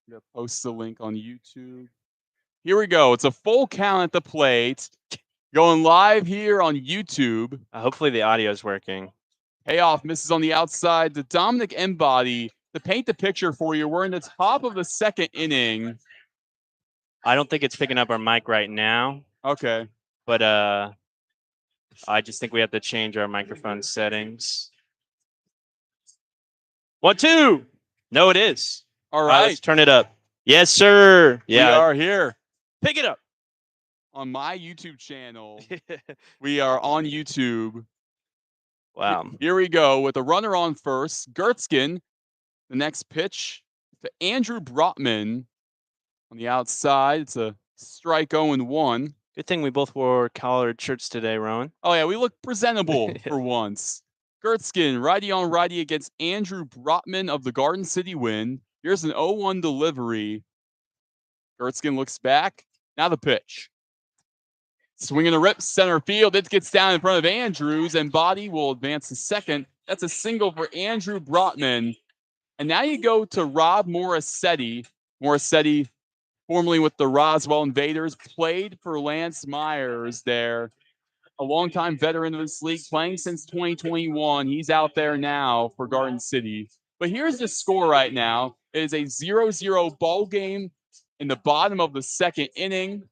I'm gonna post the link on YouTube. Here we go. It's a full count at the plate. Going live here on YouTube. Hopefully the audio is working. Payoff misses on the outside. The Dominic Embody. To paint the picture for you, we're in the top of the second inning. I don't think it's picking up our mic right now. Okay. But I just think we have to change our microphone settings. 1, 2. No, it is. All right. Let's turn it up. Yes, sir. Yeah. We are here. Pick it up. On my YouTube channel. We are on YouTube. Wow. Here we go with a runner on first. Gertzkin. The next pitch to Andrew Brotman on the outside. It's a strike 0-1. Good thing we both wore collared shirts today, Roen. Oh, yeah, we look presentable for once. Gertzkin, righty on righty against Andrew Brotman of the Garden City Wind. Here's an 0-1 delivery. Gertzkin looks back. Now the pitch. Swinging a rip center field. It gets down in front of Andrews, and Body will advance to second. That's a single for Andrew Brotman. And now you go to Rob Morissetti. Morissetti, formerly with the Roswell Invaders, played for Lance Myers there. A longtime veteran of this league, playing since 2021. He's out there now for Garden City. But here's the score right now. It is a 0-0 ball game in the bottom of the second inning.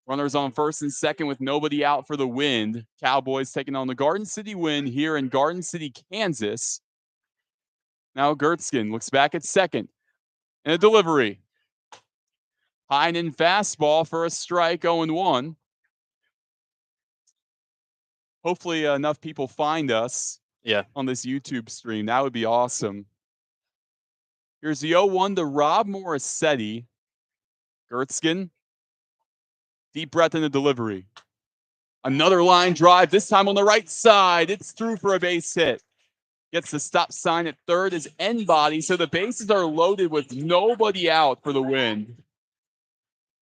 Runners on first and second with nobody out for the Wind. Cowboys taking on the Garden City Wind here in Garden City, Kansas. Now Gertzkin looks back at second. And a delivery. Heinen fastball for a strike, 0-1. Hopefully enough people find us on this YouTube stream. That would be awesome. Here's the 0-1 to Rob Morissetti. Gertzkin. Deep breath in the delivery. Another line drive, this time on the right side. It's through for a base hit. Gets the stop sign at third is N-body, so the bases are loaded with nobody out for the Wind. And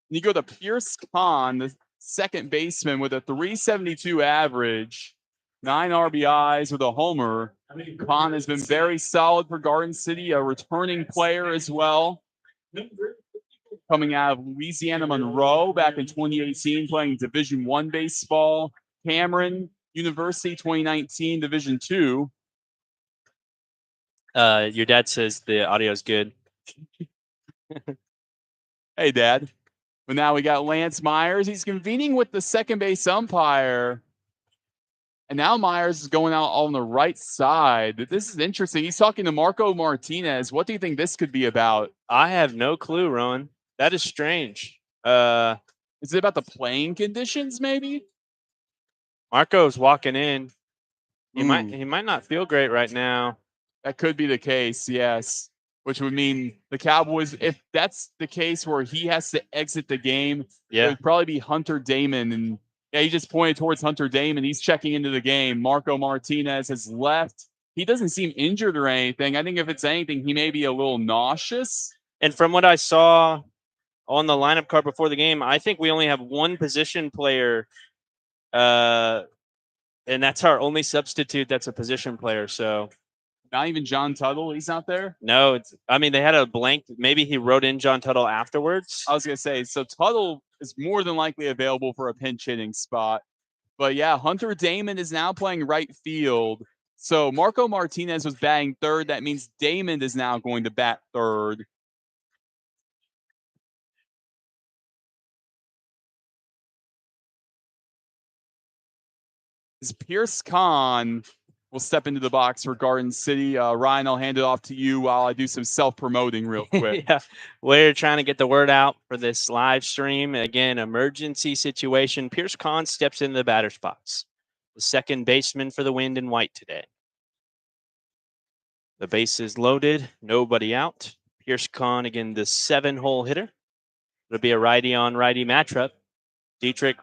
you go to Pierce Kahn, the second baseman with a 372 average, 9 RBIs with a homer. Kahn has been very solid for Garden City, a returning player as well. Coming out of Louisiana Monroe back in 2018, playing Division I baseball. Cameron University 2019, Division II. Your dad says the audio is good. Hey, Dad. But now we got Lance Myers. He's convening with the second base umpire. And now Myers is going out on the right side. This is interesting. He's talking to Marco Martinez. What do you think this could be about? I have no clue, Roen. That is strange. Is it about the playing conditions, maybe? Marco's walking in. He might not feel great right now. That could be the case, yes. Which would mean the Cowboys, if that's the case where he has to exit the game, it would probably be Hunter Damon. And he just pointed towards Hunter Damon. He's checking into the game. Marco Martinez has left. He doesn't seem injured or anything. I think if it's anything, he may be a little nauseous. And from what I saw on the lineup card before the game, I think we only have one position player, and that's our only substitute that's a position player. So not even John Tuttle, he's not there? No, they had a blank. Maybe he wrote in John Tuttle afterwards. I was going to say, so Tuttle is more than likely available for a pinch hitting spot. But yeah, Hunter Damon is now playing right field. So Marco Martinez was batting third. That means Damon is now going to bat third. Pierce Kahn will step into the box for Garden City. Ryan, I'll hand it off to you while I do some self-promoting real quick. We're trying to get the word out for this live stream. Again, emergency situation. Pierce Kahn steps into the batter's box. The second baseman for the Wind in white today. The base is loaded. Nobody out. Pierce Kahn, again, the 7-hole hitter. It'll be a righty-on-righty matchup. Dietrich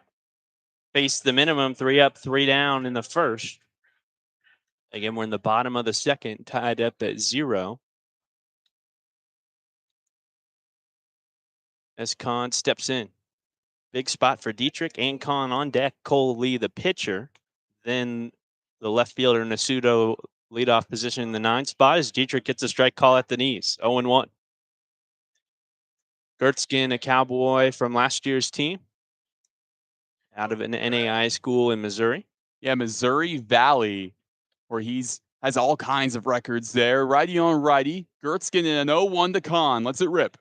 faced the minimum 3 up, 3 down in the first. Again, we're in the bottom of the second, tied up at 0. As Kahn steps in. Big spot for Dietrich and Kahn on deck. Cole Lee, the pitcher. Then the left fielder, Nasudo, leadoff position in the 9 spot as Dietrich gets a strike call at the knees. 0-1. Gertzkin, a Cowboy from last year's team, out of an NAI school in Missouri. Yeah, Missouri Valley, where has all kinds of records there. Righty on righty. Gertzkin in an 0-1 to Kahn. Lets it rip.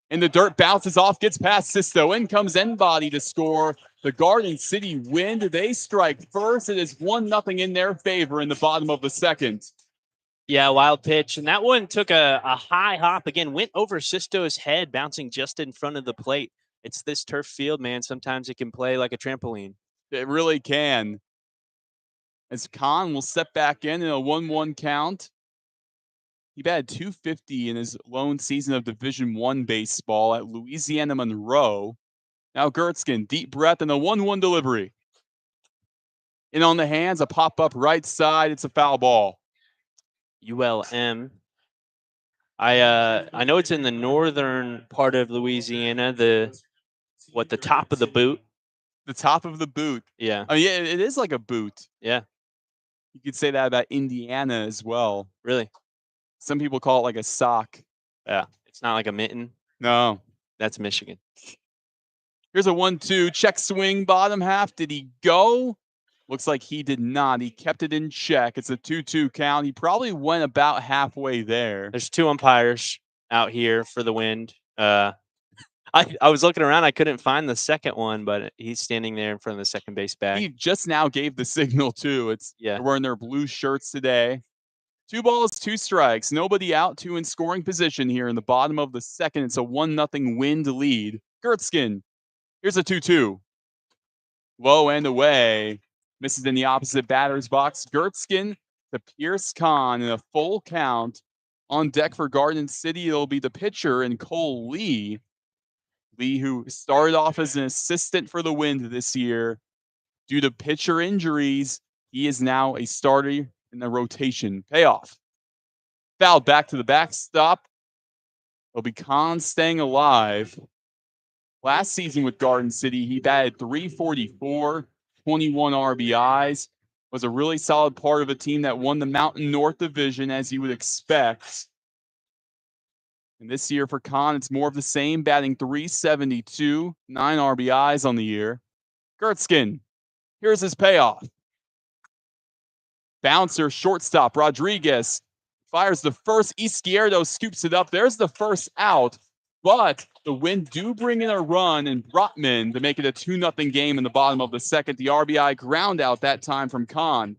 And the dirt bounces off, gets past Sisto. In comes N-Body to score. The Garden City Wind, they strike first. It is 1-0 in their favor in the bottom of the second. Yeah, wild pitch. And that one took a high hop again, went over Sisto's head, bouncing just in front of the plate. It's this turf field, man. Sometimes it can play like a trampoline. It really can. As Kahn will step back in a 1-1 count. He batted .250 in his lone season of Division I baseball at Louisiana Monroe. Now Gertzkin, deep breath and a 1-1 delivery. In on the hands, a pop-up right side. It's a foul ball. ULM. I know it's in the northern part of Louisiana. The top of the boot. The top of the boot. Yeah. Oh yeah, it is like a boot. Yeah. You could say that about Indiana as well. Really? Some people call it like a sock. Yeah. It's not like a mitten. No. That's Michigan. Here's a 1-2. Check swing, bottom half. Did he go? Looks like he did not. He kept it in check. It's a 2-2 count. He probably went about halfway there. There's two umpires out here for the Wind. I was looking around. I couldn't find the second one, but he's standing there in front of the second base bag. He just now gave the signal, too. They're wearing their blue shirts today. 2 balls, 2 strikes. Nobody out, 2 in scoring position here in the bottom of the second. It's a 1-0 Wind lead. Gertzkin. Here's a 2-2. Low and away. Misses in the opposite batter's box. Gertzkin to Pierce Kahn in a full count. On deck for Garden City, it'll be the pitcher and Cole Lee. Lee, who started off as an assistant for the Wind this year. Due to pitcher injuries, he is now a starter in the rotation. Payoff. Fouled back to the backstop. It'll be Kahn staying alive. Last season with Garden City, he batted .344, 21 RBIs. Was a really solid part of a team that won the Mountain North Division, as you would expect. And this year for Kahn, it's more of the same, batting .372, 9 RBIs on the year. Gertzkin, here's his payoff. Bouncer, shortstop, Rodriguez fires the first. Izquierdo scoops it up. There's the first out. But the Wind do bring in a run and Brotman to make it a 2-0 game in the bottom of the second. The RBI ground out that time from Kahn.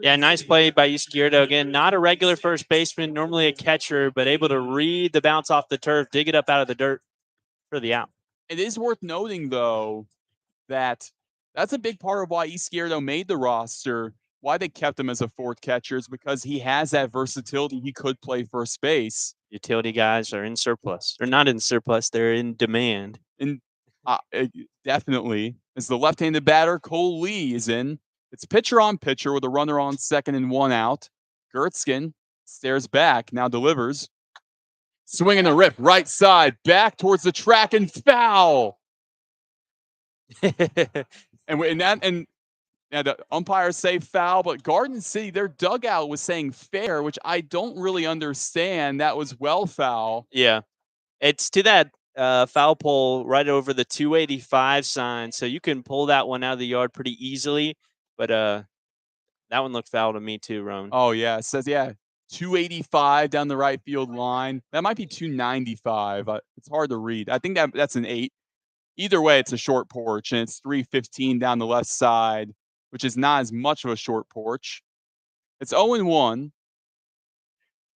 Yeah, nice play by Izquierdo. Again, not a regular first baseman, normally a catcher, but able to read the bounce off the turf, dig it up out of the dirt for the out. It is worth noting, though, that that's a big part of why Izquierdo made the roster, why they kept him as a fourth catcher, is because he has that versatility. He could play first base. Utility guys are in surplus. They're not in surplus. They're in demand. And definitely. As the left-handed batter, Cole Lee is in. It's pitcher on pitcher with a runner on second and 1 out. Gertzkin stares back, now delivers. Swinging a rip, right side, back towards the track and foul. and the umpires say foul, but Garden City, their dugout was saying fair, which I don't really understand. That was well foul. Yeah. It's to that foul pole right over the 285 sign, so you can pull that one out of the yard pretty easily. But that one looked foul to me too, Roan. Oh, yeah. It says, 285 down the right field line. That might be 295. It's hard to read. I think that's an 8. Either way, it's a short porch, and it's 315 down the left side, which is not as much of a short porch. It's 0-1.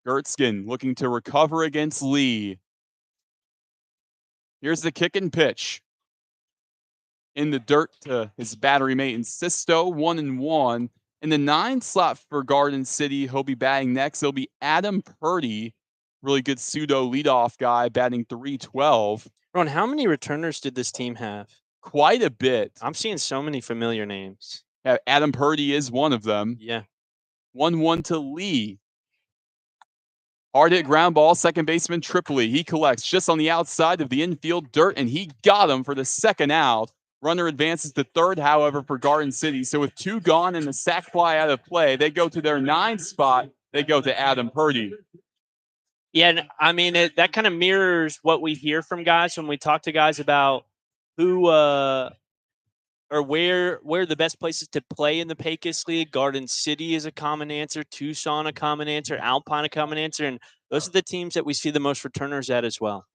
Gertzkin looking to recover against Lee. Here's the kick and pitch. In the dirt to his battery mate in Sisto, 1-1. In the 9 slot for Garden City, he'll be batting next. It'll be Adam Purdy, really good pseudo leadoff guy, batting .312. Ron, how many returners did this team have? Quite a bit. I'm seeing so many familiar names. Adam Purdy is one of them. Yeah. 1-1 to Lee. Hard hit ground ball, second baseman Tripoli. He collects just on the outside of the infield dirt, and he got him for the second out. Runner advances to third, however, for Garden City. So with 2 gone and the sac fly out of play, they go to their 9 spot. They go to Adam Purdy. Yeah, and I mean that kind of mirrors what we hear from guys when we talk to guys about who or where the best places to play in the Pecos League. Garden City is a common answer, Tucson a common answer, Alpine a common answer, and those are the teams that we see the most returners at as well.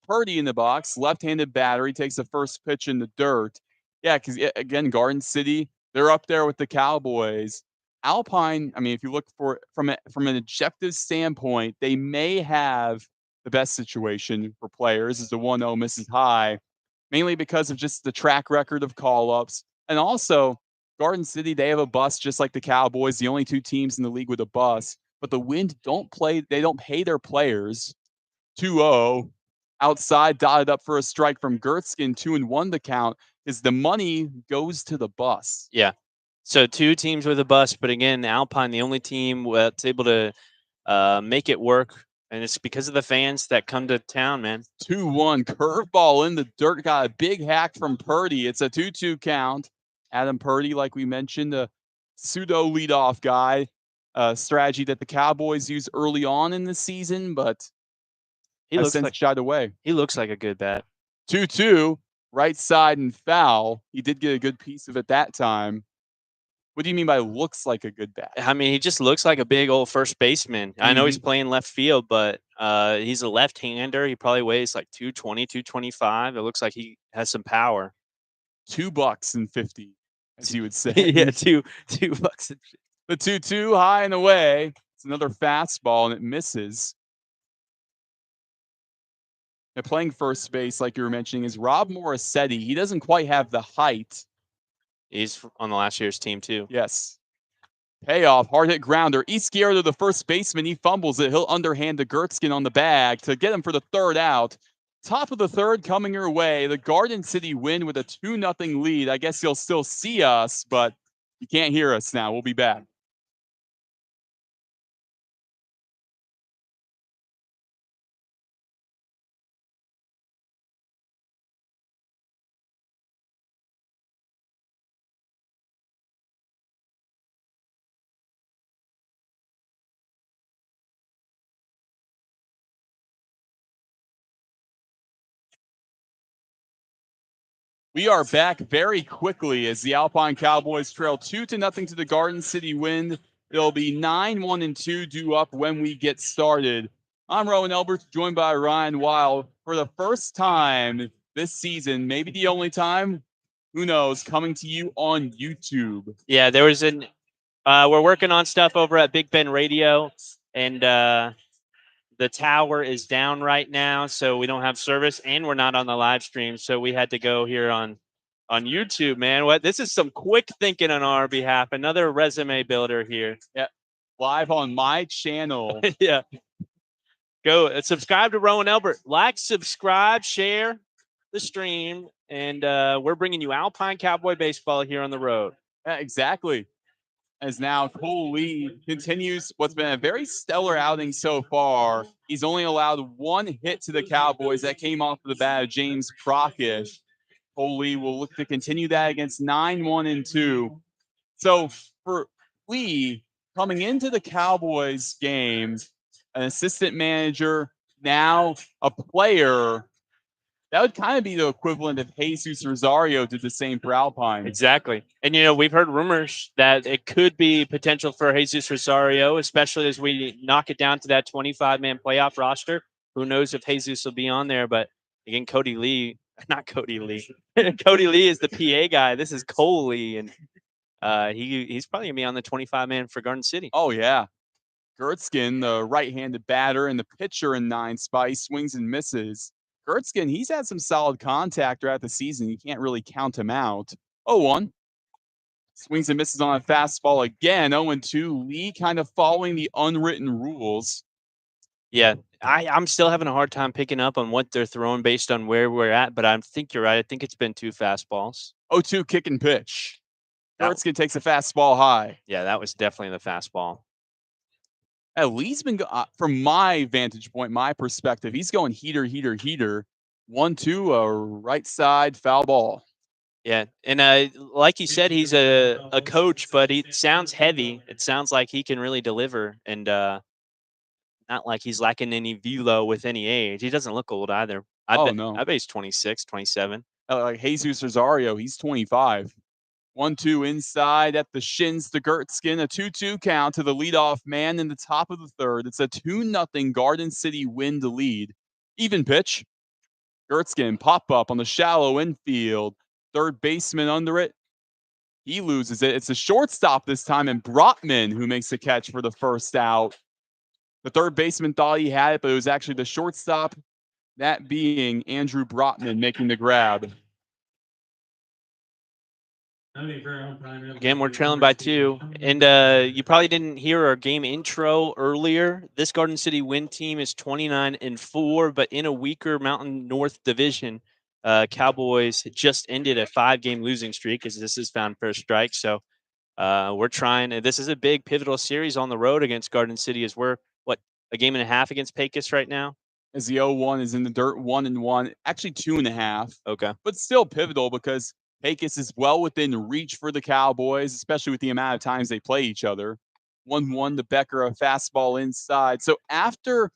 Purdy in the box, left-handed batter. He takes the first pitch in the dirt. Yeah, because again, Garden City, they're up there with the Cowboys. Alpine, I mean, if you look for from an objective standpoint, they may have the best situation for players as the 1-0 misses high, mainly because of just the track record of call-ups. And also, Garden City, they have a bus just like the Cowboys, the only two teams in the league with a bus. But the Wind they don't pay their players. 2-0 outside, dotted up for a strike from Gertzkin, 2-1 the count, is the money goes to the bus. Yeah. So 2 teams with a bus, but again, Alpine, the only team that's able to make it work. And it's because of the fans that come to town, man. 2-1 curveball in the dirt. Got a big hack from Purdy. It's a 2-2 count. Adam Purdy, like we mentioned, a pseudo leadoff guy. Strategy that the Cowboys use early on in the season, but He has looks since like shied away. He looks like a good bat. 2-2, right side and foul. He did get a good piece of it that time. What do you mean by looks like a good bat? I mean, he just looks like a big old first baseman. I know he's playing left field, but he's a left-hander. He probably weighs like 220, 225. It looks like he has some power. $2.50, as you would say. Yeah, $2. The 2-2 high and away. It's another fastball, and it misses. Now, playing first base, like you were mentioning, is Rob Morissetti. He doesn't quite have the height. He's on the last year's team, too. Yes. Payoff, hard hit grounder. Izquierdo, the first baseman, he fumbles it. He'll underhand to Gertzkin on the bag to get him for the third out. Top of the third coming your way. The Garden City win with a 2-0 lead. I guess you'll still see us, but you can't hear us now. We'll be back. We are back very quickly as the Alpine Cowboys trail 2-0 to the Garden City Wind. It'll be 9-1-2 due up when we get started. I'm Roen Elbert, joined by Ryan Weyl for the first time this season, maybe the only time, who knows, coming to you on YouTube. Yeah, there was we're working on stuff over at Big Ben Radio, and the tower is down right now, so we don't have service, and we're not on the live stream, so we had to go here on YouTube, man. This is some quick thinking on our behalf. Another resume builder here. Yeah, live on my channel. Yeah. Go subscribe to Roen Elbert. Like, subscribe, share the stream, and we're bringing you Alpine Cowboy baseball here on the road. Yeah, exactly. As now Cole Lee continues what's been a very stellar outing so far. He's only allowed one hit to the Cowboys. That came off of the bat of James Crockett. Cole Lee will look to continue that against 9-1-2. So for Lee, coming into the Cowboys game, an assistant manager, now a player, that would kind of be the equivalent if Jesus Rosario did the same for Alpine. Exactly. And, we've heard rumors that it could be potential for Jesus Rosario, especially as we knock it down to that 25-man playoff roster. Who knows if Jesus will be on there, but again, Cody Lee is the PA guy. This is Cole Lee, and he's probably going to be on the 25-man for Garden City. Oh, yeah. Gertzkin, the right-handed batter and the pitcher in 9 spot, he swings and misses. Gertzkin, he's had some solid contact throughout the season. You can't really count him out. 0-1. Swings and misses on a fastball again. 0-2. Lee kind of following the unwritten rules. Yeah, I'm still having a hard time picking up on what they're throwing based on where we're at, but I think you're right. I think it's been 2 fastballs. 0-2 kick and pitch. Gertzkin takes a fastball high. Yeah, that was definitely the fastball. Lee's been, from my vantage point, my perspective, he's going heater. 1-2, a right side foul ball. Yeah, and like you said, he's a coach, but he sounds heavy. It sounds like he can really deliver. And I not like he's lacking any velo with any age. He doesn't look old either. I No. bet he's 26, 27. Like Jesus Rosario, he's 25. 1-2 inside at the shins to Gertzkin. A 2-2 count to the leadoff man in the top of the third. It's a 2-0 Garden City win to lead. Even pitch. Gertzkin pop up on the shallow infield. Third baseman under it. He loses it. It's a shortstop this time, and Brotman who makes the catch for the first out. The third baseman thought he had it, but it was actually the shortstop, that being Andrew Brotman, making the grab. Again, we're trailing by 2. And you probably didn't hear our game intro earlier. This Garden City win team is 29-4, but in a weaker Mountain North division, Cowboys just ended a 5-game losing streak as this is found first strike. So we're trying. This is a big pivotal series on the road against Garden City as we're, a game and a half against Pecos right now? As the 0-1 is in the dirt, 1-1, actually 2.5. Okay. But still pivotal because Pecos is well within reach for the Cowboys, especially with the amount of times they play each other. 1-1 to Becker, a fastball inside. So after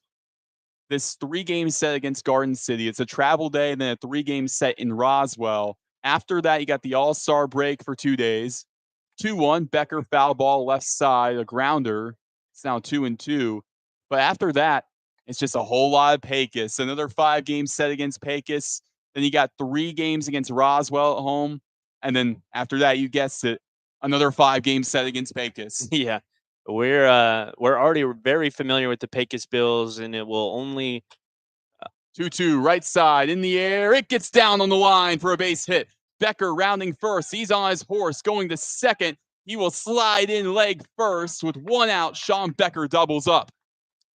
this 3-game set against Garden City, it's a travel day and then a 3-game set in Roswell. After that, you got the All-Star break for 2 days. 2-1, Becker foul ball left side, a grounder. It's now 2-2. But after that, it's just a whole lot of Pecos. Another 5-game set against Pecos. Then you got 3 games against Roswell at home. And then after that, you guessed it, another 5-game set against Pecos. Yeah. We're already very familiar with the Pecos Bills, and it will only 2-2, right side, in the air. It gets down on the line for a base hit. Becker rounding first. He's on his horse, going to second. He will slide in leg first. With 1 out, Sean Becker doubles up.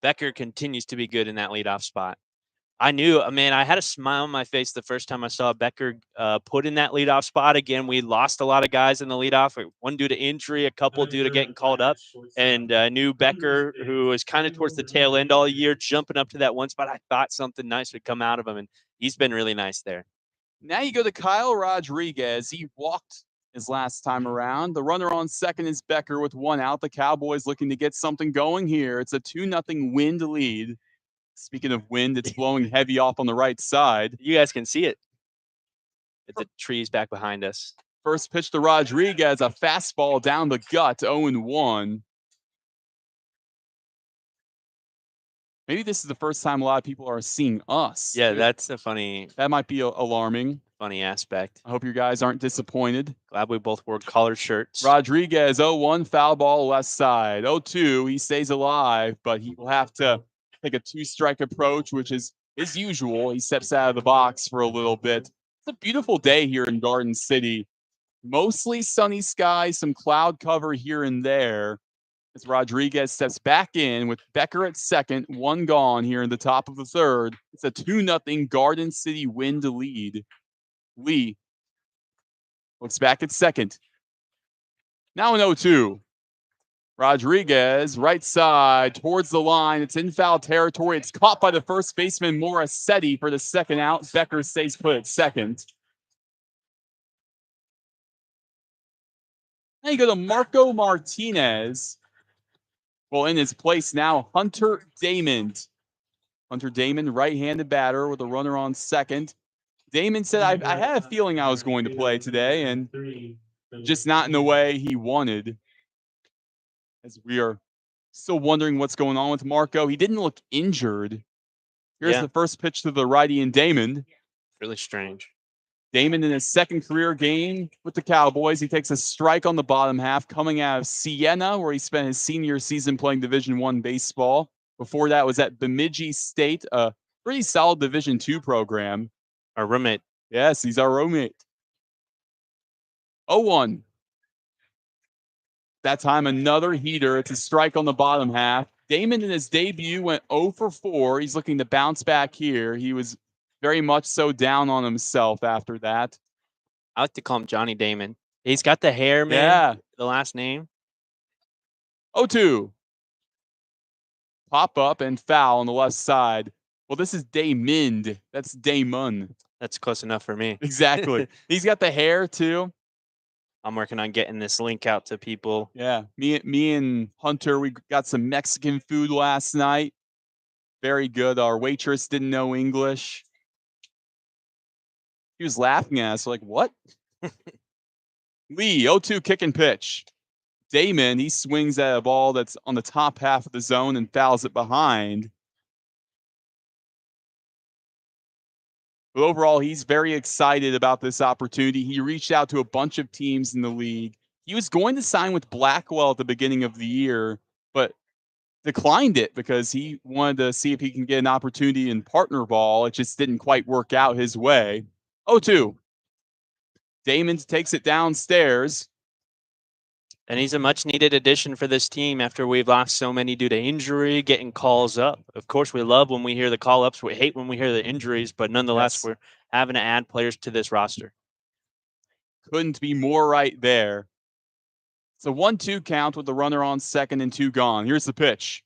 Becker continues to be good in that leadoff spot. I knew, man, I had a smile on my face the first time I saw Becker put in that leadoff spot. Again, we lost a lot of guys in the leadoff, one due to injury, a couple due to getting called up. And knew Becker, who was kind of towards the tail end all year, jumping up to that one spot. I thought something nice would come out of him, and he's been really nice there. Now you go to Kyle Rodriguez. He walked his last time around. The runner on second is Becker with 1 out. The Cowboys looking to get something going here. It's a 2-0 win to lead. Speaking of wind, it's blowing heavy off on the right side. You guys can see it. The trees back behind us. First pitch to Rodriguez, a fastball down the gut, 0-1. Maybe this is the first time a lot of people are seeing us. Yeah, that's a funny. That might be alarming. Funny aspect. I hope you guys aren't disappointed. Glad we both wore collared shirts. Rodriguez, 0-1, foul ball left side. 0-2, he stays alive, but he will have to take a 2-strike approach, which is his usual. He steps out of the box for a little bit. It's a beautiful day here in Garden City. Mostly sunny skies, some cloud cover here and there. As Rodriguez steps back in with Becker at second, 1 gone here in the top of the third. It's a 2-0 Garden City win to lead. Lee looks back at second. Now an 0-2. Rodriguez, right side, towards the line. It's in foul territory. It's caught by the first baseman, Morasetti, for the second out. Becker stays put at second. Now you go to Marco Martinez. Well, in his place now, Hunter Damon. Hunter Damon, right-handed batter with a runner on second. Damon said, I had a feeling I was going to play today, and just not in the way he wanted. As we are still wondering what's going on with Marco. He didn't look injured. Here's the first pitch to the righty and Damon. Really strange. Damon in his second career game with the Cowboys. He takes a strike on the bottom half coming out of Siena, where he spent his senior season playing Division I baseball. Before that was at Bemidji State, a pretty solid Division II program. Our roommate. Yes, he's our roommate. 0-1. That time, another heater. It's a strike on the bottom half. Damon in his debut went 0 for 4. He's looking to bounce back here. He was very much so down on himself after that. I like to call him Johnny Damon. He's got the hair, man. Yeah. The last name. 0-2. Pop up and foul on the left side. Well, this is Damon. That's Damon. That's close enough for me. Exactly. He's got the hair, too. I'm working on getting this link out to people. Yeah. Me and Hunter, we got some Mexican food last night. very good. Our waitress didn't know English. He was laughing at us like, what? Lee, 0-2 kick and pitch. Damon, he swings at a ball that's on the top half of the zone and fouls it behind. But overall, he's very excited about this opportunity. He reached out to a bunch of teams in the league. He was going to sign with Blackwell at the beginning of the year, but declined it because he wanted to see if he can get an opportunity in partner ball. It just didn't quite work out his way. 0-2. Damon takes it downstairs. And he's a much needed addition for this team after we've lost so many due to injury, getting calls up. Of course, we love when we hear the call ups. We hate when we hear the injuries, but nonetheless, we're having to add players to this roster. Couldn't be more right there. It's a 1-2 count with the runner on second and 2 gone. Here's the pitch.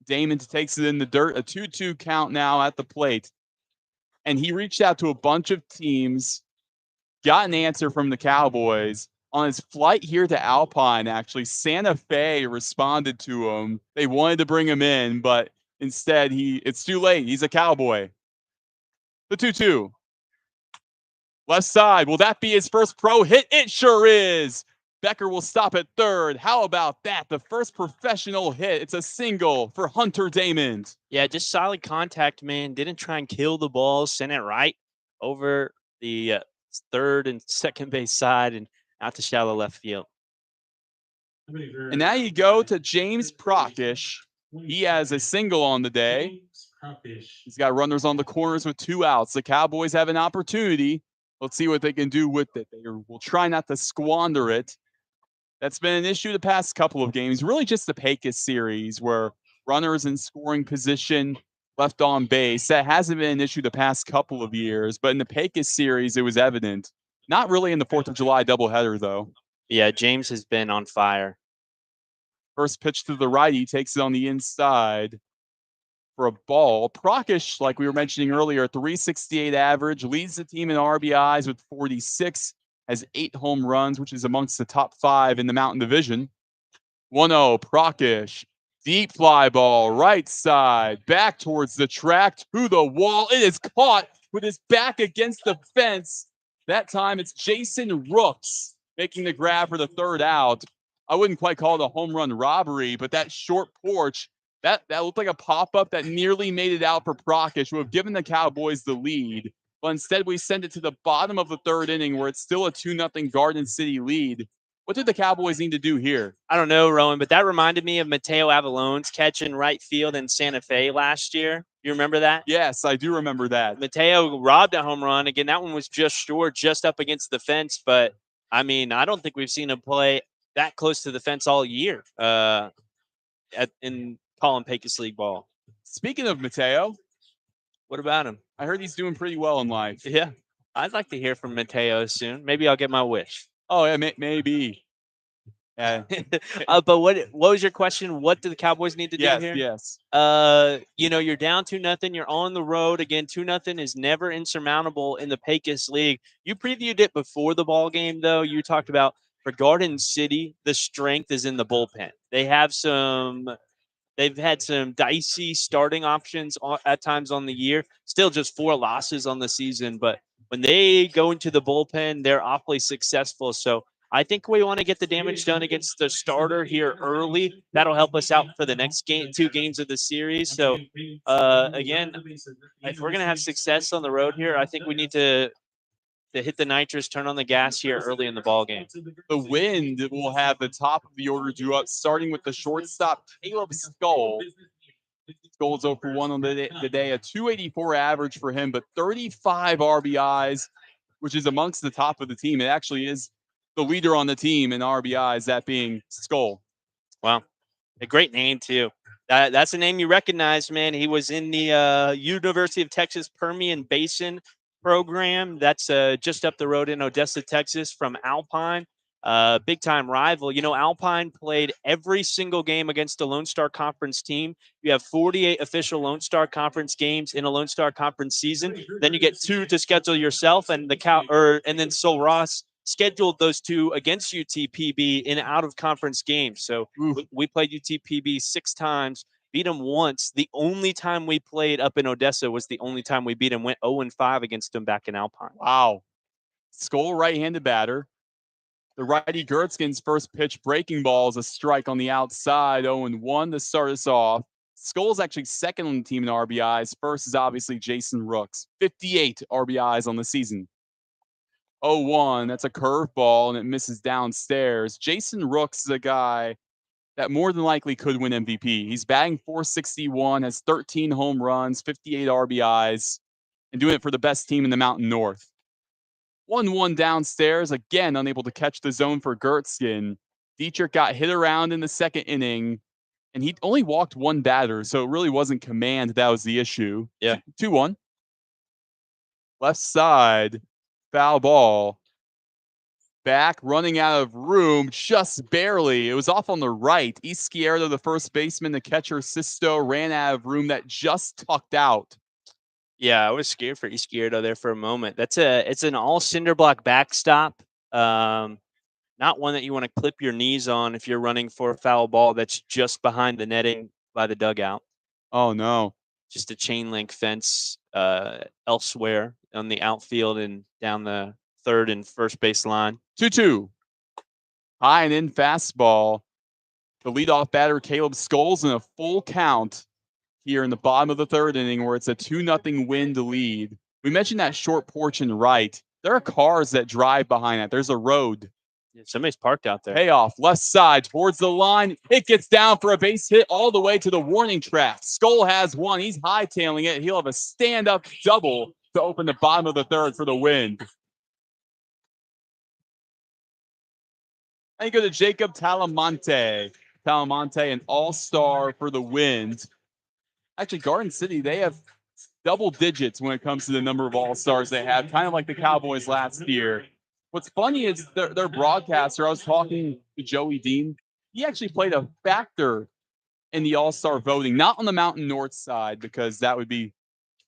Damon takes it in the dirt. A 2-2 count now at the plate. And he reached out to a bunch of teams, got an answer from the Cowboys. On his flight here to Alpine, actually, Santa Fe responded to him. They wanted to bring him in, but instead, it's too late. He's a Cowboy. The 2-2. Left side. Will that be his first pro hit? It sure is. Becker will stop at third. How about that? The first professional hit. It's a single for Hunter Damon. Yeah, just solid contact, man. Didn't try and kill the ball. Sent it right over the third and second base side and out to shallow left field. And now you go to James Procish. He has a single on the day. He's got runners on the corners with 2 outs. The Cowboys have an opportunity. Let's see what they can do with it. They will try not to squander it. That's been an issue the past couple of games. Really just the Pecos series where runners in scoring position left on base. That hasn't been an issue the past couple of years. But in the Pecos series, it was evident. Not really in the 4th of July doubleheader, though. Yeah, James has been on fire. First pitch to the righty, takes it on the inside for a ball. Procish, like we were mentioning earlier, 368 average, leads the team in RBIs with 46, has 8 home runs, which is amongst the top 5 in the Mountain Division. 1-0, Procish. Deep fly ball, right side, back towards the track, to the wall. It is caught with his back against the fence. That time it's Jason Rooks making the grab for the 3rd out. I wouldn't quite call it a home run robbery, but that short porch, that looked like a pop-up that nearly made it out for Procish, who have given the Cowboys the lead. But instead, we send it to the bottom of the 3rd inning where it's still a 2-0 Garden City lead. What did the Cowboys need to do here? I don't know, Roen, but that reminded me of Mateo Avalone's catch in right field in Santa Fe last year. You remember that? Yes, I do remember that. Mateo robbed a home run. Again, that one was just short, just up against the fence. But, I mean, I don't think we've seen him play that close to the fence all year in Colin Pecos League ball. Speaking of Mateo, what about him? I heard he's doing pretty well in life. Yeah, I'd like to hear from Mateo soon. Maybe I'll get my wish. Oh, yeah, maybe. Yeah. But what was your question? What do the Cowboys need to do here? Yes. You're down 2-0. You're on the road again. 2-0 is never insurmountable in the Pecos League. You previewed it before the ball game, though. You talked about for Garden City, the strength is in the bullpen. They've had some dicey starting options at times on the year. Still just 4 losses on the season, but when they go into the bullpen, they're awfully successful. So I think we want to get the damage done against the starter here early. That'll help us out for the next 2 games of the series. So, again, if we're going to have success on the road here, I think we need to hit the nitrous, turn on the gas here early in the ball game. The Wind will have the top of the order due up, starting with the shortstop, Caleb Skull. Skull's 0 for 1 on the day, a 284 average for him, but 35 RBIs, which is amongst the top of the team. It actually is the leader on the team in RBIs, that being Skull. Wow. A great name, too. That's a name you recognize, man. He was in the University of Texas Permian Basin program. That's just up the road in Odessa, Texas from Alpine. Big-time rival. Alpine played every single game against a Lone Star Conference team. You have 48 official Lone Star Conference games in a Lone Star Conference season. Then you get 2 to schedule yourself, and then Sol Ross scheduled those 2 against UTPB in out-of-conference games. So we played UTPB 6 times. beat them once. The only time we played up in Odessa was the only time we beat them. Went 0-5 against them back in Alpine. Wow. Skoll, right-handed batter. The righty Gertzkin's first pitch breaking ball is a strike on the outside, 0-1 to start us off. Skoll's actually second on the team in RBIs. First is obviously Jason Rooks, 58 RBIs on the season. 0-1, that's a curveball, and it misses downstairs. Jason Rooks is a guy that more than likely could win MVP. He's batting .461, has 13 home runs, 58 RBIs, and doing it for the best team in the Mountain North. 1-1 downstairs, again unable to catch the zone for Gertzkin. Dietrich got hit around in the second inning, and he only walked one batter, so it really wasn't command that was the issue. Yeah. 2-1. Left side, foul ball. Back, running out of room, just barely. It was off on the right. Izquierdo, the first baseman, the catcher, Sisto, ran out of room that just tucked out. Yeah, I was scared for Izquierdo there for a moment. It's an all cinder block backstop. Not one that you want to clip your knees on if you're running for a foul ball that's just behind the netting by the dugout. Oh, no. Just a chain link fence elsewhere on the outfield and down the third and first base line. 2-2. High and in fastball. The leadoff batter, Caleb Skulls, in a full count here in the bottom of the third inning where it's a 2-0 win to lead. We mentioned that short porch and right. There are cars that drive behind that. There's a road. Yeah, somebody's parked out there. Payoff, left side towards the line. It gets down for a base hit all the way to the warning track. Skoll has one. He's hightailing it. He'll have a stand-up double to open the bottom of the third for the win. And you go to Jacob Talamonte. Talamonte, an all-star for the Wind. Actually, Garden City, they have double digits when it comes to the number of all-stars they have, kind of like the Cowboys last year. What's funny is their broadcaster, I was talking to Joey Dean, he actually played a factor in the all-star voting, not on the Mountain North side because that would be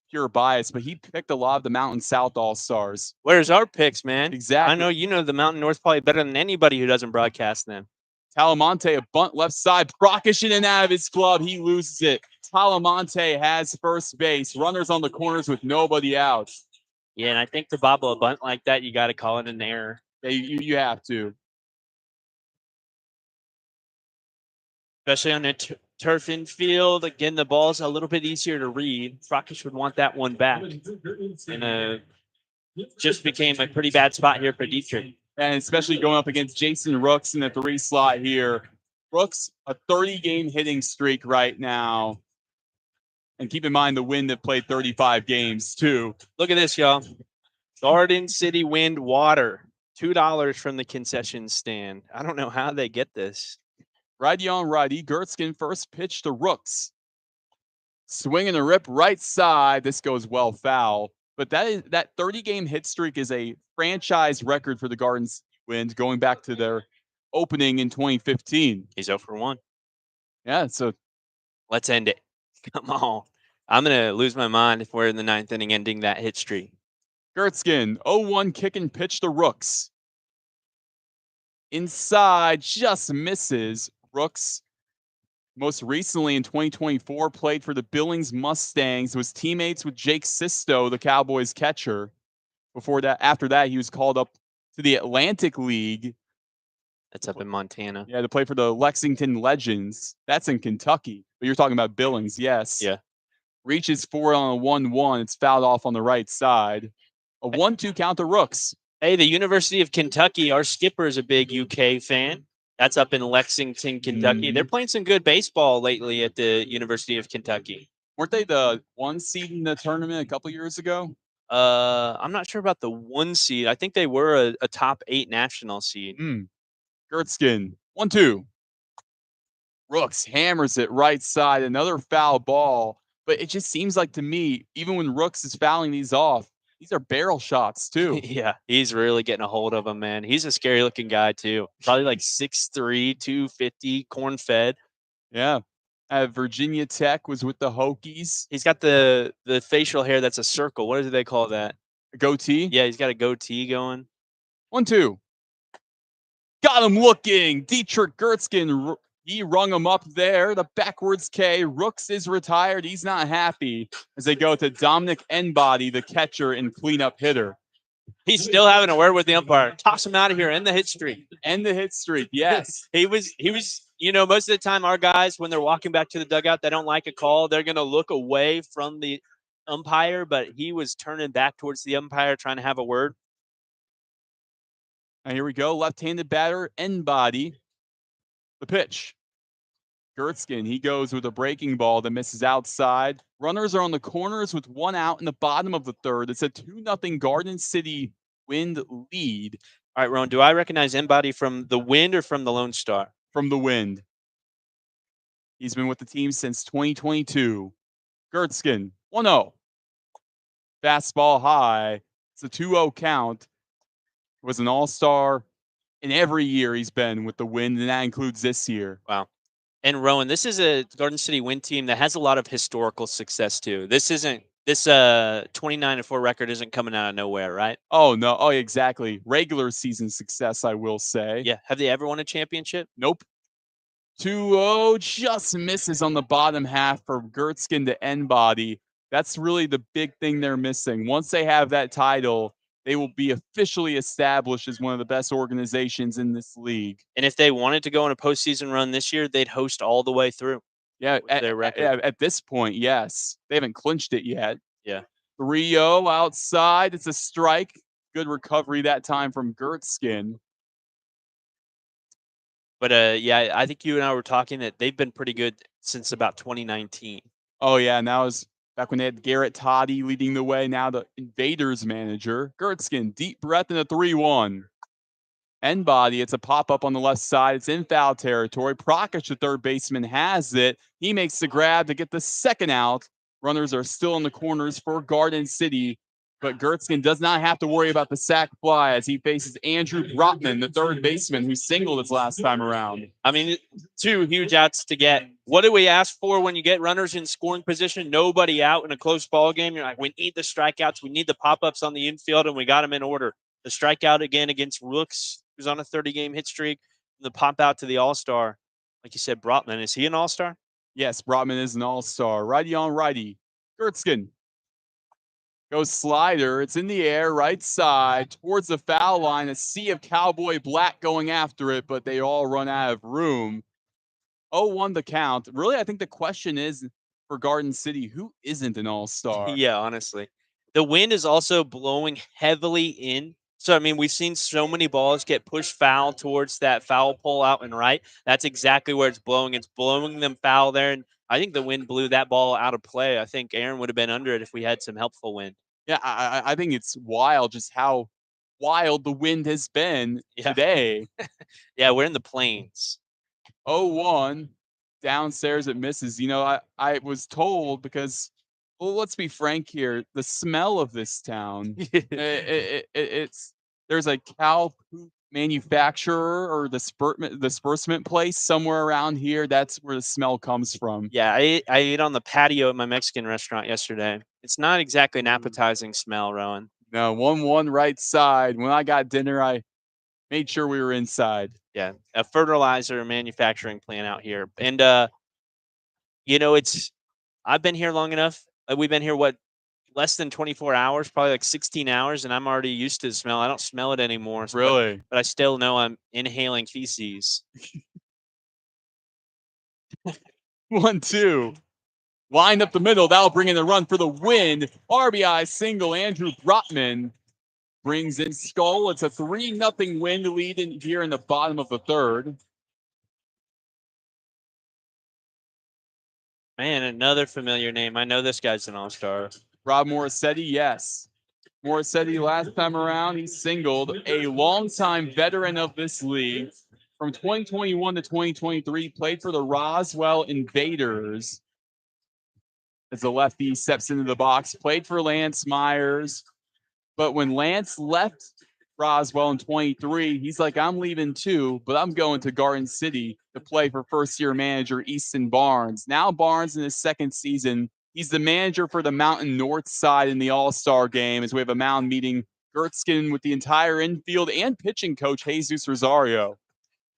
pure bias, but he picked a lot of the Mountain South all-stars. Where's our picks, man? Exactly. I know you know the Mountain North probably better than anybody who doesn't broadcast them. Talamonte, a bunt left side, Brockish in and out of his glove. He loses it. Talamonte has first base. Runners on the corners with nobody out. Yeah, and I think to bobble a bunt like that, you got to call it an error. Yeah, you have to. Especially on a turf infield. Again, the ball's a little bit easier to read. Brockish would want that one back. And just became a pretty bad spot here for Dietrich. And especially going up against Jason Rooks in the 3 slot here. Rooks, a 30-game hitting streak right now. And keep in mind the Wind have played 35 games, too. Look at this, y'all. Garden City Wind water. $2 from the concession stand. I don't know how they get this. Righty on righty. Gertzkin first pitch to Rooks. Swing and a rip right side. This goes well foul. But that 30-game hit streak is a franchise record for the Garden Wind going back to their opening in 2015. He's 0 for 1. Yeah, so let's end it. Come on. I'm going to lose my mind if we're in the 9th inning ending that hit streak. Gertzkin, 0-1 kick and pitch to Rooks. Inside, just misses. Rooks, most recently in 2024, played for the Billings Mustangs, was teammates with Jake Sisto, the Cowboys catcher. After that, he was called up to the Atlantic League. That's up in Montana. Yeah, to play for the Lexington Legends. That's in Kentucky. But you're talking about Billings, yes. Yeah. Reaches for it on a 1-1. It's fouled off on the right side. A 1-2 count to Rooks. Hey, the University of Kentucky, our skipper is a big UK fan. That's up in Lexington, Kentucky. They're playing some good baseball lately at the University of Kentucky. Weren't they the 1 seed in the tournament a couple years ago? I'm not sure about the 1 seed. I think they were a top 8 national seed. Gertzkin, 1-2. Rooks hammers it right side. Another foul ball. But it just seems like to me, even when Rooks is fouling these off, these are barrel shots too. Yeah, he's really getting a hold of them, man. He's a scary looking guy too. Probably like 6'3", 250, corn fed. Yeah. Virginia Tech was with the Hokies. He's got the facial hair that's a circle. What do they call that? A goatee? Yeah, he's got a goatee going. 1-2. Got him looking. Dietrich Gertzkin He rung him up there. The backwards K. Rooks is retired. He's not happy as they go to Dominic Enbody, the catcher and cleanup hitter. He's still having a word with the umpire. Toss him out of here. End the hit streak. End the hit streak. Yes. He was, most of the time our guys, when they're walking back to the dugout, they don't like a call. They're going to look away from the umpire, but he was turning back towards the umpire trying to have a word. And here we go. Left-handed batter, Enbody. The pitch. Gertzkin, he goes with a breaking ball that misses outside. Runners are on the corners with one out in the bottom of the third. It's a 2-0 Garden City Wind lead. All right, Roen, do I recognize Enbody from the Wind or from the Lone Star? From the Wind. He's been with the team since 2022. Gertzkin, 1-0. Fastball high. It's a 2-0 count. Was an all-star in every year he's been with the Wind, and that includes this year. Wow. And Roen, this is a Garden City Wind team that has a lot of historical success too. This 29-4 record isn't coming out of nowhere, right? Oh no, oh exactly. Regular season success, I will say. Yeah. Have they ever won a championship? Nope. 2-0 just misses on the bottom half for Gertzkin to Enbody. That's really the big thing they're missing. Once they have that title, they will be officially established as one of the best organizations in this league. And if they wanted to go on a postseason run this year, they'd host all the way through. Yeah, at this point, yes. They haven't clinched it yet. Yeah. 3-0 outside. It's a strike. Good recovery that time from Gertzkin. But, yeah, I think you and I were talking that they've been pretty good since about 2019. Oh, yeah, and that was back when they had Garrett Toddy leading the way, now the Invaders manager. Gertzkin, deep breath in a 3-1. Enbody, it's a pop-up on the left side. It's in foul territory. Prakash, the third baseman, has it. He makes the grab to get the second out. Runners are still in the corners for Garden City, but Gertzkin does not have to worry about the sac fly as he faces Andrew Brotman, the third baseman, who singled his last time around. I mean, 2 huge outs to get. What do we ask for when you get runners in scoring position? Nobody out in a close ball game. You're like, we need the strikeouts. We need the pop-ups on the infield, and we got them in order. The strikeout again against Rooks, who's on a 30-game hit streak. The pop out to the All-Star. Like you said, Brotman. Is he an All-Star? Yes, Brotman is an all-star. Righty on righty. Gertzkin goes slider. It's in the air, right side, towards the foul line. A sea of Cowboy black going after it, but they all run out of room. 0-1 the count. Really, I think the question is for Garden City, who isn't an all-star? Yeah, honestly. The wind is also blowing heavily in. So, I mean, we've seen so many balls get pushed foul towards that foul pole out and right. That's exactly where it's blowing. It's blowing them foul there. And I think the wind blew that ball out of play. I think Aaron would have been under it if we had some helpful wind. Yeah, I think it's wild just how wild the wind has been today. Yeah, we're in the plains. 0-1. Downstairs it misses. You know, I was told because, well, let's be frank here. The smell of this town, it's there's a cow poop manufacturer or disbursement place somewhere around here. That's where the smell comes from. Yeah, I ate on the patio at my Mexican restaurant yesterday. It's not exactly an appetizing smell, Roen. No, 1-1 right side. When I got dinner, I made sure we were inside. Yeah, a fertilizer manufacturing plant out here. And, you know, I've been here long enough. We've been here, less than 24 hours, probably like 16 hours, and I'm already used to the smell. I don't smell it anymore. Really? But I still know I'm inhaling feces. 1-2. Line up the middle. That'll bring in the run for the win. RBI single. Andrew Brotman brings in Skull. It's a 3-0 win lead here in the bottom of the third. Man, another familiar name. I know this guy's an all-star. Rob Morissetti, yes. Morissetti last time around, he singled. A longtime veteran of this league. From 2021 to 2023, played for the Roswell Invaders. As the lefty steps into the box, played for Lance Myers. But when Lance left Roswell in 23, he's like, I'm leaving too, but I'm going to Garden City to play for first-year manager Easton Barnes. Now Barnes in his second season, he's the manager for the Mountain North side in the All-Star game as we have a mound meeting Gertzkin with the entire infield and pitching coach Jesus Rosario.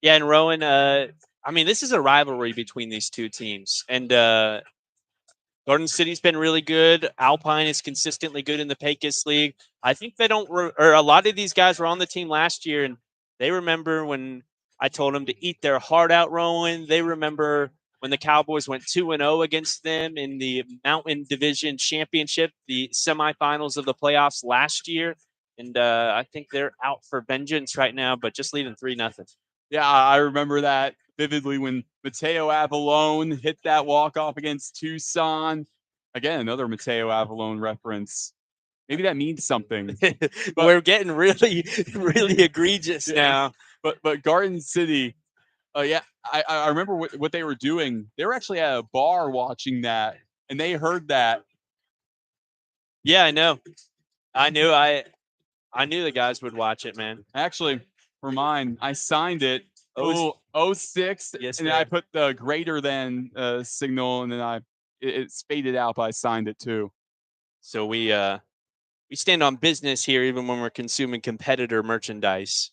Yeah, and Roen, I mean, this is a rivalry between these two teams. And Garden City's been really good. Alpine is consistently good in the Pecos League. I think they don't, or a lot of these guys were on the team last year, and they remember when I told them to eat their heart out, Roen. They remember when the Cowboys went 2-0 against them in the Mountain Division Championship, the semifinals of the playoffs last year. And I think they're out for vengeance right now, but just leading 3-0. Yeah, I remember that vividly when Mateo Avalone hit that walk-off against Tucson. Again, another Mateo Avalone reference. Maybe that means something. We're getting really, really egregious now. But Garden City, yeah, I remember what they were doing. They were actually at a bar watching that, and they heard that. Yeah, I know. I knew the guys would watch it, man. Actually, for mine, I signed it 06, yes, and then I put the greater than signal, and then it's faded out, but I signed it too. So we stand on business here, even when we're consuming competitor merchandise.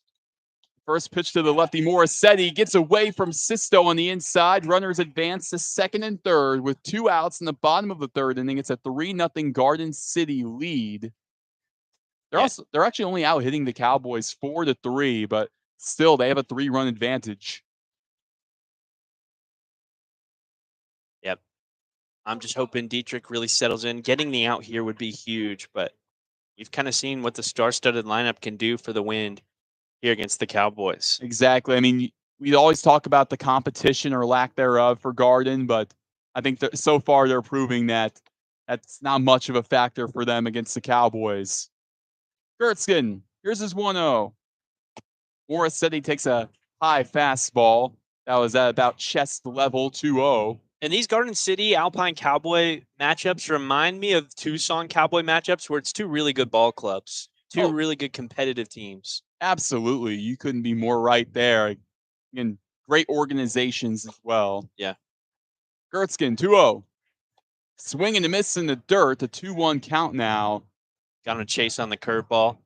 First pitch to the lefty, Morissetti gets away from Sisto on the inside. Runners advance to second and third with 2 outs in the bottom of the third inning. It's a 3-0 Garden City lead. They're actually only out hitting the Cowboys 4-3, but still they have a 3-run advantage. Yep. I'm just hoping Dietrich really settles in. Getting the out here would be huge, but you've kind of seen what the star-studded lineup can do for the Wind here against the Cowboys. Exactly. I mean, we always talk about the competition or lack thereof for Garden, but I think that so far they're proving that that's not much of a factor for them against the Cowboys. Gertzkin, here's his 1-0. Morissetti takes a high fastball. That was at about chest level, 2-0. And these Garden City Alpine Cowboy matchups remind me of Tucson Cowboy matchups where it's two really good ball clubs, two really good competitive teams. Absolutely. You couldn't be more right there. And great organizations as well. Yeah. Gertzkin, 2-0. Swing and a miss in the dirt. The 2-1 count now. Got on a chase on the curveball.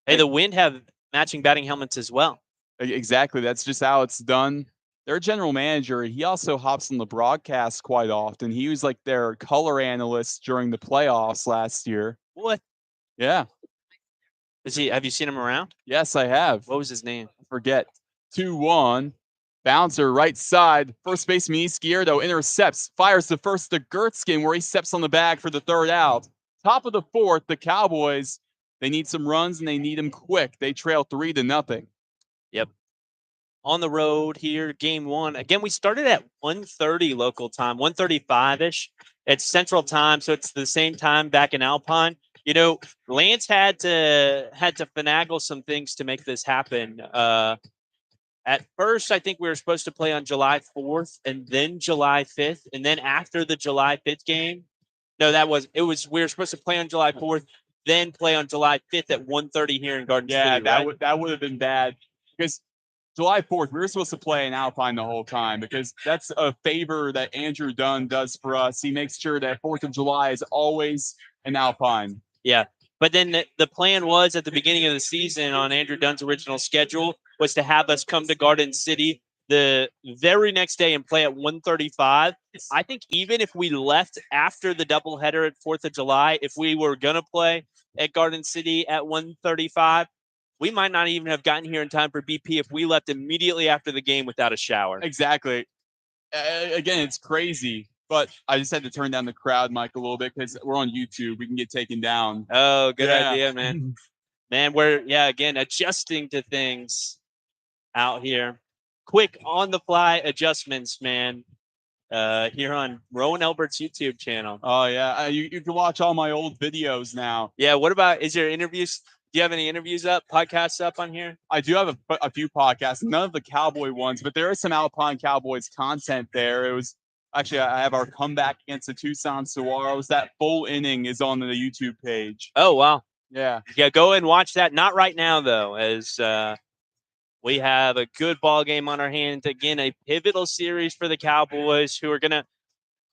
Hey, the Wind have matching batting helmets as well. Exactly. That's just how it's done. Their general manager, he also hops on the broadcast quite often. He was like their color analyst during the playoffs last year. What? Yeah. Have you seen him around? Yes, I have. What was his name? I forget. 2-1. Bouncer right side. First baseman Izquierdo intercepts. Fires the first to Gertzkin where he steps on the bag for the third out. Top of the fourth, the Cowboys, they need some runs and they need them quick. They trail 3-0. Yep. On the road here, game one. Again, we started at 1:30 local time, 1:35-ish. It's Central Time, so it's the same time back in Alpine. You know, Lance had to finagle some things to make this happen. At first, I think we were supposed to play on July 4th and then July 5th. And then after the July 5th game, we were supposed to play on July 4th, then play on July 5th at 1:30 here in Garden City. Yeah, that would have been bad because July 4th, we were supposed to play in Alpine the whole time because that's a favor that Andrew Dunn does for us. He makes sure that 4th of July is always in Alpine. Yeah. But then the plan was at the beginning of the season on Andrew Dunn's original schedule was to have us come to Garden City the very next day and play at 1:35. I think even if we left after the doubleheader at 4th of July, if we were going to play at Garden City at 1:35, we might not even have gotten here in time for BP if we left immediately after the game without a shower. Exactly. Again, it's crazy. But I just had to turn down the crowd mic a little bit because we're on YouTube. We can get taken down. Oh, good idea, man. Man, we're, again, adjusting to things out here. Quick on-the-fly adjustments, man, here on Roen Elbert's YouTube channel. Oh, yeah. You can watch all my old videos now. Yeah, what about, is there interviews? Do you have any interviews up, podcasts up on here? I do have a few podcasts, none of the Cowboy ones, but there is some Alpine Cowboys content there. It was actually, I have our comeback against the Tucson Saguaros. That full inning is on the YouTube page. Oh, wow. Yeah. Yeah, go and watch that. Not right now, though, as we have a good ball game on our hands. Again, a pivotal series for the Cowboys who are going to,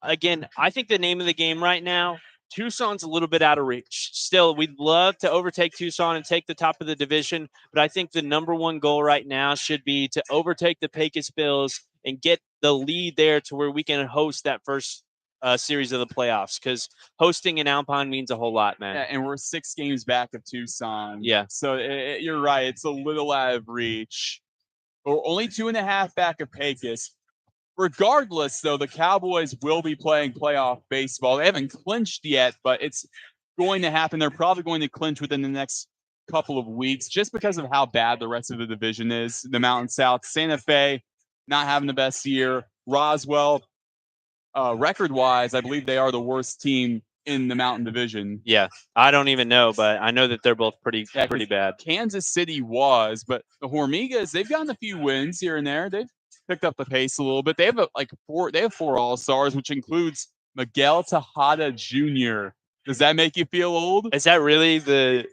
again, I think the name of the game right now, Tucson's a little bit out of reach. Still, we'd love to overtake Tucson and take the top of the division, but I think the number one goal right now should be to overtake the Pecos Bills and get the lead there to where we can host that first series of the playoffs, because hosting in Alpine means a whole lot, man. Yeah, and we're 6 games back of Tucson. Yeah. So you're right. It's a little out of reach. We're only 2.5 back of Pecos. Regardless, though, the Cowboys will be playing playoff baseball. They haven't clinched yet, but it's going to happen. They're probably going to clinch within the next couple of weeks just because of how bad the rest of the division is. The Mountain South, Santa Fe, not having the best year. Roswell, record-wise, I believe they are the worst team in the Mountain Division. Yeah, I don't even know, but I know that they're both pretty bad. Kansas City was, but the Hormigas, they've gotten a few wins here and there. They've picked up the pace a little bit. They have four All-Stars, which includes Miguel Tejada Jr. Does that make you feel old? Is that really the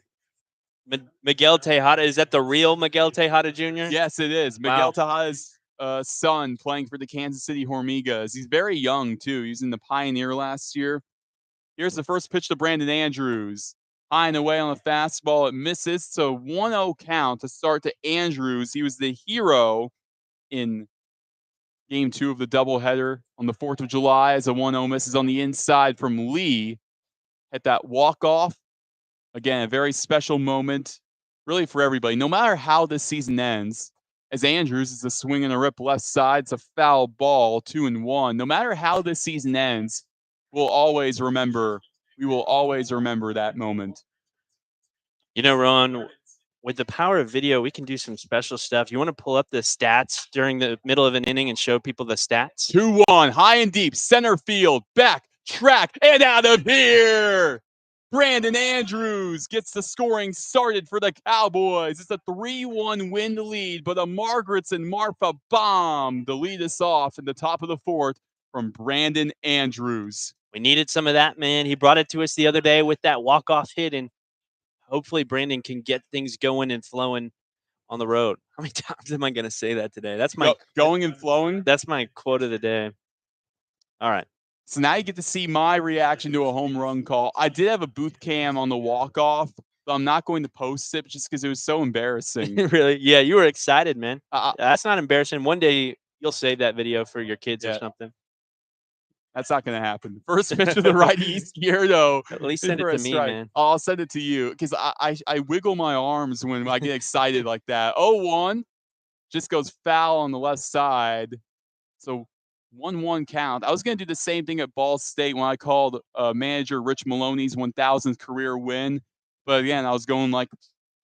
Miguel Tejada? Is that the real Miguel Tejada Jr.? Yes, it is. Wow. Miguel Tejada's son playing for the Kansas City Hormigas. He's very young, too. He was in the Pioneer last year. Here's the first pitch to Brandon Andrews. High and away on the fastball. It misses. So 1-0 count to start to Andrews. He was the hero in Game 2 of the doubleheader on the 4th of July as a 1-0 misses on the inside from Lee. Hit that walk-off. Again, a very special moment, really, for everybody. No matter how this season ends, as Andrews is a swing and a rip left side, it's a foul ball, 2-1. No matter how this season ends, we will always remember that moment. You know, Roen, with the power of video, we can do some special stuff. You want to pull up the stats during the middle of an inning and show people the stats? 2-1, high and deep, center field, back, track, and out of here. Brandon Andrews gets the scoring started for the Cowboys. It's a 3-1 win lead, but a Margaret's and Marfa bomb to lead us off in the top of the 4th from Brandon Andrews. We needed some of that, man. He brought it to us the other day with that walk-off hit, and hopefully Brandon can get things going and flowing on the road. How many times am I going to say that today? That's my going and flowing. That's my quote of the day. All right. So now you get to see my reaction to a home run call. I did have a booth cam on the walk-off, but I'm not going to post it just because it was so embarrassing. Really? Yeah, you were excited, man. That's not embarrassing. One day you'll save that video for your kids or something. That's not going to happen. First pitch to the righty, Izquierdo. At least send it to me, man. I'll send it to you because I wiggle my arms when I get excited like that. 0-1 just goes foul on the left side. So 1-1 count. I was going to do the same thing at Ball State when I called manager Rich Maloney's 1,000th career win. But again, I was going like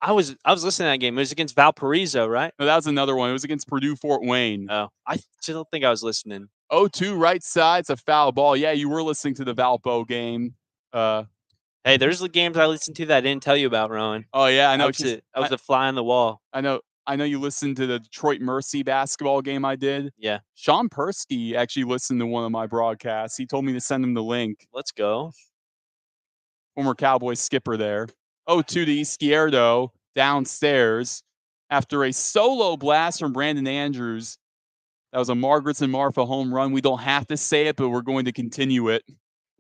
I was listening to that game. It was against Valparaiso, right? No, that was another one. It was against Purdue Fort Wayne. Oh, I still think I was listening. 0-2 right side. It's a foul ball. Yeah, you were listening to the Valpo game. Hey, there's the games I listened to that I didn't tell you about, Roen. Oh yeah, I know. I was a fly on the wall. I know you listened to the Detroit Mercy basketball game I did. Yeah. Sean Persky actually listened to one of my broadcasts. He told me to send him the link. Let's go. Former Cowboys skipper there. 0-2 to Izquierdo downstairs after a solo blast from Brandon Andrews. That was a Margaret's and Marfa home run. We don't have to say it, but we're going to continue it.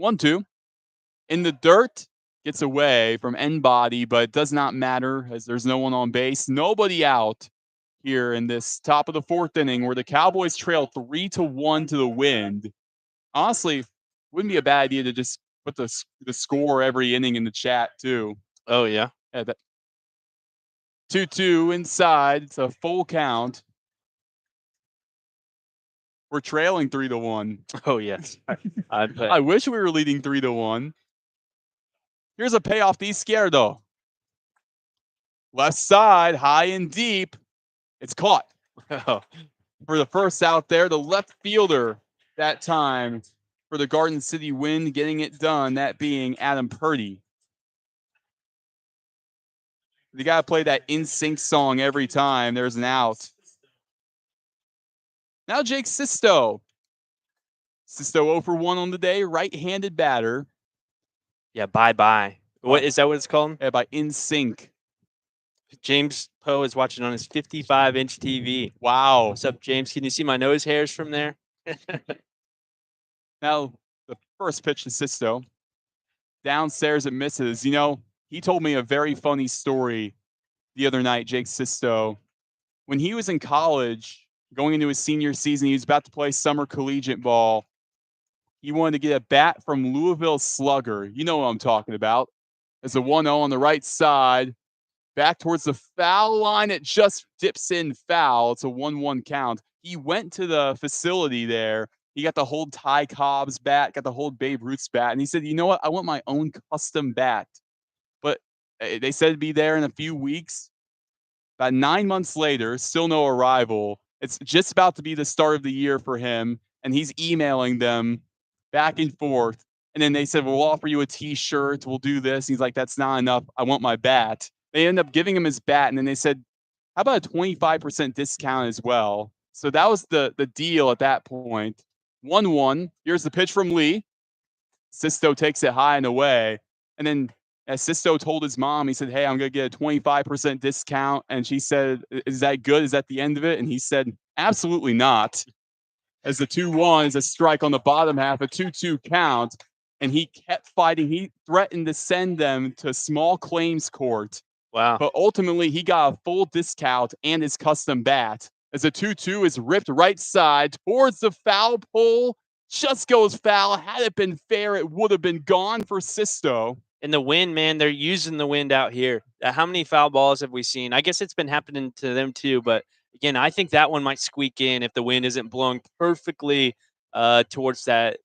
1-2. In the dirt. Gets away from end body, but it does not matter as there's no one on base. Nobody out here in this top of the 4th inning where the Cowboys trail 3-1 to the Wind. Honestly, wouldn't be a bad idea to just put the score every inning in the chat too. Oh, yeah. 2-2 inside. It's a full count. We're trailing 3-1. Oh, yes. I wish we were leading 3-1. Here's a payoff to Izquierdo. Left side, high and deep. It's caught. Oh. For the first out there, the left fielder that time for the Garden City Wind getting it done, that being Adam Purdy. You got to play that In Sync song every time there's an out. Now Jake Sisto. Sisto 0 for 1 on the day, right-handed batter. Yeah, bye-bye. What is that what it's called? Yeah, by In Sync. James Poe is watching on his 55-inch TV. Wow. What's up, James? Can you see my nose hairs from there? Now, the first pitch to Sisto. Downstairs, it misses. You know, he told me a very funny story the other night, Jake Sisto. When he was in college, going into his senior season. He was about to play summer collegiate ball. He wanted to get a bat from Louisville Slugger. You know what I'm talking about. There's a 1-0 on the right side. Back towards the foul line. It just dips in foul. It's a 1-1 count. He went to the facility there. He got to hold Ty Cobb's bat, got to hold Babe Ruth's bat. And he said, you know what? I want my own custom bat. But they said it'd be there in a few weeks. About 9 months later, still no arrival. It's just about to be the start of the year for him. And he's emailing them back and forth. And then they said, we'll offer you a t-shirt. We'll do this. He's like, that's not enough. I want my bat. They end up giving him his bat. And then they said, how about a 25% discount as well? So that was the deal at that point. 1-1. Here's the pitch from Lee. Sisto takes it high and away. And then as Sisto told his mom, he said, hey, I'm going to get a 25% discount. And she said, is that good? Is that the end of it? And he said, absolutely not. As the 2-1 is a strike on the bottom half, a 2-2 count. And he kept fighting. He threatened to send them to small claims court. Wow. But ultimately, he got a full discount and his custom bat. As a 2-2 is ripped right side towards the foul pole. Just goes foul. Had it been fair, it would have been gone for Sisto. And the wind, man, they're using the wind out here. How many foul balls have we seen? I guess it's been happening to them too. But again, I think that one might squeak in if the wind isn't blowing perfectly towards that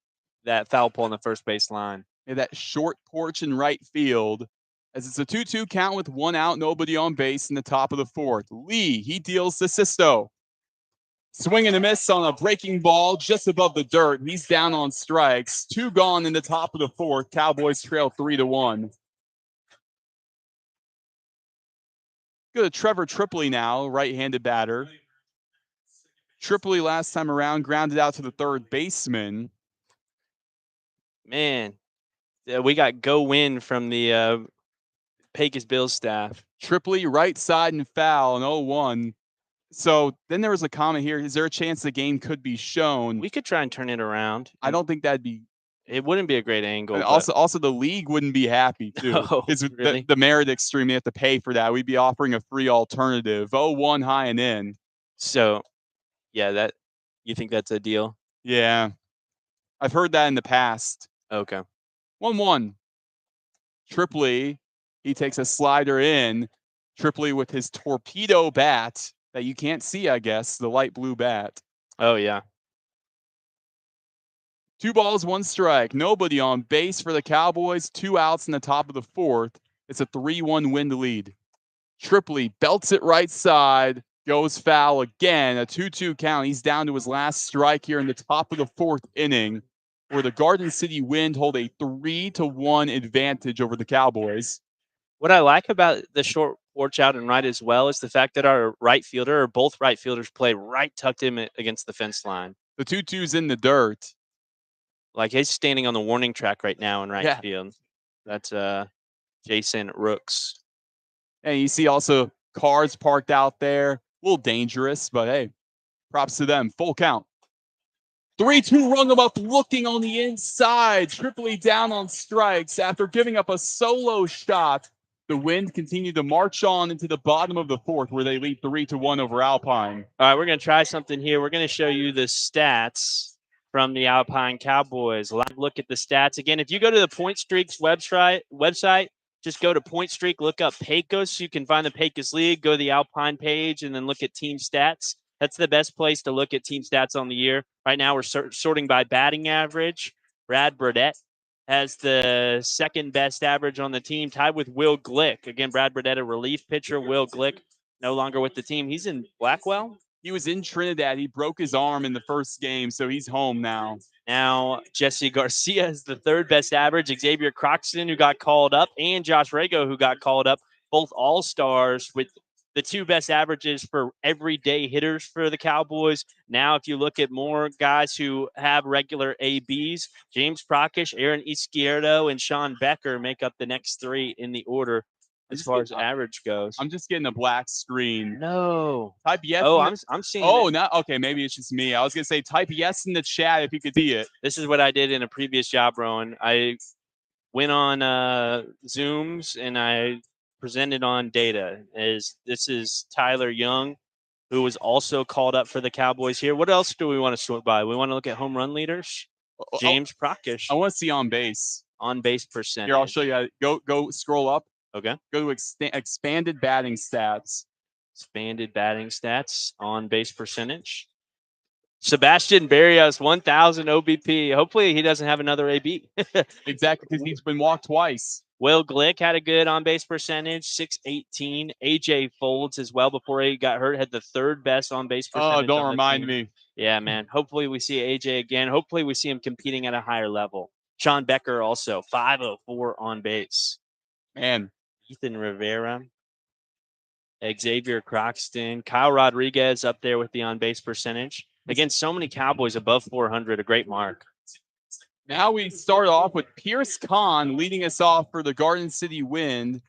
foul pole on the first base line. Yeah, that short porch in right field. As it's a 2-2 count with 1 out, nobody on base in the top of the 4th. Lee, he deals to Sisto. Swing and a miss on a breaking ball just above the dirt. He's down on strikes. 2 gone in the top of the 4th. Cowboys trail 3-1. Go to Trevor Tripoli now, right-handed batter. Tripoli last time around grounded out to the third baseman. Man, we got go win from the Pecos Bills staff. Tripoli right side and foul, an 0-1. So then there was a comment here. Is there a chance the game could be shown? We could try and turn it around. I don't think that'd be. It wouldn't be a great angle. And also the league wouldn't be happy too. No, really? the merit extreme, they have to pay for that. We'd be offering a free alternative. 0-1 high and in. So, yeah, that you think that's a deal? Yeah, I've heard that in the past. Okay. 1-1. Tripoli, he takes a slider in. Tripoli with his torpedo bat that you can't see, I guess, the light blue bat. Oh, yeah. 2 balls, 1 strike. Nobody on base for the Cowboys. 2 outs in the top of the 4th. It's a 3-1 win to lead. Tripoli belts it right side. Goes foul again. A 2-2 count. He's down to his last strike here in the top of the 4th inning, where the Garden City Wind hold a 3-1 advantage over the Cowboys. What I like about the short porch out and right as well is the fact that our right fielder, or both right fielders, play right tucked in against the fence line. The 2-2's in the dirt. Like he's standing on the warning track right now in right field. That's Jason Rooks. And you see also cars parked out there. A little dangerous, but hey, props to them. Full count. 3-2 rung them up looking on the inside. Tripoli down on strikes after giving up a solo shot. The Wind continued to march on into the bottom of the 4th, where they lead 3-1 over Alpine. All right, we're going to try something here. We're going to show you the stats from the Alpine Cowboys. Live look at the stats. Again, if you go to the Point Streaks website, just go to Point Streak, look up Pecos. You can find the Pecos League, go to the Alpine page, and then look at team stats. That's the best place to look at team stats on the year. Right now, we're sorting by batting average. Brad Burdett has the second best average on the team, tied with Will Glick. Again, Brad Burdett, a relief pitcher. Will Glick, no longer with the team. He's in Blackwell. He was in Trinidad. He broke his arm in the first game, so he's home now. Now, Jesse Garcia is the third best average. Xavier Croxton, who got called up, and Josh Rago, who got called up, both all-stars with the 2 best averages for everyday hitters for the Cowboys. Now, if you look at more guys who have regular ABs, James Prakash, Aaron Izquierdo, and Sean Becker make up the next 3 in the order as far as average goes. I'm just getting a black screen. No. Type yes. Oh, I'm seeing. Oh, not okay. Maybe it's just me. I was gonna say type yes in the chat if you could see it. This is what I did in a previous job, Roen. I went on Zooms and I presented on data. This is Tyler Young. who was also called up for the Cowboys here. What else do we want to sort by? We want to look at home run leaders. James Prockish. I want to see on base. On base percentage. Here, I'll show you. Go scroll up. Okay. Go to expanded batting stats. Expanded batting stats, on base percentage. Sebastian Barrios, 1,000 OBP. Hopefully he doesn't have another AB. Exactly, because he's been walked twice. Weyl Glick had a good on-base percentage, 618. AJ Folds as well before he got hurt had the third best on-base percentage. Oh, don't remind me. Yeah, man. Hopefully we see AJ again. Hopefully we see him competing at a higher level. Sean Becker also, 504 on base. Man. Ethan Rivera. Xavier Croxton. Kyle Rodriguez up there with the on-base percentage. Again, so many Cowboys above 400, a great mark. Now we start off with Pierce Kahn leading us off for the Garden City Wind.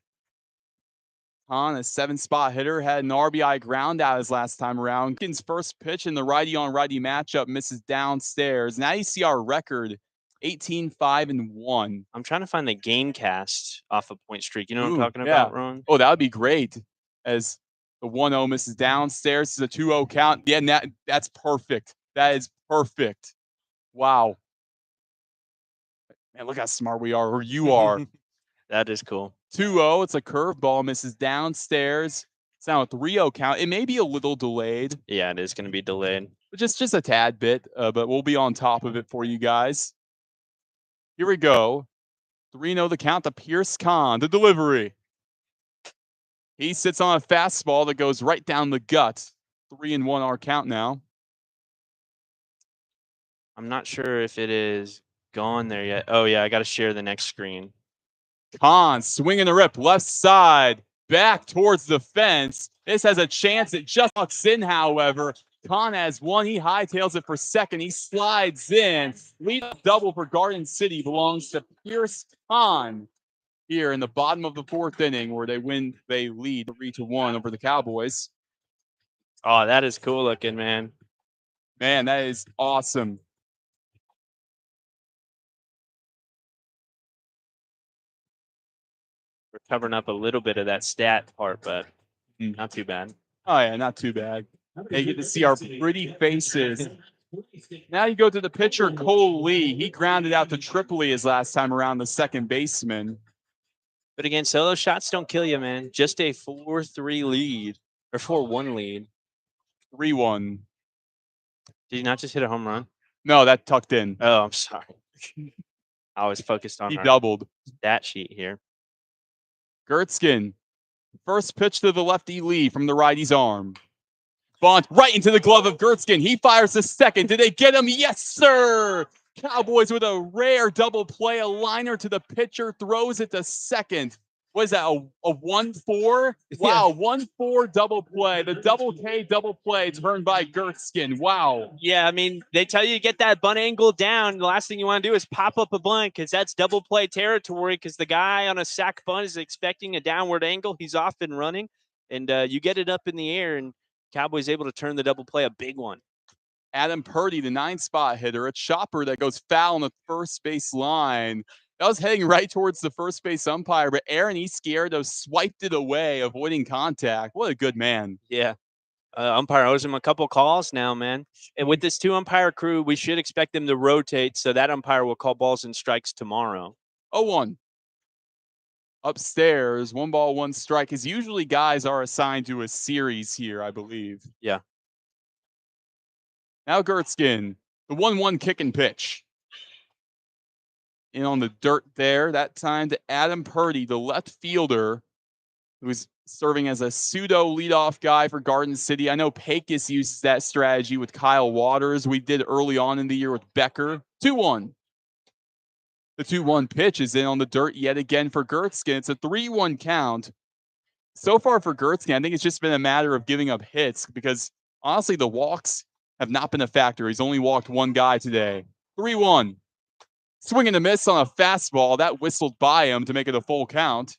Kahn, a 7-spot hitter, had an RBI ground out his last time around. His first pitch in the righty-on-righty matchup misses downstairs. Now you see our record, 18-5-1. I'm trying to find the game cast off of Point Streak. You know what I'm talking about, Roen? Oh, that would be great. As the 1-0 misses downstairs to the 2-0 count. Yeah, that's perfect. That is perfect. Wow. Man, look how smart we are, or you are. That is cool. 2-0. It's a curveball, misses downstairs. It's now a 3-0 count. It may be a little delayed. Yeah, it is going to be delayed. Just a tad bit, but we'll be on top of it for you guys. Here we go. 3-0 the count to Pierce Kahn. The delivery. He sits on a fastball that goes right down the gut. 3-1 our count now. I'm not sure if it is gone there yet. Oh, yeah, I got to share the next screen. Kahn swinging the rip left side, back towards the fence. This has a chance. It just tucks in, however. Kahn has one. He hightails it for second. He slides in. Lead double for Garden City belongs to Pierce Kahn here in the bottom of the 4th inning, where they lead 3-1 over the Cowboys. Oh, that is cool looking, man. Man, that is awesome. We're covering up a little bit of that stat part, but not too bad. Oh, yeah, not too bad. They get to see our pretty faces. Now you go to the pitcher, Cole Lee. He grounded out to Tripoli his last time around, the second baseman. But again, solo shots don't kill you, man. Just a 4-3 lead, or 4-1 lead. 3-1. Did you not just hit a home run? No, that tucked in. Oh, I'm sorry. I was focused on he doubled. Stat sheet here. Gertzkin. First pitch to the lefty Lee from the righty's arm. Bunt right into the glove of Gertzkin. He fires the second. Did they get him? Yes, sir. Cowboys with a rare double play. A liner to the pitcher, throws it to second. What is that, a 1-4? Wow, 1-4 double play. The double K double play turned by Gertzkin. Wow. Yeah, I mean, they tell you to get that bunt angle down. The last thing you want to do is pop up a bunt because that's double play territory because the guy on a sac bunt is expecting a downward angle. He's off and running, and you get it up in the air, and Cowboys able to turn the double play a big one. Adam Purdy, the 9-spot hitter, a chopper that goes foul on the first base line. That was heading right towards the first base umpire, but Aaron Izquierdo swiped it away, avoiding contact. What a good man. Yeah. Umpire owes him a couple calls now, man. And with this 2-umpire crew, we should expect them to rotate, so that umpire will call balls and strikes tomorrow. 0-1. Upstairs, 1 ball, 1 strike. Because usually guys are assigned to a series here, I believe. Yeah. Now Gertzkin, the 1-1 kick and pitch. In on the dirt there, that time to Adam Purdy, the left fielder, who's serving as a pseudo leadoff guy for Garden City. I know Pecos uses that strategy with Kyle Waters. We did early on in the year with Becker. 2-1. The 2-1 pitch is in on the dirt yet again for Gertzkin. It's a 3-1 count. So far for Gertzkin, I think it's just been a matter of giving up hits because, honestly, the walks have not been a factor. He's only walked 1 guy today. 3-1. Swing and a miss on a fastball. That whistled by him to make it a full count.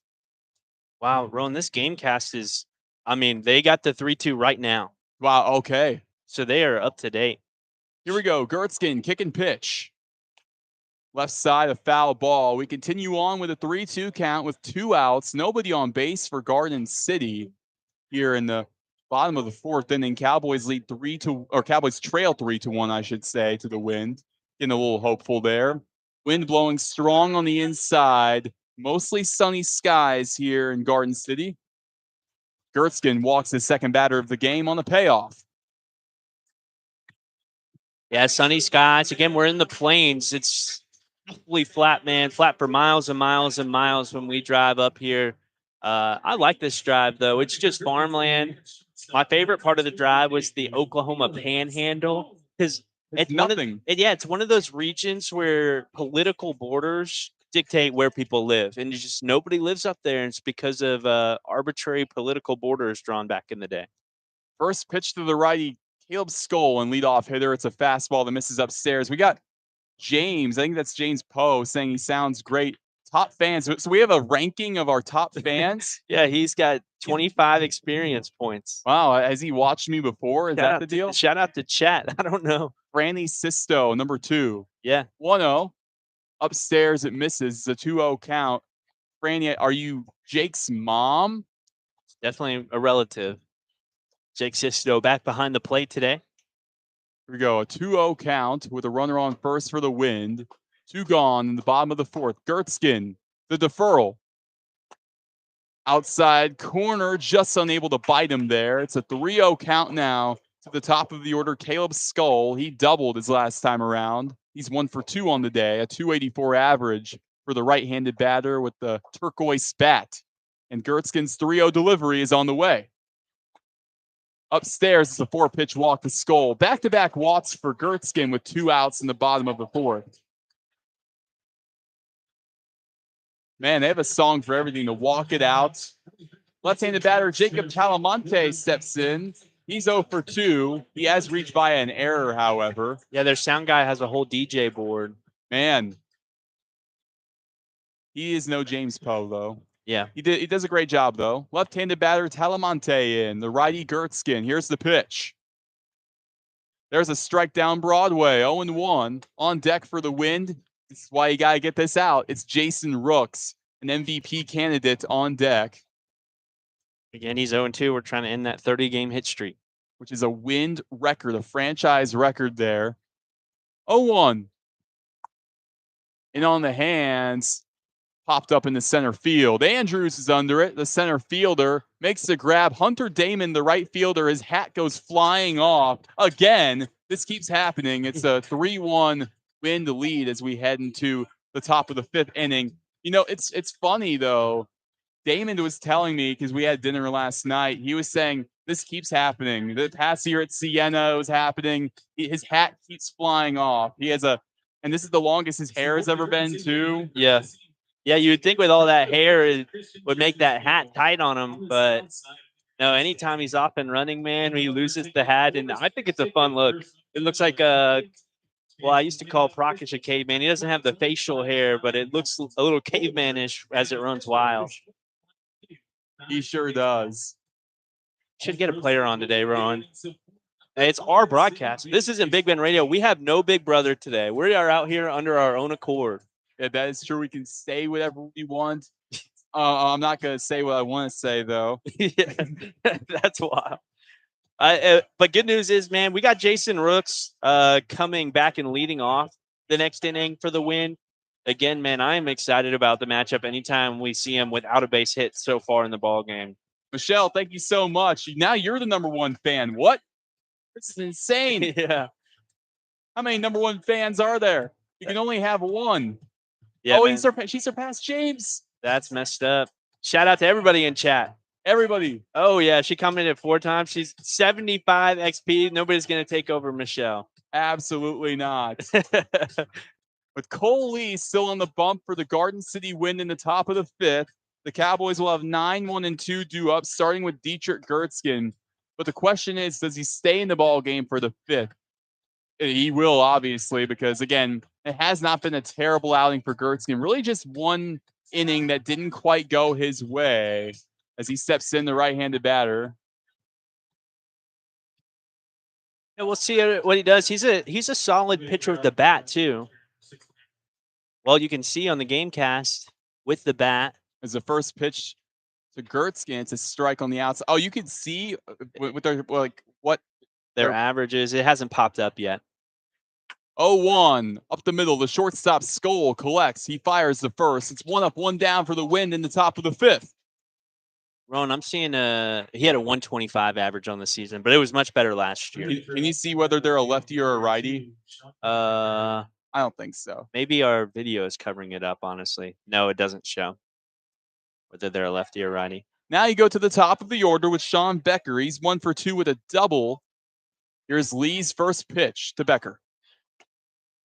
Wow, Roen, this game cast is, I mean, they got the 3-2 right now. Wow, okay. So they are up to date. Here we go. Gertzkin, kick and pitch. Left side, a foul ball. We continue on with a 3-2 count with 2 outs. Nobody on base for Garden City here in the Bottom of the fourth inning, Cowboys trail 3-1, I should say, to the Wind. Getting a little hopeful there. Wind blowing strong on the inside. Mostly sunny skies here in Garden City. Gertzkin walks his second batter of the game on the payoff. Yeah, sunny skies. Again, we're in the plains. It's really flat, man. Flat for miles and miles and miles when we drive up here. I like this drive, though. It's just farmland. My favorite part of the drive was the Oklahoma Panhandle because it's it's one of those regions where political borders dictate where people live, and just nobody lives up there. And it's because of arbitrary political borders drawn back in the day. First pitch to the righty, Caleb Skull and leadoff hitter. It's a fastball that misses upstairs. We got James. I think that's James Poe saying he sounds great. Top fans. So we have a ranking of our top fans. Yeah, he's got 25 experience points. Wow. Has he watched me before? Is that the deal? Shout out to chat. I don't know. Franny Sisto, number 2. Yeah. 1-0. Upstairs, it misses. It's a 2-0 count. Franny, are you Jake's mom? Definitely a relative. Jake Sisto back behind the plate today. Here we go. A 2-0 count with a runner on first for the Wind. 2 gone in the bottom of the fourth. Gertzkin, the deferral. Outside corner, just unable to bite him there. It's a 3-0 count now to the top of the order. Caleb Skull, he doubled his last time around. He's 1 for 2 on the day, a 284 average for the right-handed batter with the turquoise bat. And Gertzkin's 3-0 delivery is on the way. Upstairs, it's a 4-pitch walk to Skull. Back-to-back walks for Gertzkin with 2 outs in the bottom of the fourth. Man, they have a song for everything to walk it out. Left-handed batter Jacob Talamonte steps in. He's 0 for 2. He has reached via an error, however. Yeah, their sound guy has a whole DJ board. Man, he is no James Poe, though. Yeah. He does a great job, though. Left-handed batter Talamonte in. The righty Gertzkin. Here's the pitch. There's a strike down Broadway, 0-1. On deck for the Wind. This is why you got to get this out. It's Jason Rooks, an MVP candidate on deck. Again, he's 0-2. We're trying to end that 30-game hit streak, which is a Wind record, a franchise record there. 0-1. And on the hands, popped up in the center field. Andrews is under it. The center fielder makes the grab. Hunter Damon, the right fielder, his hat goes flying off. Again, this keeps happening. It's a 3-1 Wind lead as we head into the top of the 5th inning. You know, it's funny, though. Damon was telling me, because we had dinner last night, he was saying this keeps happening. The past year at Siena was happening. His hat keeps flying off. And this is the longest his hair has ever been, too. Yeah. Yeah, you would think with all that hair, it would make that hat tight on him. But no, anytime he's off and running, man, he loses the hat. And I think it's a fun look. It looks like I used to call Prakash a caveman. He doesn't have the facial hair, but it looks a little cavemanish as it runs wild. He sure does. Should get a player on today, Roen. It's our broadcast. This isn't Big Ben Radio. We have no big brother today. We are out here under our own accord. Yeah, that is true. We can say whatever we want. I'm not going to say what I want to say, though. Yeah, that's wild. But good news is, man, we got Jason Rooks coming back and leading off the next inning for the Wind. Again, man, I am excited about the matchup anytime we see him without a base hit so far in the ball game. Michelle, thank you so much. Now you're the number 1 fan. What? This is insane. Yeah. How many number 1 fans are there? You can only have 1. Yeah, she surpassed James. That's messed up. Shout out to everybody in chat. Everybody. Oh, yeah. She commented 4 times. She's 75 XP. Nobody's going to take over Michelle. Absolutely not. With Cole Lee still on the bump for the Garden City Wind in the top of the 5th, the Cowboys will have 9-1-2 due up, starting with Dietrich Gertzkin. But the question is, does he stay in the ball game for the 5th? He will, obviously, because, again, it has not been a terrible outing for Gertzkin. Really just one inning that didn't quite go his way as he steps in, the right-handed batter. And we'll see what he does. He's a solid pitcher with the bat, too. Well, you can see on the game cast with the bat. As the first pitch to Gertzkin. It's a strike on the outside. Oh, you can see with their what their averages. It hasn't popped up yet. 0-1 up the middle. The shortstop Skoll collects. He fires the first. It's 1 up, 1 down for the Wind in the top of the 5th. Ron, I'm seeing he had a 125 average on the season, but it was much better last year. Can you see whether they're a lefty or a righty? I don't think so. Maybe our video is covering it up, honestly. No, it doesn't show whether they're a lefty or righty. Now you go to the top of the order with Sean Becker. He's 1 for 2 with a double. Here's Lee's first pitch to Becker.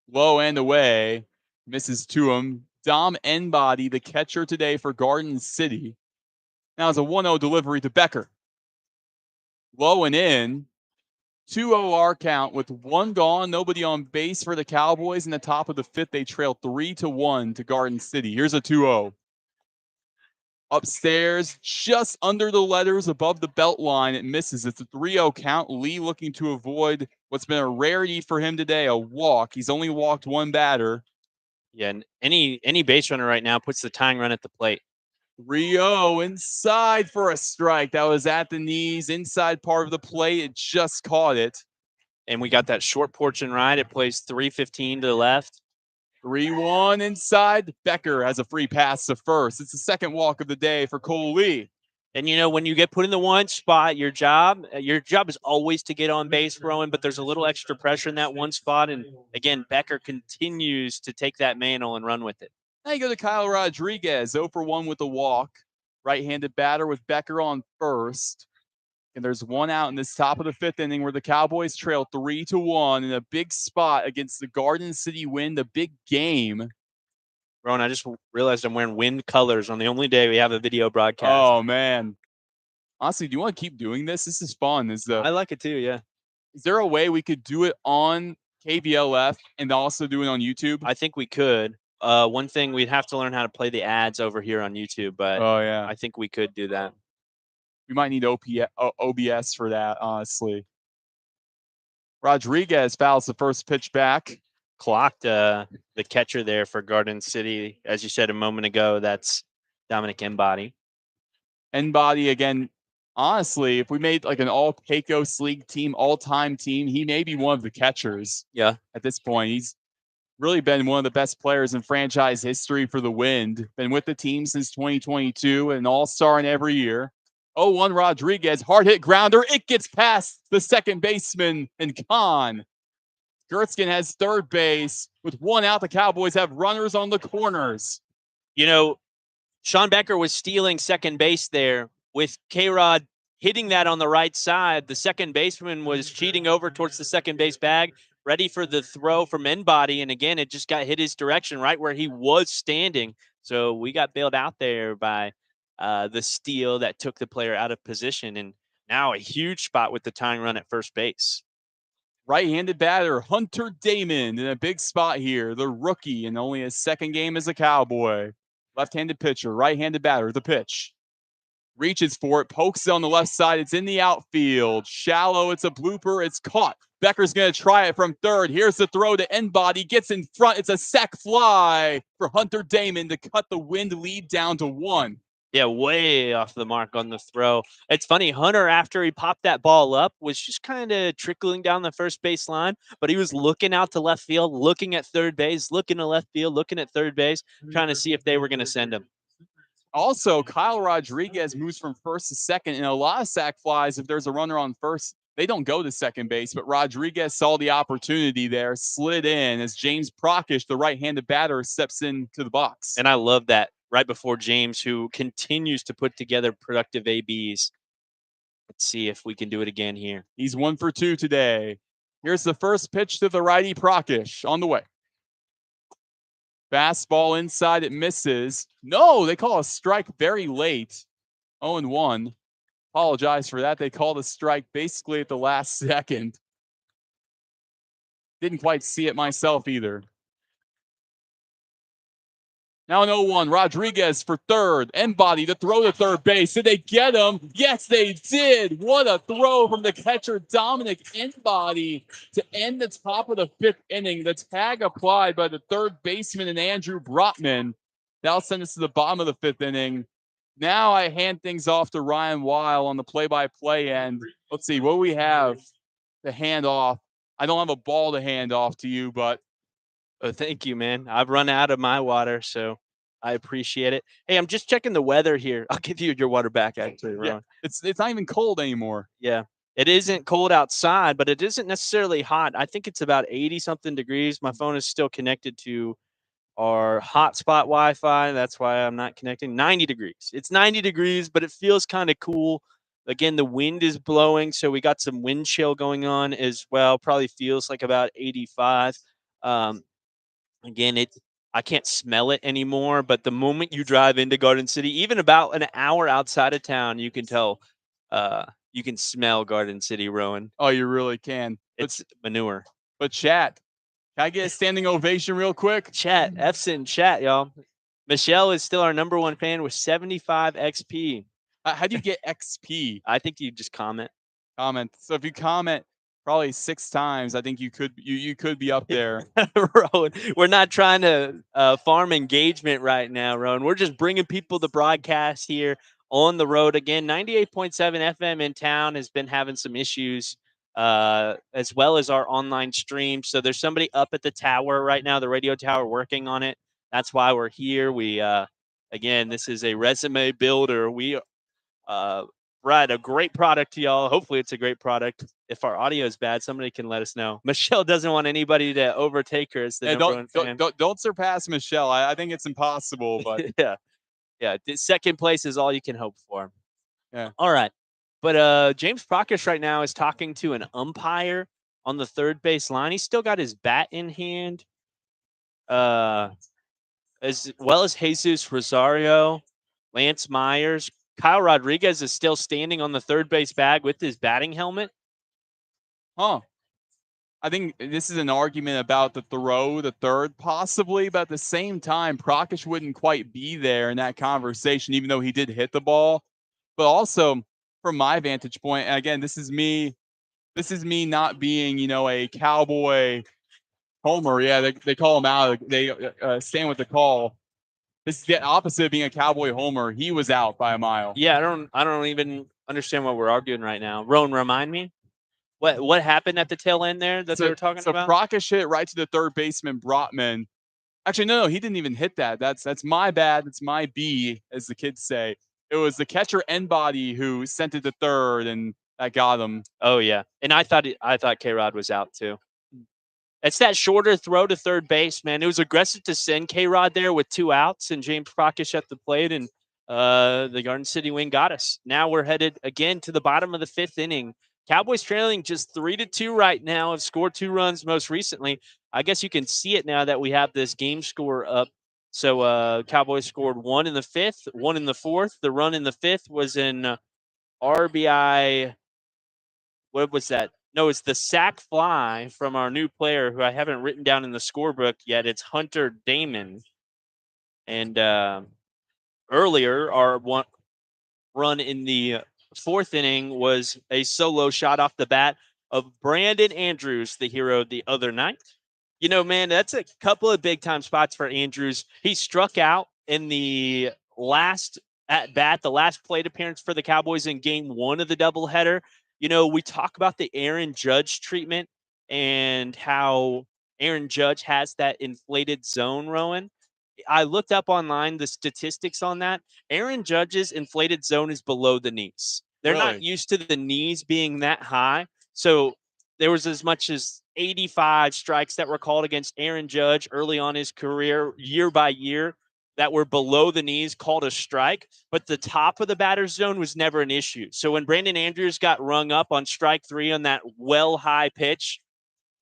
Low and away. Misses to him. Dom Enbody, the catcher today for Garden City. Now it's a 1-0 delivery to Becker. Low and in. 2-0 our count with 1 gone. Nobody on base for the Cowboys. In the top of the 5th, they trail 3-1 to Garden City. Here's a 2-0. Upstairs, just under the letters above the belt line, it misses. It's a 3-0 count. Lee looking to avoid what's been a rarity for him today, a walk. He's only walked 1 batter. Yeah, and any base runner right now puts the tying run at the plate. 3-0 inside for a strike. That was at the knees, inside part of the plate. It just caught it. And we got that short porch and ride. It plays 315 to the left. 3-1 inside. Becker has a free pass to first. It's the second walk of the day for Cole Lee. And, when you get put in the one spot, your job is always to get on base, Roen, but there's a little extra pressure in that one spot. And, again, Becker continues to take that mantle and run with it. Now you go to Kyle Rodriguez, 0 for 1 with a walk. Right-handed batter with Becker on first. And there's 1 out in this top of the 5th inning where the Cowboys trail 3-1 in a big spot against the Garden City Wind, a big game. Ron, I just realized I'm wearing Wind colors on the only day we have a video broadcast. Oh, man. Honestly, do you want to keep doing this? This is fun. I like it too, yeah. Is there a way we could do it on KBLF and also do it on YouTube? I think we could. One thing, we'd have to learn how to play the ads over here on YouTube, but I think we could do that. We might need OBS for that, honestly. Rodriguez fouls the first pitch back. Clocked the catcher there for Garden City. As you said a moment ago, that's Dominic Enbody. Enbody, again, honestly, if we made like an all Pecos League team, all-time team, he may be one of the catchers. Yeah. At this point, he's really been one of the best players in franchise history for the Wind. Been with the team since 2022, an all-star in every year. 0-1 Rodriguez, hard hit grounder. It gets past the second baseman and Kahn. Gertzkin has third base. With 1 out, the Cowboys have runners on the corners. Sean Becker was stealing second base there with K-Rod hitting that on the right side. The second baseman was cheating over towards the second base bag, ready for the throw from Enbody. And again, it just got hit his direction right where he was standing. So we got bailed out there by the steal that took the player out of position. And now a huge spot with the tying run at first base. Right-handed batter, Hunter Damon, in a big spot here. The rookie in only his second game as a Cowboy. Left-handed pitcher, right-handed batter, the pitch. Reaches for it, pokes it on the left side. It's in the outfield. Shallow, it's a blooper. It's caught. Becker's going to try it from third. Here's the throw to Enbody. Gets in front. It's a sac fly for Hunter Damon to cut the Wind lead down to 1. Yeah, way off the mark on the throw. It's funny, Hunter, after he popped that ball up, was just kind of trickling down the first base line, but he was looking out to left field, looking at third base, looking to left field, looking at third base, trying to see if they were going to send him. Also, Kyle Rodriguez moves from first to second, and a lot of sac flies, if there's a runner on first, they don't go to second base, but Rodriguez saw the opportunity there, slid in as James Prockish, the right-handed batter, steps into the box. And I love that. Right before James, who continues to put together productive ABs. Let's see if we can do it again here. He's 1 for 2 today. Here's the first pitch to the righty Prockish on the way. Fastball inside, it misses. No, they call a strike very late. 0-1. Apologize for that. They called a strike basically at the last second. Didn't quite see it myself either. Now an 0-1, Rodriguez for third. Enbody to throw to third base. Did they get him? Yes, they did. What a throw from the catcher, Dominic Enbody, to end the top of the 5th inning. The tag applied by the third baseman and Andrew Brotman. That'll send us to the bottom of the 5th inning. Now I hand things off to Ryan Weyl on the play-by-play end. Let's see what we have to hand off. I don't have a ball to hand off to you, but thank you, man. I've run out of my water, so I appreciate it. Hey, I'm just checking the weather here. I'll give you your water back, actually, Ron. yeah, it's not even cold anymore. Yeah. It isn't cold outside, but it isn't necessarily hot. I think it's about 80 something degrees. My phone is still connected to our hotspot Wi-Fi. That's why I'm not connecting. 90 degrees. It's 90 degrees, but it feels kind of cool. Again, the wind is blowing, so we got some wind chill going on as well. Probably feels like about 85. Um, Again, I can't smell it anymore, but the moment you drive into Garden City, even about an hour outside of town, you can tell you can smell Garden City, Roen. Oh, you really can. It's manure. But chat, can I get a standing ovation real quick? Chat, F's in chat, y'all. Michelle is still our number one fan with 75 XP. How do you get XP? I think you just comment. Comment. So if you comment probably 6 times, I think you could be up there. Roan, we're not trying to farm engagement right now, Roan. We're just bringing people the broadcast here on the road. Again, 98.7 FM in town has been having some issues, as well as our online stream. So there's somebody up at the tower right now, the radio tower, working on it. That's why we're here. We again, this is a resume builder. We provide a great product to y'all. Hopefully it's a great product. If our audio is bad, somebody can let us know. Michelle doesn't want anybody to overtake her as the number one fan. Don't surpass Michelle. I think it's impossible, but yeah. The second place is all you can hope for. Yeah. All right. But James Prakash right now is talking to an umpire on the third base line. He's still got his bat in hand. As well as Jesus Rosario, Lance Myers. Kyle Rodriguez is still standing on the third base bag with his batting helmet. Huh. I think this is an argument about the throw, the third, possibly, but at the same time, Prakash wouldn't quite be there in that conversation, even though he did hit the ball. But also, from my vantage point, and again, this is me not being, a Cowboy homer. Yeah, they call him out. They stand with the call. This is the opposite of being a Cowboy homer. He was out by a mile. Yeah, I don't even understand what we're arguing right now. Roan, remind me. What happened at the tail end there that they were talking about? So Prakash hit right to the third baseman, Brotman. Actually, no, he didn't even hit that. That's my bad. That's my B, as the kids say. It was the catcher N-Body who sent it to third, and that got him. Oh yeah, and I thought K-Rod was out too. It's that shorter throw to third base, man. It was aggressive to send K-Rod there with 2 outs and James Prakash at the plate, and the Garden City win got us. Now we're headed again to the bottom of the 5th inning. Cowboys trailing just 3-2 right now. Have scored 2 runs most recently. I guess you can see it now that we have this game score up. So Cowboys scored 1 in the 5th, 1 in the 4th. The run in the 5th was in RBI. What was that? No, it's the sack fly from our new player who I haven't written down in the scorebook yet. It's Hunter Damon. And earlier, our one run in the 4th inning was a solo shot off the bat of Brandon Andrews, the hero the other night. You know, man, that's a couple of big-time spots for Andrews. He struck out in the last at bat, the last plate appearance for the Cowboys in game 1 of the doubleheader. You know, we talk about the Aaron Judge treatment and how Aaron Judge has that inflated zone, Rowan. I looked up online the statistics on that. Aaron Judge's inflated zone is below the knees. They're not used to the knees being that high. So there was as much as 85 strikes that were called against Aaron Judge early on his career, year by year, that were below the knees called a strike, but the top of the batter's zone was never an issue. So when Brandon Andrews got rung up on strike 3 on that high pitch,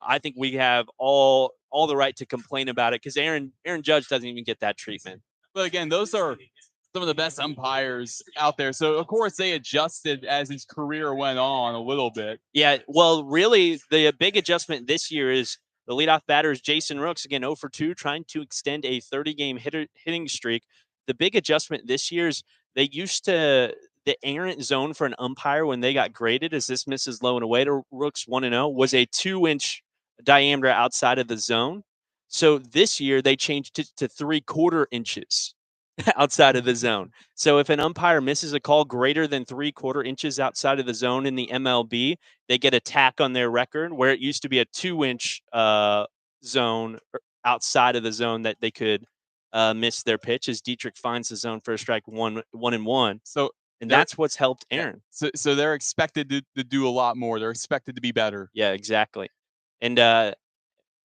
I think we have all the right to complain about it because Aaron Judge doesn't even get that treatment. But again, those are some of the best umpires out there. So of course they adjusted as his career went on a little bit. Yeah, well, really the big adjustment this year is the leadoff batter is Jason Rooks, again 0 for 2, trying to extend a 30-game hitting streak. The big adjustment this year is they used to the errant zone for an umpire when they got graded as this misses low and away to Rooks 1-0 was a 2-inch diameter outside of the zone. So this year they changed it to 3/4 inches. outside of the zone. So if an umpire misses a call greater than 3/4 inches outside of the zone in the MLB, they get a tack on their record, where it used to be a 2-inch zone outside of the zone that they could miss their pitch, as Dietrich finds the zone for a strike, 1-1. So And that's what's helped Aaron. So they're expected to do a lot more. They're expected to be better. Yeah, exactly. And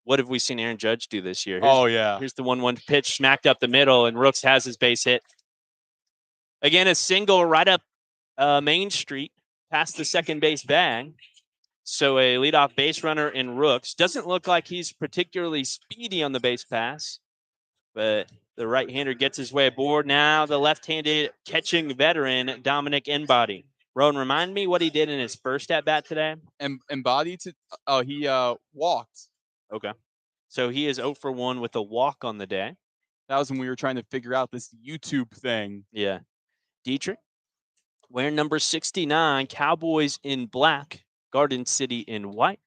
what have we seen Aaron Judge do this year? Here's the 1-1 pitch smacked up the middle, and Rooks has his base hit. Again, a single right up Main Street past the second base bag. So a leadoff base runner in Rooks. Doesn't look like he's particularly speedy on the base pass, but the right-hander gets his way aboard. Now the left-handed catching veteran, Dominic Embody. Roen, remind me what he did in his first at-bat today. Embody he walked. Okay. So he is 0 for 1 with a walk on the day. That was when we were trying to figure out this YouTube thing. Yeah. Dietrich, wearing number 69, Cowboys in black, Garden City in white.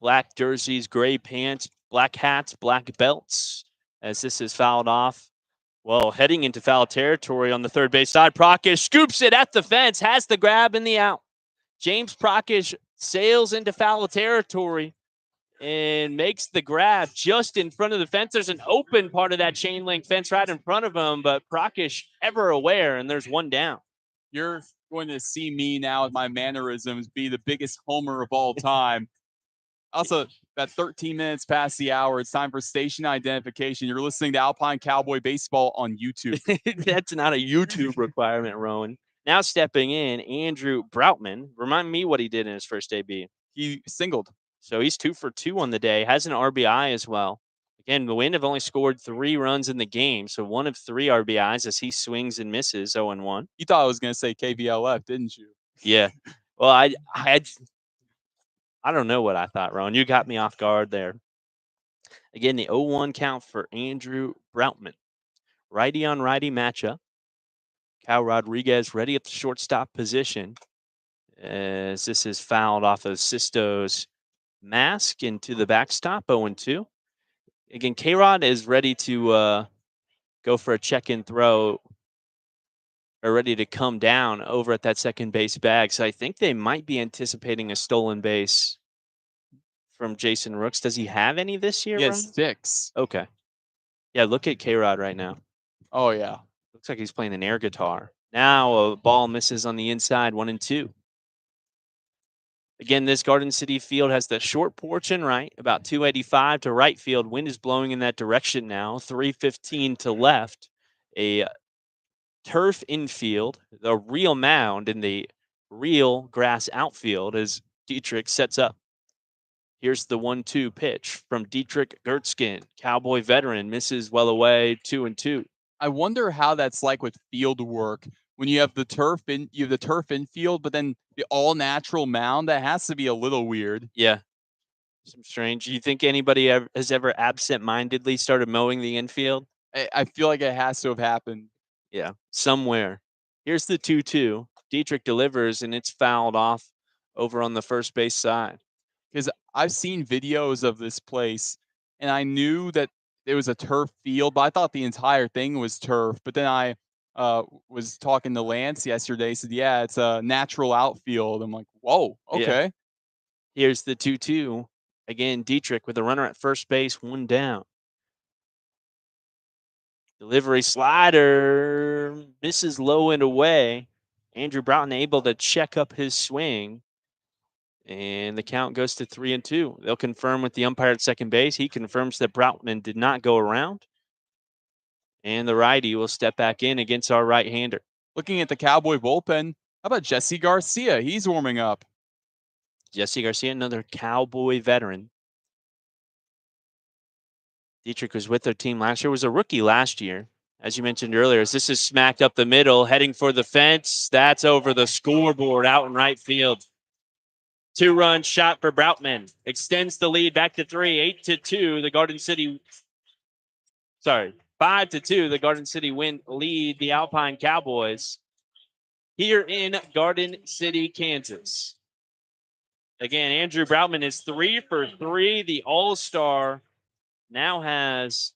Black jerseys, gray pants, black hats, black belts. As this is fouled off. Well, heading into foul territory on the third base side, Prakash scoops it at the fence, has the grab and the out. James Prakash sails into foul territory and makes the grab just in front of the fence. There's an open part of that chain link fence right in front of him, but Prakash ever aware, and there's one down. You're going to see me now with my mannerisms be the biggest homer of all time. Also, about 13 minutes past the hour, it's time for station identification. You're listening to Alpine Cowboy Baseball on YouTube. That's not a YouTube requirement, Roen. Now stepping in, Andrew Broutman. Remind me what he did in his first AB. He singled. So he's 2 for 2 on the day. Has an RBI as well. Again, the Wind have only scored 3 runs in the game, so 1 of 3 RBIs as he swings and misses, 0-1. You thought I was going to say KVLF, didn't you? Yeah. Well, I don't know what I thought, Roen. You got me off guard there. Again, the 0-1 count for Andrew Broutman. Righty on righty matchup. Cal Rodriguez ready at the shortstop position, as this is fouled off of Sisto's mask into the backstop, 0-2. Again, K-Rod is ready to go for a check-in throw, or ready to come down over at that second base bag. So I think they might be anticipating a stolen base from Jason Rooks. Does he have any this year? He has 6. Okay. Yeah, look at K-Rod right now. Oh, yeah. Looks like he's playing an air guitar. Now a ball misses on the inside, 1-2. Again, this Garden City field has the short porch in right, about 285 to right field. Wind is blowing in that direction now, 315 to left. A turf infield, the real mound in the real grass outfield as Dietrich sets up. Here's the 1-2 pitch from Dietrich Gertzkin, Cowboy veteran, misses well away, 2-2. I wonder how that's like with field work when you have the turf infield, but then the all natural mound. That has to be a little weird. Yeah, some strange. Do you think anybody has ever absent-mindedly started mowing the infield? I feel like it has to have happened. Yeah, somewhere. Here's the 2-2. Dietrich delivers, and it's fouled off over on the first base side. Because I've seen videos of this place, and I knew that it was a turf field, but I thought the entire thing was turf. But then I was talking to Lance yesterday. He said, yeah, it's a natural outfield. I'm like, whoa, okay. Yeah. Here's the 2-2. Again, Dietrich with a runner at first base, 1 down. Delivery slider misses low and away. Andrew Broughton able to check up his swing. And the count goes to 3-2. They'll confirm with the umpire at second base. He confirms that Broutman did not go around. And the righty will step back in against our right-hander. Looking at the Cowboy bullpen, how about Jesse Garcia? He's warming up. Jesse Garcia, another Cowboy veteran. Dietrich was with their team last year, was a rookie last year. As you mentioned earlier, as this is smacked up the middle, heading for the fence. That's over the scoreboard out in right field. 2-run shot for Broutman. Extends the lead back to 3, 8-2. The Garden City, 5-2. The Garden City lead the Alpine Cowboys here in Garden City, Kansas. Again, Andrew Broutman is 3 for 3. The All-Star now has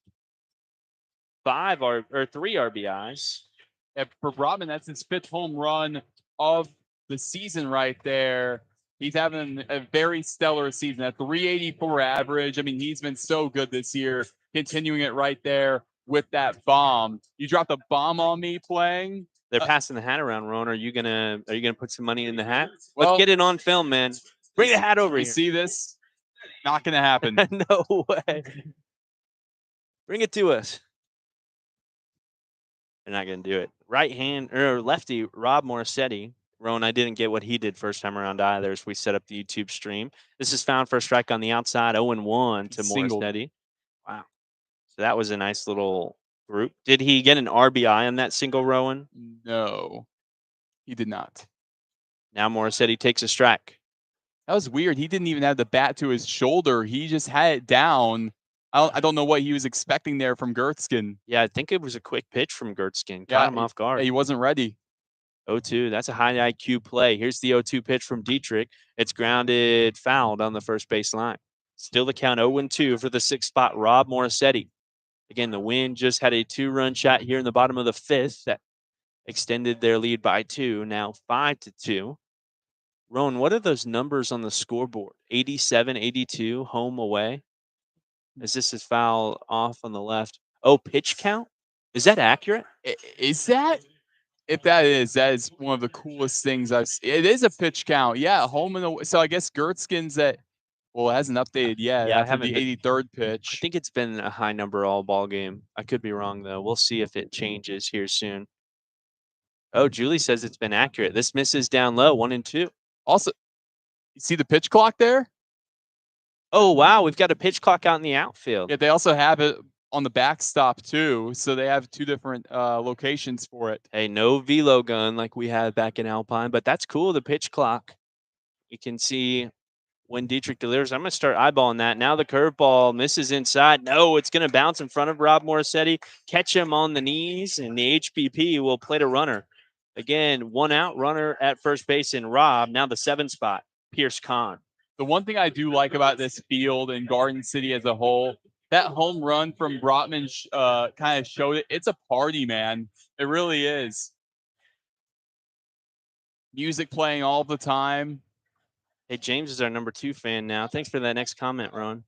3 RBIs. And for Brotman, that's his 5th home run of the season right there. He's having a very stellar season at 384 average. I mean, he's been so good this year, continuing it right there with that bomb. You dropped a bomb on me playing. They're passing the hat around, Roan. Are you gonna put some money in the hat? Well, let's get it on film, man. Bring the hat over you here. See this? Not gonna happen. No way. Bring it to us. They're not gonna do it. Right hand or lefty, Rob Morissetti. Roan, I didn't get what he did first time around either as we set up the YouTube stream. This is found for a strike on the outside, 0-1 to Morissetti. Wow. So that was a nice little group. Did he get an RBI on that single, Rowan? No, he did not. Now Morissetti takes a strike. That was weird. He didn't even have the bat to his shoulder. He just had it down. I don't know what he was expecting there from Gertzkin. Yeah, I think it was a quick pitch from Gertzkin. Caught him off guard. He wasn't ready. 0-2. That's a high IQ play. Here's the 0-2 pitch from Dietrich. It's grounded, fouled on the first base line. Still the count 0-2 for the 6th spot, Rob Morissetti. Again, the Wind just had a 2-run shot here in the bottom of the 5th that extended their lead by 2. Now 5-2. Roan, what are those numbers on the scoreboard? 87, 82, home, away. As this is foul off on the left. Oh, pitch count? Is that accurate? Is that? If that is one of the coolest things I've seen. It is a pitch count. Yeah, home and away. So I guess Gertzkin's at, well, it hasn't updated yet after the 83rd pitch. I think it's been a high number all ball game. I could be wrong, though. We'll see if it changes here soon. Oh, Julie says it's been accurate. This misses down low, 1-2. Also, you see the pitch clock there? Oh, wow. We've got a pitch clock out in the outfield. Yeah, they also have it on the backstop, too. So they have 2 different locations for it. Hey, no velo gun like we had back in Alpine, but that's cool, the pitch clock. You can see when Dietrich delivers. I'm going to start eyeballing that. Now the curveball misses inside. No, it's going to bounce in front of Rob Morissetti, catch him on the knees, and the HBP will play to runner. Again, 1 out, runner at first base in Rob. Now the 7th spot, Pierce Kahn. The one thing I do like about this field and Garden City as a whole, that home run from Brotman kind of showed it. It's a party, man. It really is. Music playing all the time. Hey, James is our number 2 fan now. Thanks for that next comment, Ron.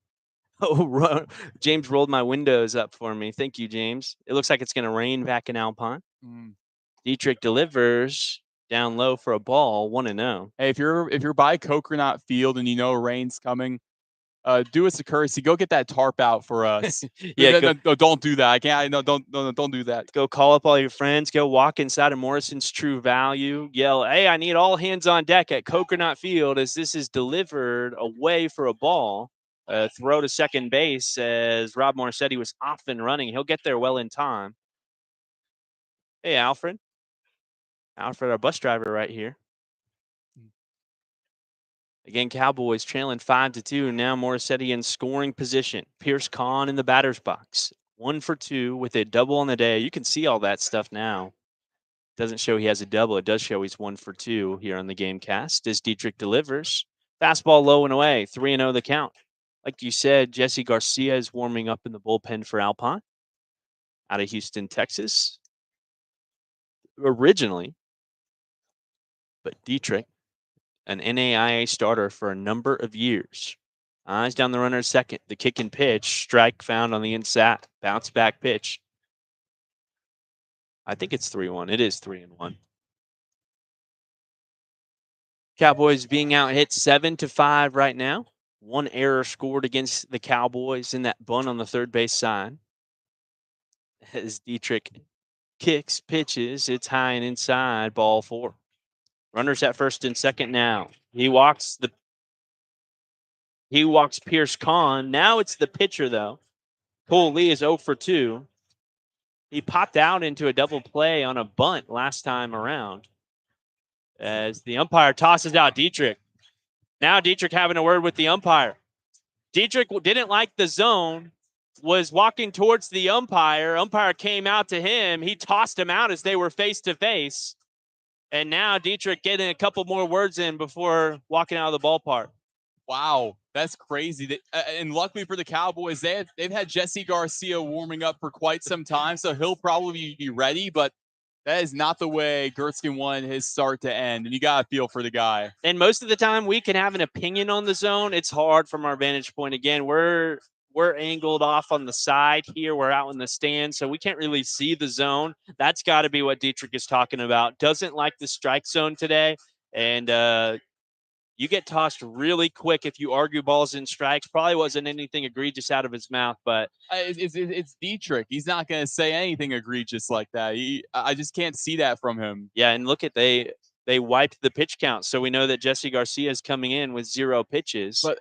Oh, Ron. James rolled my windows up for me. Thank you, James. It looks like it's going to rain back in Alpine. Dietrich delivers down low for a ball, 1-0. Hey, if you're by Coconut Field and you know rain's coming, do us a courtesy. Go get that tarp out for us. Yeah, no, don't do that. I can't. No, don't do that. Go call up all your friends. Go walk inside of Morrison's True Value. Yell, "Hey, I need all hands on deck at Coconut Field," as this is delivered away for a ball. Throw to second base as Rob Morissetti was off and running. He'll get there well in time. Hey, Alfred. Alfred, our bus driver right here. Again, Cowboys trailing 5-2. Now Morissetti in scoring position. Pierce Kahn in the batter's box. 1 for 2 with a double on the day. You can see all that stuff now. Doesn't show he has a double. It does show he's 1 for 2 here on the game cast as Dietrich delivers. Fastball low and away. 3-0 the count. Like you said, Jesse Garcia is warming up in the bullpen for Alpine out of Houston, Texas. Originally. But Dietrich, an NAIA starter for a number of years. Eyes down the runner second. The kick and pitch. Strike found on the inside. Bounce back pitch. I think it's 3-1. It is 3-1. Cowboys being out hit 7-5 right now. 1 error scored against the Cowboys in that bunt on the third base side. As Dietrich kicks, pitches, it's high and inside, ball 4. Runners at first and second now. He walks Pierce Kahn. Now it's the pitcher, though. Cole Lee is 0 for 2. He popped out into a double play on a bunt last time around. As the umpire tosses out Dietrich. Now Dietrich having a word with the umpire. Dietrich didn't like the zone, was walking towards the umpire. Umpire came out to him. He tossed him out as they were face to face. And now Dietrich getting a couple more words in before walking out of the ballpark. Wow, that's crazy. And luckily for the Cowboys, they've had Jesse Garcia warming up for quite some time, so he'll probably be ready. But that is not the way Gertzkin wanted his start to end, and you got to feel for the guy. And most of the time, we can have an opinion on the zone. It's hard from our vantage point. Again, we're angled off on the side here. We're out in the stand, so we can't really see the zone. That's got to be what Dietrich is talking about. Doesn't like the strike zone today, and you get tossed really quick if you argue balls and strikes. Probably wasn't anything egregious out of his mouth, but it's Dietrich. He's not going to say anything egregious like that. I just can't see that from him. Yeah, and look at they wiped the pitch count, so we know that Jesse Garcia is coming in with 0 pitches. But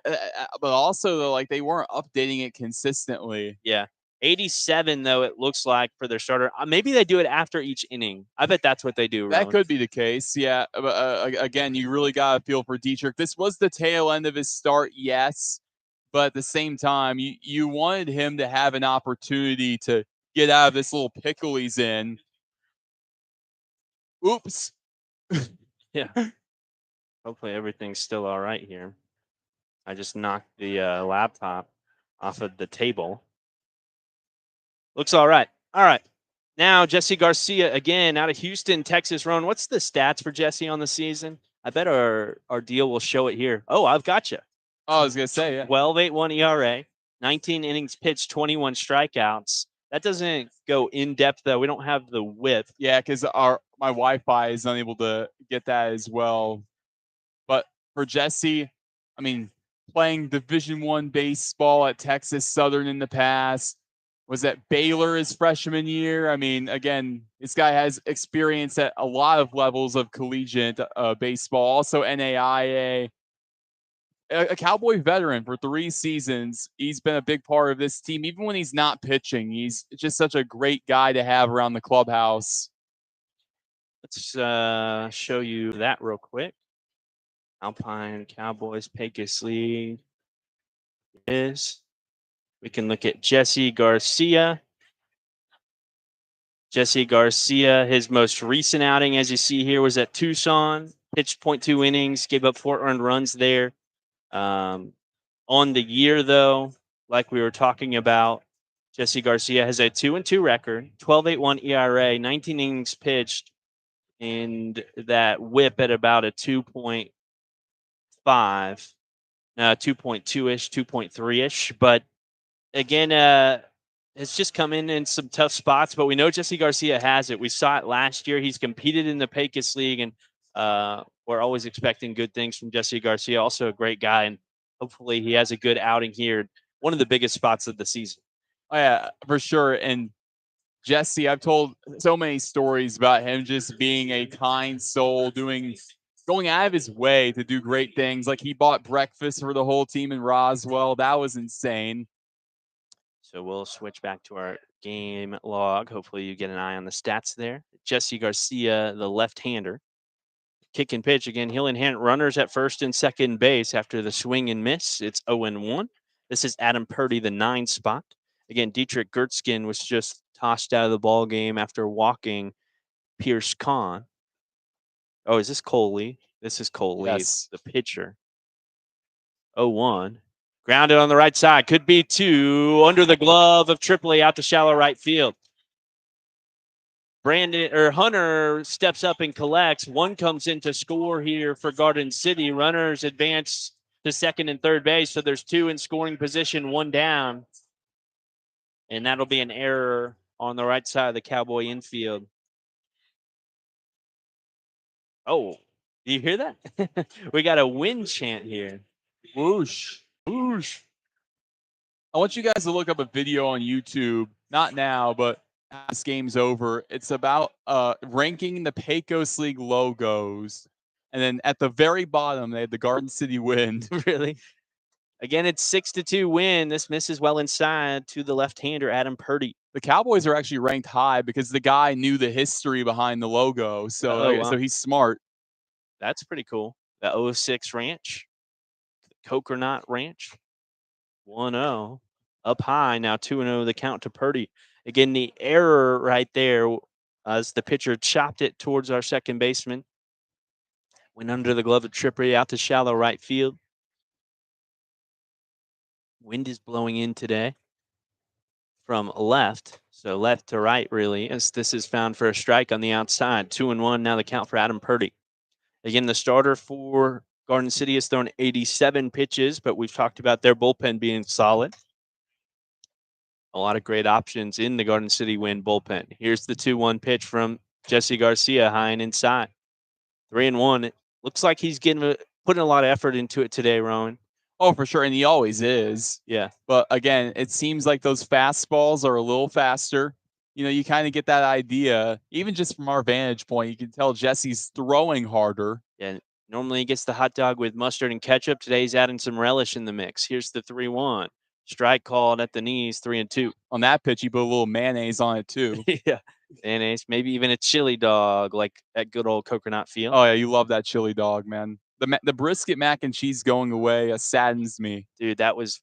also though, like they weren't updating it consistently. Yeah. 87 though it looks like for their starter. Maybe they do it after each inning. I bet that's what they do. That Roen. could be the case. Yeah. But again, you really got to feel for Dietrich. This was the tail end of his start, yes, but at the same time, you wanted him to have an opportunity to get out of this little pickle he's in. Oops. Yeah. Hopefully everything's still all right here. I just knocked the laptop off of the table. Looks all right. All right. Now, Jesse Garcia, again, out of Houston, Texas. Roen, what's the stats for Jesse on the season? I bet our deal will show it here. Oh, I've got you. Oh, I was going to say, yeah. 12.81 ERA, 19 innings pitched, 21 strikeouts. That doesn't go in depth, though. We don't have the width. Yeah, because my Wi-Fi is unable to get that as well. But for Jesse, I mean, playing Division I baseball at Texas Southern in the past, was at Baylor his freshman year. I mean, again, this guy has experience at a lot of levels of collegiate baseball, also NAIA. A Cowboy veteran for 3 seasons. He's been a big part of this team, even when he's not pitching. He's just such a great guy to have around the clubhouse. Let's show you that real quick. Alpine, Cowboys, Pecos League. Is we can look at Jesse Garcia. Jesse Garcia, his most recent outing, as you see here, was at Tucson. Pitched 0.2 innings, gave up 4 earned runs there. On the year, though, like we were talking about, Jesse Garcia has a 2-2 record, 12.81 ERA, 19 innings pitched, and that whip at about a 2.5, 2.2-ish, 2.3-ish. But again, it's just come in some tough spots, but we know Jesse Garcia has it. We saw it last year. He's competed in the Pecos League, and we're always expecting good things from Jesse Garcia. Also a great guy, and hopefully he has a good outing here. One of the biggest spots of the season. Oh, yeah, for sure. And Jesse, I've told so many stories about him just being a kind soul, going out of his way to do great things. Like he bought breakfast for the whole team in Roswell. That was insane. So we'll switch back to our game log. Hopefully you get an eye on the stats there. Jesse Garcia, the left-hander. Kick and pitch. Again, he'll inherit runners at first and second base after the swing and miss. It's 0-1. This is Adam Purdy, the 9 spot. Again, Dietrich Gertzkin was just tossed out of the ball game after walking Pierce Kahn. Oh, is this Coley? This is Coley, Yes. the pitcher. 0-1. Grounded on the right side. Could be 2. Under the glove of Tripoli out to shallow right field. Hunter steps up and collects. 1 comes in to score here for Garden City. Runners advance to second and third base. So there's 2 in scoring position, 1 down. And that'll be an error on the right side of the Cowboy infield. Oh, do you hear that? We got a wind chant here. Whoosh. Whoosh. I want you guys to look up a video on YouTube, not now, but this game's over. It's about ranking the Pecos League logos. And then at the very bottom, they had the Garden City Wind. Really? Again, it's 6-2 win. This misses well inside to the left-hander, Adam Purdy. The Cowboys are actually ranked high because the guy knew the history behind the logo. So, so he's smart. That's pretty cool. The 06 Ranch, the Coconut Ranch, 1-0. Up high, now 2-0 the count to Purdy. Again, the error right there as the pitcher chopped it towards our second baseman. Went under the glove of Tripoli out to shallow right field. Wind is blowing in today from left. So left to right, really, as this is found for a strike on the outside. 2-1 now the count for Adam Purdy. Again, the starter for Garden City has thrown 87 pitches, but we've talked about their bullpen being solid. A lot of great options in the Garden City Wind bullpen. Here's the 2-1 pitch from Jesse Garcia, high and inside. 3-1. It looks like he's putting a lot of effort into it today, Roen. Oh, for sure. And he always is. Yeah. But again, it seems like those fastballs are a little faster. You kind of get that idea, even just from our vantage point. You can tell Jesse's throwing harder. Yeah. Normally he gets the hot dog with mustard and ketchup. Today he's adding some relish in the mix. Here's the 3-1. Strike called at the knees, 3-2. On that pitch, he put a little mayonnaise on it too. Yeah. Mayonnaise, maybe even a chili dog, like that good old coconut feel. Oh yeah, you love that chili dog, man. The brisket mac and cheese going away saddens me. Dude, that was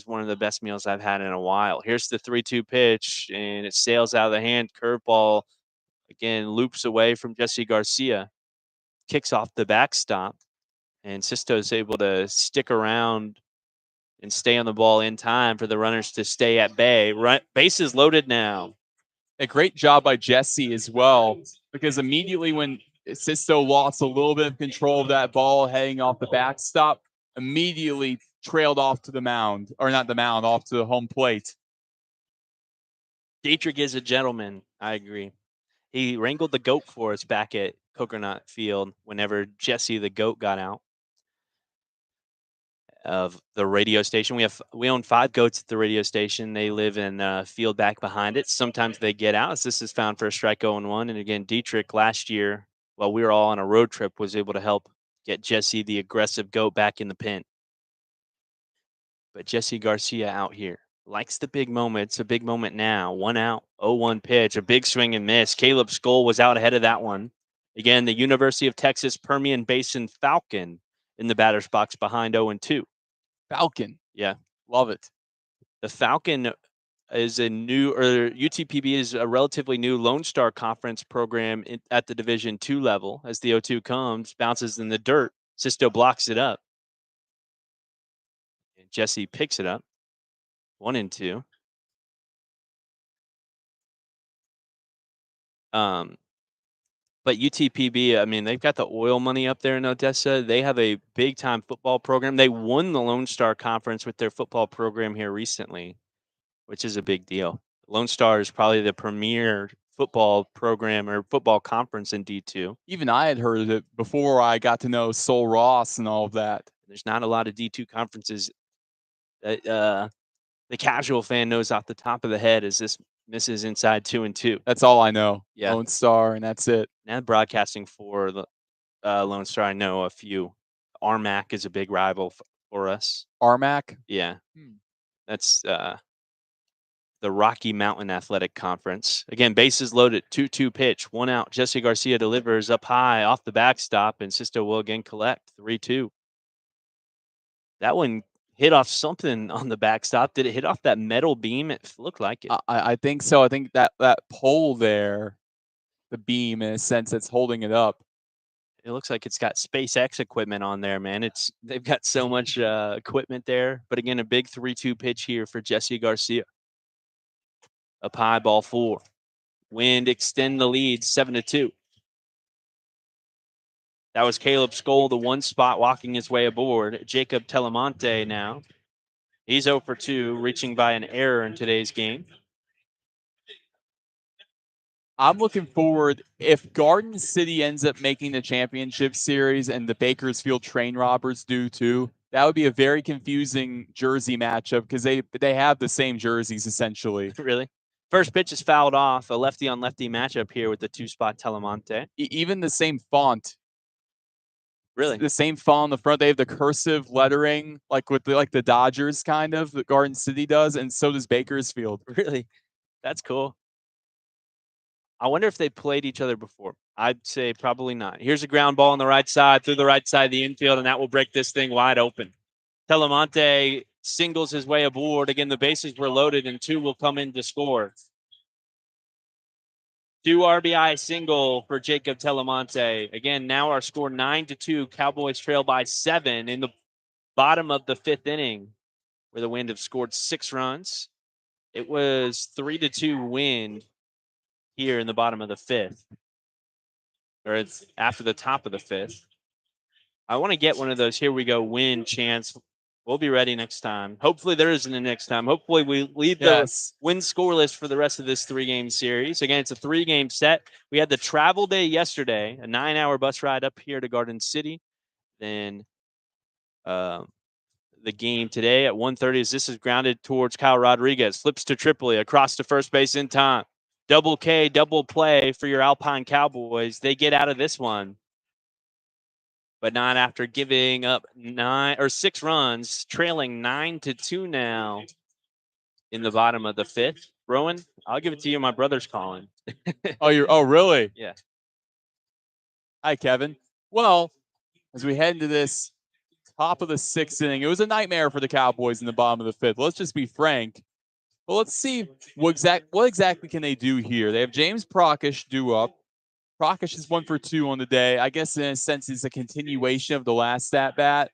one of the best meals I've had in a while. Here's the 3-2 pitch, and it sails out of the hand. Curveball again loops away from Jesse Garcia, kicks off the backstop, and Sisto's able to stick around and stay on the ball in time for the runners to stay at bay. Bases loaded now. A great job by Jesse as well, because immediately when Sisto lost a little bit of control of that ball heading off the backstop, immediately trailed off to the mound, or not the mound, off to the home plate. Dietrich is a gentleman. I agree. He wrangled the goat for us back at Coconut Field whenever Jesse the goat got out of the radio station. We own 5 goats at the radio station. They live in a field back behind it. Sometimes they get out, as this is found for a strike 0-1. And again, Dietrich last year, while we were all on a road trip, was able to help get Jesse the aggressive goat back in the pen. But Jesse Garcia out here likes the big moment. It's a big moment now. 1 out, 0-1 pitch, a big swing and miss. Caleb Skoll was out ahead of that one. Again, the University of Texas Permian Basin Falcon in the batter's box behind 0-2. Falcon. Yeah. Love it. The Falcon is UTPB is a relatively new Lone Star Conference program at the Division II level. As the 0-2 comes, bounces in the dirt. Sisto blocks it up. And Jesse picks it up. 1-2. But UTPB, I mean, they've got the oil money up there in Odessa. They have a big time football program. They won the Lone Star Conference with their football program here recently, which is a big deal. Lone Star is probably the premier football program or football conference in D2. Even I had heard of it before I got to know Sol Ross and all of that. There's not a lot of D2 conferences that the casual fan knows off the top of the head as this misses inside 2-2. That's all I know. Yeah. Lone Star, and that's it. Now broadcasting for the Lone Star, I know a few. Armac is a big rival for us. Armac? Yeah. That's the Rocky Mountain Athletic Conference. Again, bases loaded, 2-2 pitch, 1 out. Jesse Garcia delivers up high off the backstop, and Sisto will again collect 3-2. That one hit off something on the backstop. Did it hit off that metal beam? It looked like it. I think so. I think that pole there, the beam, in a sense, that's holding it up. It looks like it's got SpaceX equipment on there, man. They've got so much equipment there. But again, a big 3-2 pitch here for Jesse Garcia. Up high, ball 4. Wind extend the lead, 7-2. That was Caleb Skoll, the one spot walking his way aboard. Jacob Telemonte now. He's 0 for 2, reaching by an error in today's game. I'm looking forward, if Garden City ends up making the championship series and the Bakersfield Train Robbers do too, that would be a very confusing jersey matchup because they have the same jerseys essentially. Really? First pitch is fouled off. A lefty on lefty matchup here with the 2-spot Telemonte. Even the same font. Really? The same font on the front. They have the cursive lettering, like with the Dodgers kind of, that Garden City does, and so does Bakersfield. Really? That's cool. I wonder if they played each other before. I'd say probably not. Here's a ground ball on the right side, through the right side of the infield, and that will break this thing wide open. Telemonte singles his way aboard. Again, the bases were loaded, and 2 will come in to score. 2 RBI single for Jacob Telemonte. Again, now our score 9-2. Cowboys trail by 7 in the bottom of the 5th inning where the Wind have scored 6 runs. It was 3-2 Wind here in the bottom of the 5th. Or it's after the top of the 5th. I want to get one of those here we go win chance. We'll be ready next time. Hopefully there isn't a next time. Hopefully we lead the win scoreless for the rest of this 3-game series. Again, it's a 3-game set. We had the travel day yesterday, a 9-hour bus ride up here to Garden City. Then the game today at 1:30 as this is grounded towards Kyle Rodriguez. Flips to Tripoli across to first base in time. Double K, double play for your Alpine Cowboys. They get out of this one, but not after giving up 6 runs, trailing 9-2 now in the bottom of the 5th. Roen, I'll give it to you. My brother's calling. Oh, really? Yeah. Hi, Kevin. Well, as we head into this top of the 6th inning, it was a nightmare for the Cowboys in the bottom of the 5th. Let's just be frank. Well, let's see what exactly can they do here. They have James Prakash due up. Prakash is 1 for 2 on the day. I guess in a sense it's a continuation of the last at bat.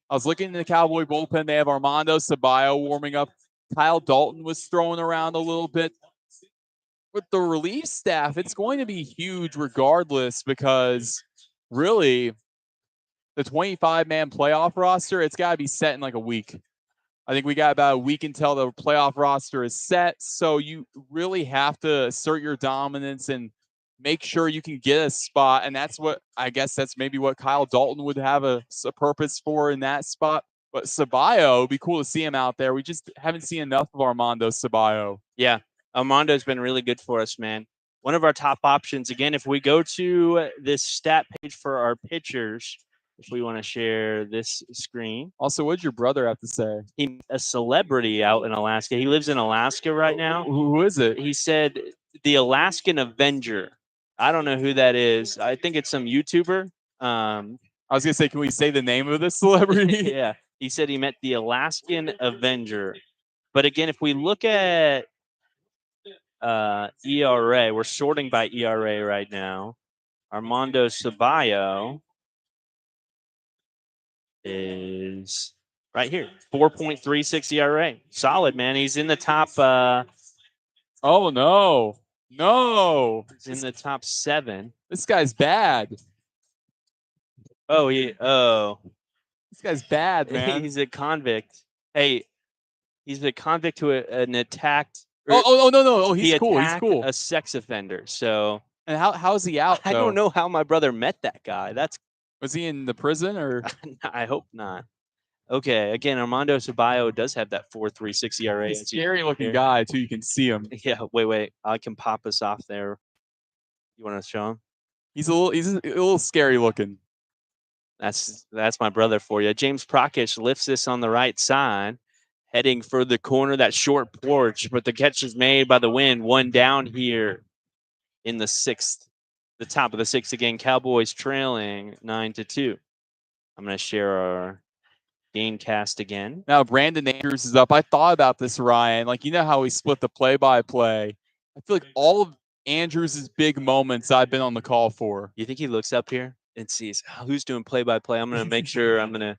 I was looking in the Cowboy bullpen. They have Armando Ceballo warming up. Kyle Dalton was thrown around a little bit. With the relief staff, it's going to be huge regardless because really the 25-man playoff roster, it's got to be set in like a week. I think we got about a week until the playoff roster is set. So you really have to assert your dominance and make sure you can get a spot. And that's maybe what Kyle Dalton would have a purpose for in that spot. But Ceballo, it'd be cool to see him out there. We just haven't seen enough of Armando Ceballo. Yeah, Armando's been really good for us, man. One of our top options. Again, if we go to this stat page for our pitchers, if we want to share this screen. Also, what'd your brother have to say? He's a celebrity out in Alaska. He lives in Alaska right now. Who is it? He said the Alaskan Avenger. I don't know who that is. I think it's some YouTuber. I was going to say, can we say the name of this celebrity? Yeah. He said he met the Alaskan Avenger. But again, if we look at ERA, we're sorting by ERA right now. Armando Ceballo is right here, 4.36 ERA. Solid, man. He's in the top. Oh, no. He's in the top 7. This guy's bad. This guy's bad, man. He's a convict. Hey, he's a convict to an attacked. No. Oh, he's cool. He's cool. A sex offender. So. And how's he out? I don't know how my brother met that guy. Was he in the prison or? I hope not. Okay, again, Armando Ceballo does have that 4.36 ERA. He's a scary looking guy too. You can see him. Yeah, wait. I can pop us off there. You want to show him? He's a little scary looking. That's my brother for you. James Prakash lifts this on the right side, heading for the corner, that short porch, but the catch is made by the Wind. 1 down here in the 6th, the top of the 6th again. Cowboys trailing 9-2. I'm going to share our game cast again. Now Brandon Andrews is up. I thought about this, Ryan. Like, you know how we split the play-by-play. I feel like all of Andrews' big moments I've been on the call for. You think he looks up here and sees who's doing play-by-play? I'm going to make sure I'm going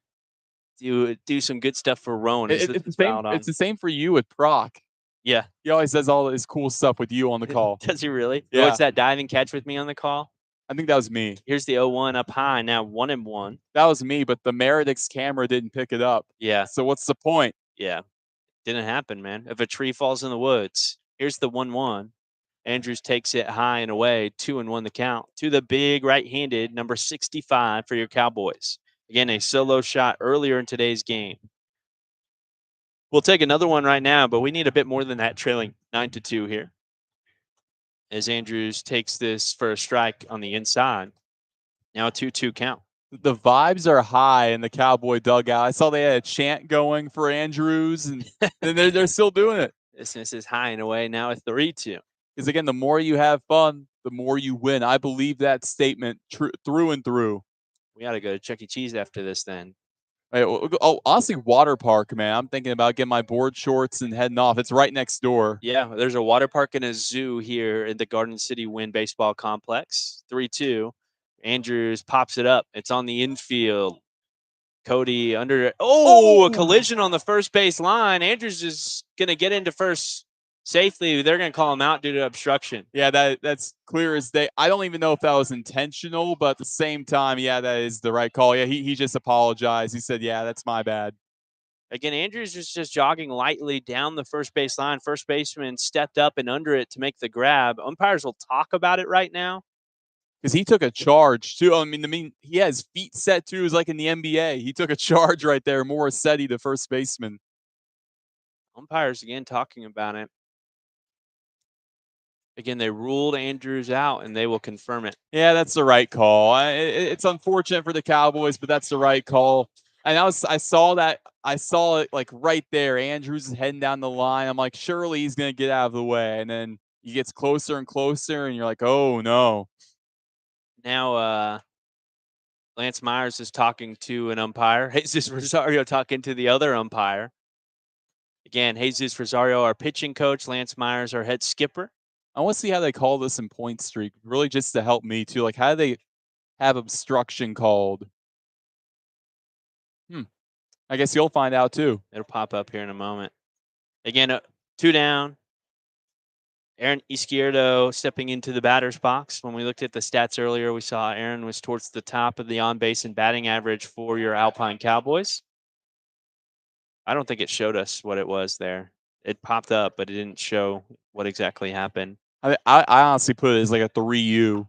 to do some good stuff for Roen. It's the same for you with Proc. Yeah. He always does all his cool stuff with you on the call. Does he really? Yeah. What's that diving catch with me on the call? I think that was me. Here's the 0-1 up high, now 1-1. That was me, but the Meredith's camera didn't pick it up. Yeah. So what's the point? Yeah. Didn't happen, man. If a tree falls in the woods, here's the 1-1. Andrews takes it high and away, 2-1 the count to the big right-handed number 65 for your Cowboys. Again, a solo shot earlier in today's game. We'll take another one right now, but we need a bit more than that, trailing 9-2 here. As Andrews takes this for a strike on the inside. Now a 2-2 count. The vibes are high in the Cowboy dugout. I saw they had a chant going for Andrews, and they're still doing it. This is high and away, now a 3-2. Because, again, the more you have fun, the more you win. I believe that statement through and through. We got to go to Chuck E. Cheese after this then. Honestly, water park, man. I'm thinking about getting my board shorts and heading off. It's right next door. Yeah, there's a water park and a zoo here at the Garden City Wind Baseball Complex. 3-2. Andrews pops it up. It's on the infield. Cody under. Oh, a collision on the first base line. Andrews is going to get into first safely. They're going to call him out due to obstruction. Yeah, that's clear as day. I don't even know if that was intentional, but at the same time, yeah, that is the right call. Yeah, he just apologized. He said, yeah, that's my bad. Again, Andrews is just jogging lightly down the first base line. First baseman stepped up and under it to make the grab. Umpires will talk about it right now. Because he took a charge too. I mean, he has feet set too. It's like in the NBA. He took a charge right there. Morrissetti, the first baseman. Umpires again talking about it. Again, they ruled Andrews out, and they will confirm it. Yeah, that's the right call. It's unfortunate for the Cowboys, but that's the right call. And I saw it like right there. Andrews is heading down the line. I'm like, surely he's gonna get out of the way. And then he gets closer and closer, and you're like, oh no. Now, Lance Myers is talking to an umpire. Jesus Rosario talking to the other umpire. Again, Jesus Rosario, our pitching coach. Lance Myers, our head skipper. I want to see how they call this in point streak, really just to help me too. Like, how do they have obstruction called? I guess you'll find out too. It'll pop up here in a moment. Again, 2 down. Aaron Izquierdo stepping into the batter's box. When we looked at the stats earlier, we saw Aaron was towards the top of the on-base and batting average for your Alpine Cowboys. I don't think it showed us what it was there. It popped up, but it didn't show what exactly happened. I honestly put it as like a 3U.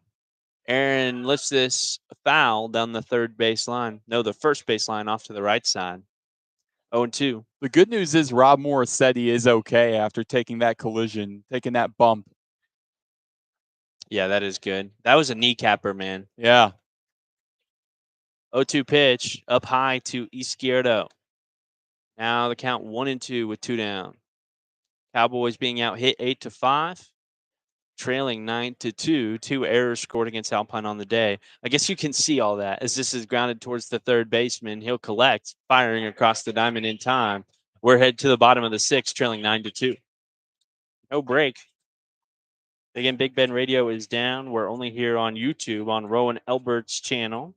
Aaron lifts this foul down the third base line. No, the first base line off to the right side. 0-2. The good news is Rob Morrissetti is okay after taking that collision, taking that bump. Yeah, that is good. That was a kneecapper, man. Yeah. 0-2 pitch up high to Izquierdo. Now the count 1-2 with 2 down. Cowboys being out hit 8-5, trailing 9-2. 2 errors scored against Alpine on the day. I guess you can see all that as this is grounded towards the third baseman. He'll collect, firing across the diamond in time. We're headed to the bottom of the 6th, trailing 9-2. No break. Again, Big Ben Radio is down. We're only here on YouTube on Roen Elbert's channel.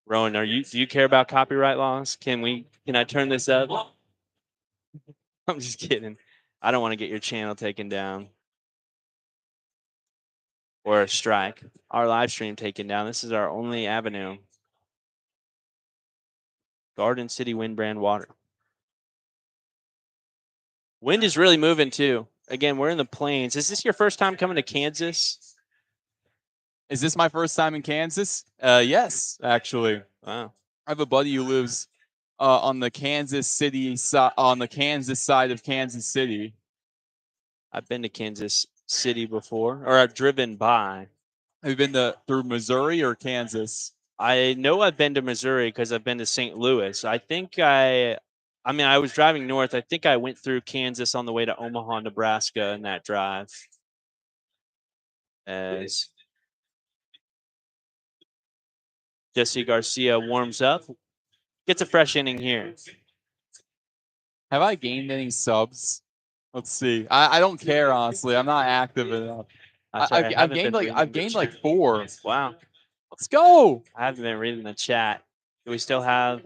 Roen, do you care about copyright laws? Can I turn this up? I'm just kidding. I don't want to get your channel taken down. Or a strike. Our live stream taken down. This is our only avenue. Garden City Wind brand water. Wind is really moving too. Again, we're in the plains. Is this your first time coming to Kansas? Is this my first time in Kansas? Yes, actually. Wow. I have a buddy who lives on the Kansas side of Kansas City. I've been to Kansas City before, or I've driven by. Have you been through Missouri or Kansas? I know I've been to Missouri because I've been to St. Louis. I think I was driving north. I think I went through Kansas on the way to Omaha, Nebraska in that drive. As Jesse Garcia warms up, gets a fresh inning here. Have I gained any subs? Let's see. I don't care, honestly. I'm not active enough. I've gained like 4. Wow. Let's go. I haven't been reading the chat. Do we still have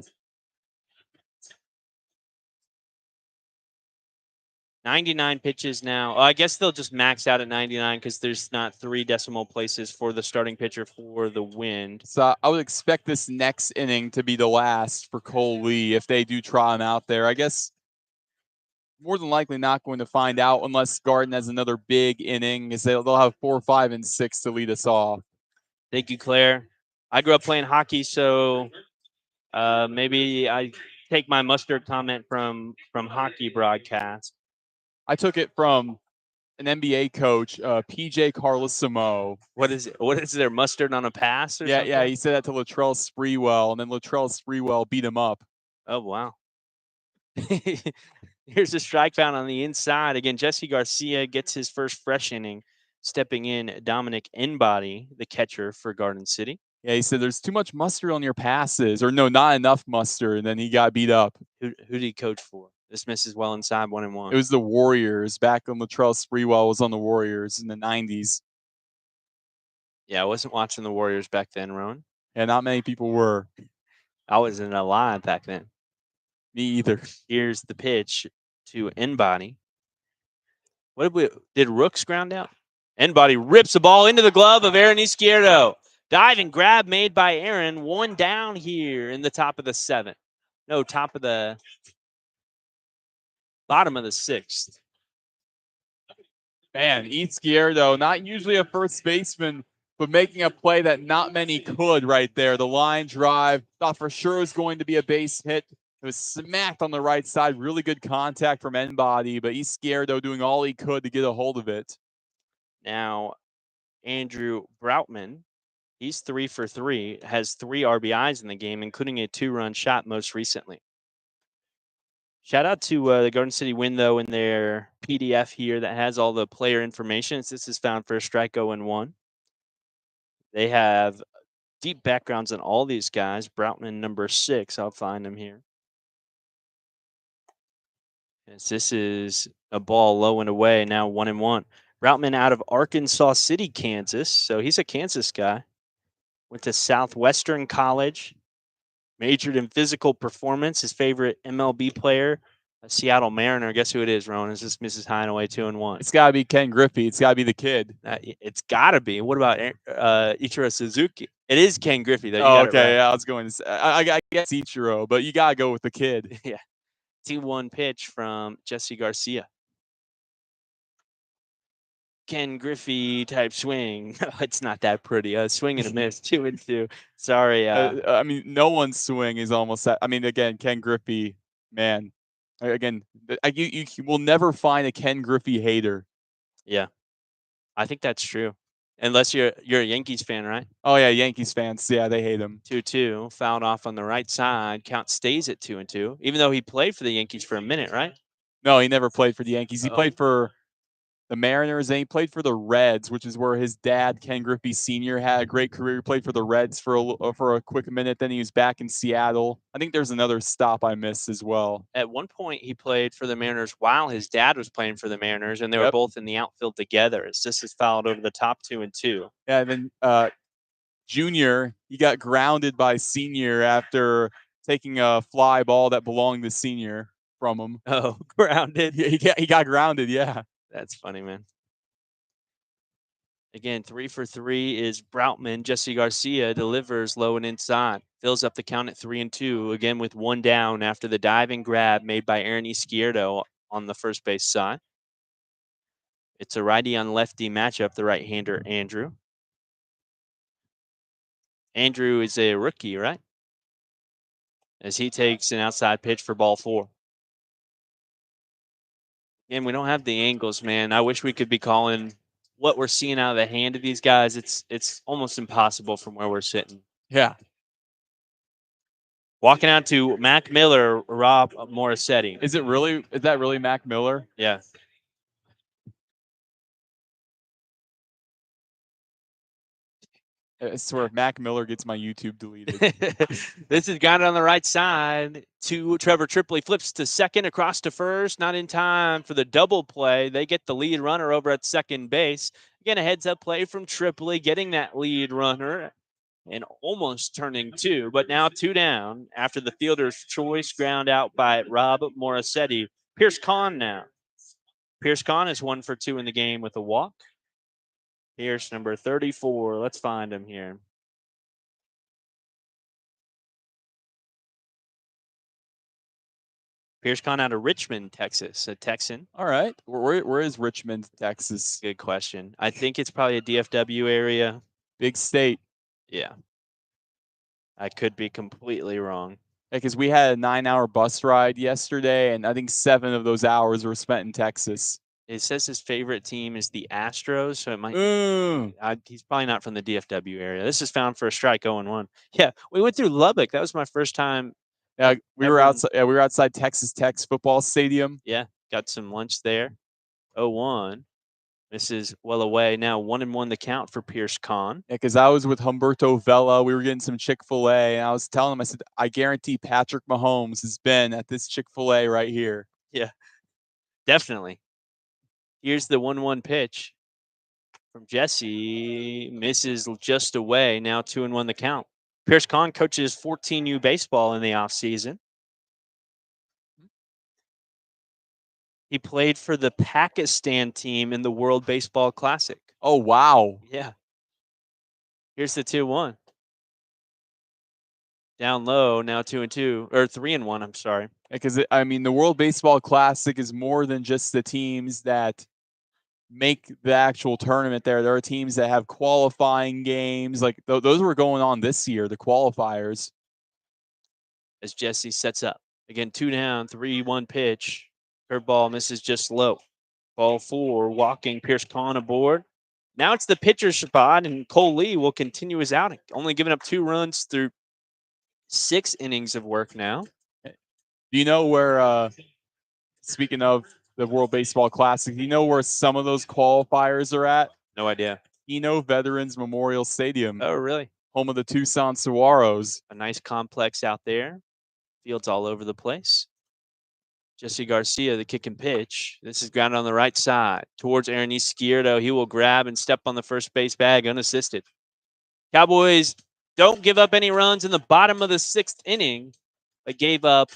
99 pitches now? Oh, I guess they'll just max out at 99 because there's not 3 decimal places for the starting pitcher for the Wind. So I would expect this next inning to be the last for Cole Lee if they do try him out there. I guess more than likely not going to find out unless Garden has another big inning, because they'll have 4, 5, and 6 to lead us off. Thank you, Claire. I grew up playing hockey, so maybe I take my mustard comment from hockey broadcast. I took it from an NBA coach, PJ Carlesimo. What is it? What is there, mustard on a pass or something? Yeah, he said that to Latrell Sprewell, and then Latrell Sprewell beat him up. Oh, wow. Here's a strike found on the inside. Again, Jesse Garcia gets his first fresh inning, stepping in Dominic Embody, the catcher for Garden City. Yeah, he said there's too much mustard on your passes, or no, not enough mustard, and then he got beat up. Who did he coach for? This misses well inside, 1-1. It was the Warriors back when Latrell Sprewell was on the Warriors in the 90s. Yeah, I wasn't watching the Warriors back then, Roan. And not many people were. I wasn't alive back then. Me either. Here's the pitch to N-Body. Did Rooks ground out? N-Body rips the ball into the glove of Aaron Izquierdo. Dive and grab made by Aaron. One down here in the top of the seventh. No, top of the bottom of the sixth. Man, Izquierdo, not usually a first baseman, but making a play that not many could right there. The line drive, thought for sure it was going to be a base hit. It was smacked on the right side. Really good contact from N-Body, but Izquierdo doing all he could to get a hold of it. Now, Andrew Broutman, he's 3 for 3, has 3 RBIs in the game, including a 2-run shot most recently. Shout out to the Garden City Wind, though, in their PDF here that has all the player information. This is found for strike 0-1. They have deep backgrounds on all these guys. Broutman, number 6. I'll find him here. Yes, this is a ball low and away, now 1-1. Broutman out of Arkansas City, Kansas. So he's a Kansas guy. Went to Southwestern College. Majored in physical performance. His favorite MLB player, a Seattle Mariner. Guess who it is, Roan? Is this Mrs. Hideaway 2-1? It's got to be Ken Griffey. It's got to be the kid. It's got to be. What about Ichiro Suzuki? It is Ken Griffey, though. Oh, okay. Right. Yeah, I was going to say. I guess Ichiro, but you got to go with the kid. Yeah. 2-1 pitch from Jesse Garcia. Ken Griffey type swing. It's not that pretty. Swing and a miss, 2-2. Sorry. I mean, no one's swing is almost that. I mean, again, Ken Griffey, man. Again, you will never find a Ken Griffey hater. Yeah, I think that's true. Unless you're a Yankees fan, right? Oh yeah, Yankees fans. Yeah, they hate him. 2-2, fouled off on the right side. Count stays at 2-2, even though he played for the Yankees for a minute, right? No, he never played for the Yankees. He played for the Mariners, and he played for the Reds, which is where his dad, Ken Griffey Sr., had a great career. He played for the Reds for a quick minute. Then he was back in Seattle. I think there's another stop I missed as well. At one point, he played for the Mariners while his dad was playing for the Mariners, and they were both in the outfield together. As this is fouled over the top 2-2. Yeah, and then Junior, he got grounded by Senior after taking a fly ball that belonged to Senior from him. Oh, grounded. Yeah, he got grounded. Yeah. That's funny, man. Again, 3 for 3 is Broutman. Jesse Garcia delivers low and inside. Fills up the count at 3-2. Again, with one down after the diving grab made by Aaron Izquierdo on the first base side. It's a righty on lefty matchup, the right-hander Andrew. Andrew is a rookie, right? As he takes an outside pitch for ball 4. Again, we don't have the angles, man. I wish we could be calling what we're seeing out of the hand of these guys. It's almost impossible from where we're sitting. Yeah. Walking out to Mac Miller, Rob Morissetti. Is that really Mac Miller? Yeah. I swear, if Mac Miller gets my YouTube deleted. This has got it on the right side to Trevor Tripoli. Flips to second, across to first. Not in time for the double play. They get the lead runner over at second base. Again, a heads-up play from Tripoli, getting that lead runner and almost turning 2. But now 2 down after the fielder's choice ground out by Rob Morissetti. Pierce Kahn now. Pierce Kahn is 1 for 2 in the game with a walk. Here's number 34. Let's find him here. Pierce Kahn out of Richmond, Texas, a Texan. All right. Where is Richmond, Texas? Good question. I think it's probably a DFW area. Big state. Yeah. I could be completely wrong. Because we had a 9-hour bus ride yesterday, and I think 7 of those hours were spent in Texas. It says his favorite team is the Astros, so it might. He's probably not from the DFW area. This is found for a strike 0-1. Yeah, we went through Lubbock. That was my first time. Yeah, we were outside. Yeah, we were outside Texas Tech's football stadium. Yeah, got some lunch there. 0-1. This is well away. Now 1-1 the count for Pierce Kahn. Yeah, because I was with Humberto Vela. We were getting some Chick-fil-A, and I was telling him, I said, I guarantee Patrick Mahomes has been at this Chick-fil-A right here. Yeah, definitely. Here's the 1-1 pitch. from Jesse. Misses just away. Now 2-1 the count. Pierce Kahn coaches 14U baseball in the offseason. He played for the Pakistan team in the World Baseball Classic. Oh, wow. Yeah. Here's the 2-1. Down low, now 2-2, or 3-1, I'm sorry. Because, I mean, the World Baseball Classic is more than just the teams that make the actual tournament there. There are teams that have qualifying games. Like, those were going on this year, the qualifiers. As Jesse sets up. Again, 2 down, 3-1 pitch. Curveball misses just low. Ball 4, walking Pierce Kahn aboard. Now it's the pitcher's spot, and Cole Lee will continue his outing. Only giving up 2 runs through 6 innings of work now. Do you know where, speaking of the World Baseball Classic, do you know where some of those qualifiers are at? No idea. Veterans Memorial Stadium. Oh, really? Home of the Tucson Saguaros. A nice complex out there. Fields all over the place. Jesse Garcia, the kick and pitch. This is grounded on the right side towards Aaron Izquierdo. He will grab and step on the first base bag unassisted. Cowboys don't give up any runs in the bottom of the 6th inning, but gave up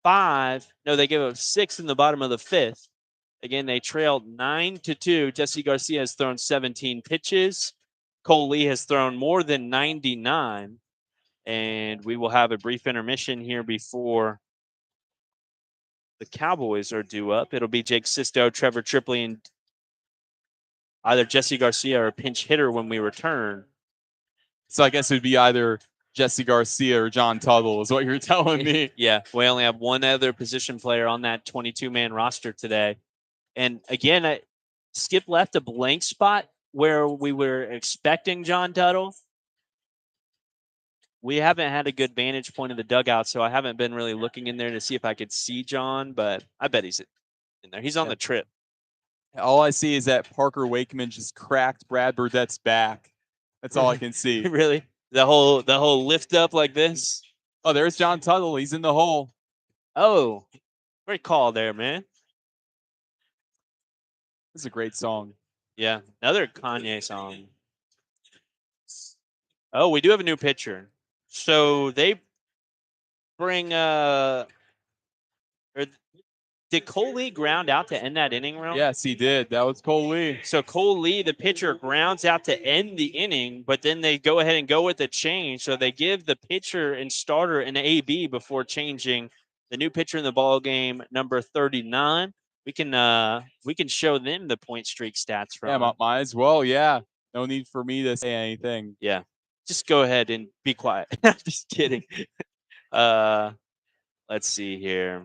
5. No, they gave up 6 in the bottom of the 5th. Again, they trailed 9-2. Jesse Garcia has thrown 17 pitches. Cole Lee has thrown more than 99. And we will have a brief intermission here before the Cowboys are due up. It'll be Jake Sisto, Trevor Tripley, and either Jesse Garcia or a pinch hitter when we return. So I guess it would be either Jesse Garcia or John Tuttle is what you're telling me. Yeah, we only have one other position player on that 22-man roster today. And again, Skip left a blank spot where we were expecting John Tuttle. We haven't had a good vantage point of the dugout, so I haven't been really looking in there to see if I could see John, but I bet he's in there. He's on the trip. All I see is that Parker Wakeman just cracked Brad Burdett's back. That's all I can see. Really? The whole lift up like this? Oh, there's John Tuttle. He's in the hole. Oh, great call there, man. This is a great song. Yeah, another Kanye song. Oh, we do have a new pitcher. So they bring did Cole Lee ground out to end that inning, Roen? Yes, he did. That was Cole Lee. So Cole Lee, the pitcher, grounds out to end the inning, but then they go ahead and go with the change. So they give the pitcher and starter an AB before changing. The new pitcher in the ball game, number 39. We can show them the point streak stats from. Yeah, might as well. Yeah, no need for me to say anything. Yeah, just go ahead and be quiet. Just kidding. Let's see here.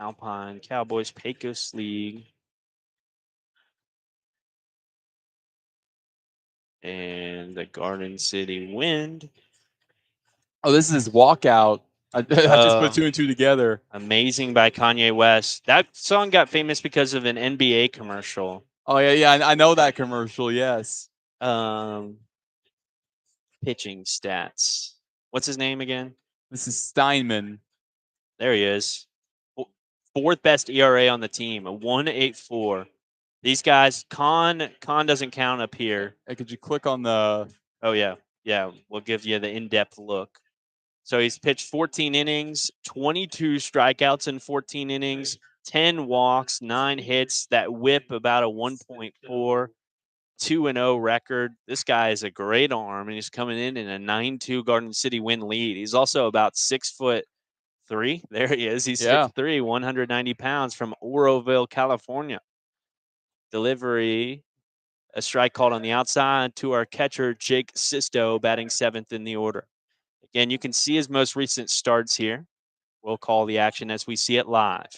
Alpine, Cowboys, Pecos League. And the Garden City Wind. Oh, this is his walkout. I just put 2 and 2 together. Amazing by Kanye West. That song got famous because of an NBA commercial. Oh, yeah. I know that commercial, yes. Pitching stats. What's his name again? This is Steinman. There he is. 4th best ERA on the team, a 1.84. These guys, Con doesn't count up here. Hey, could you click on the... Oh, yeah. Yeah, we'll give you the in-depth look. So he's pitched 14 innings, 22 strikeouts in 14 innings, 10 walks, 9 hits. That whip about a 1.4, 2-0 record. This guy is a great arm, and he's coming in a 9-2 Garden City win lead. He's also about 6'3". There he is. He's 6'3", 190 pounds from Oroville, California. Delivery, a strike called on the outside to our catcher, Jake Sisto, batting 7th in the order. Again, you can see his most recent starts here. We'll call the action as we see it live.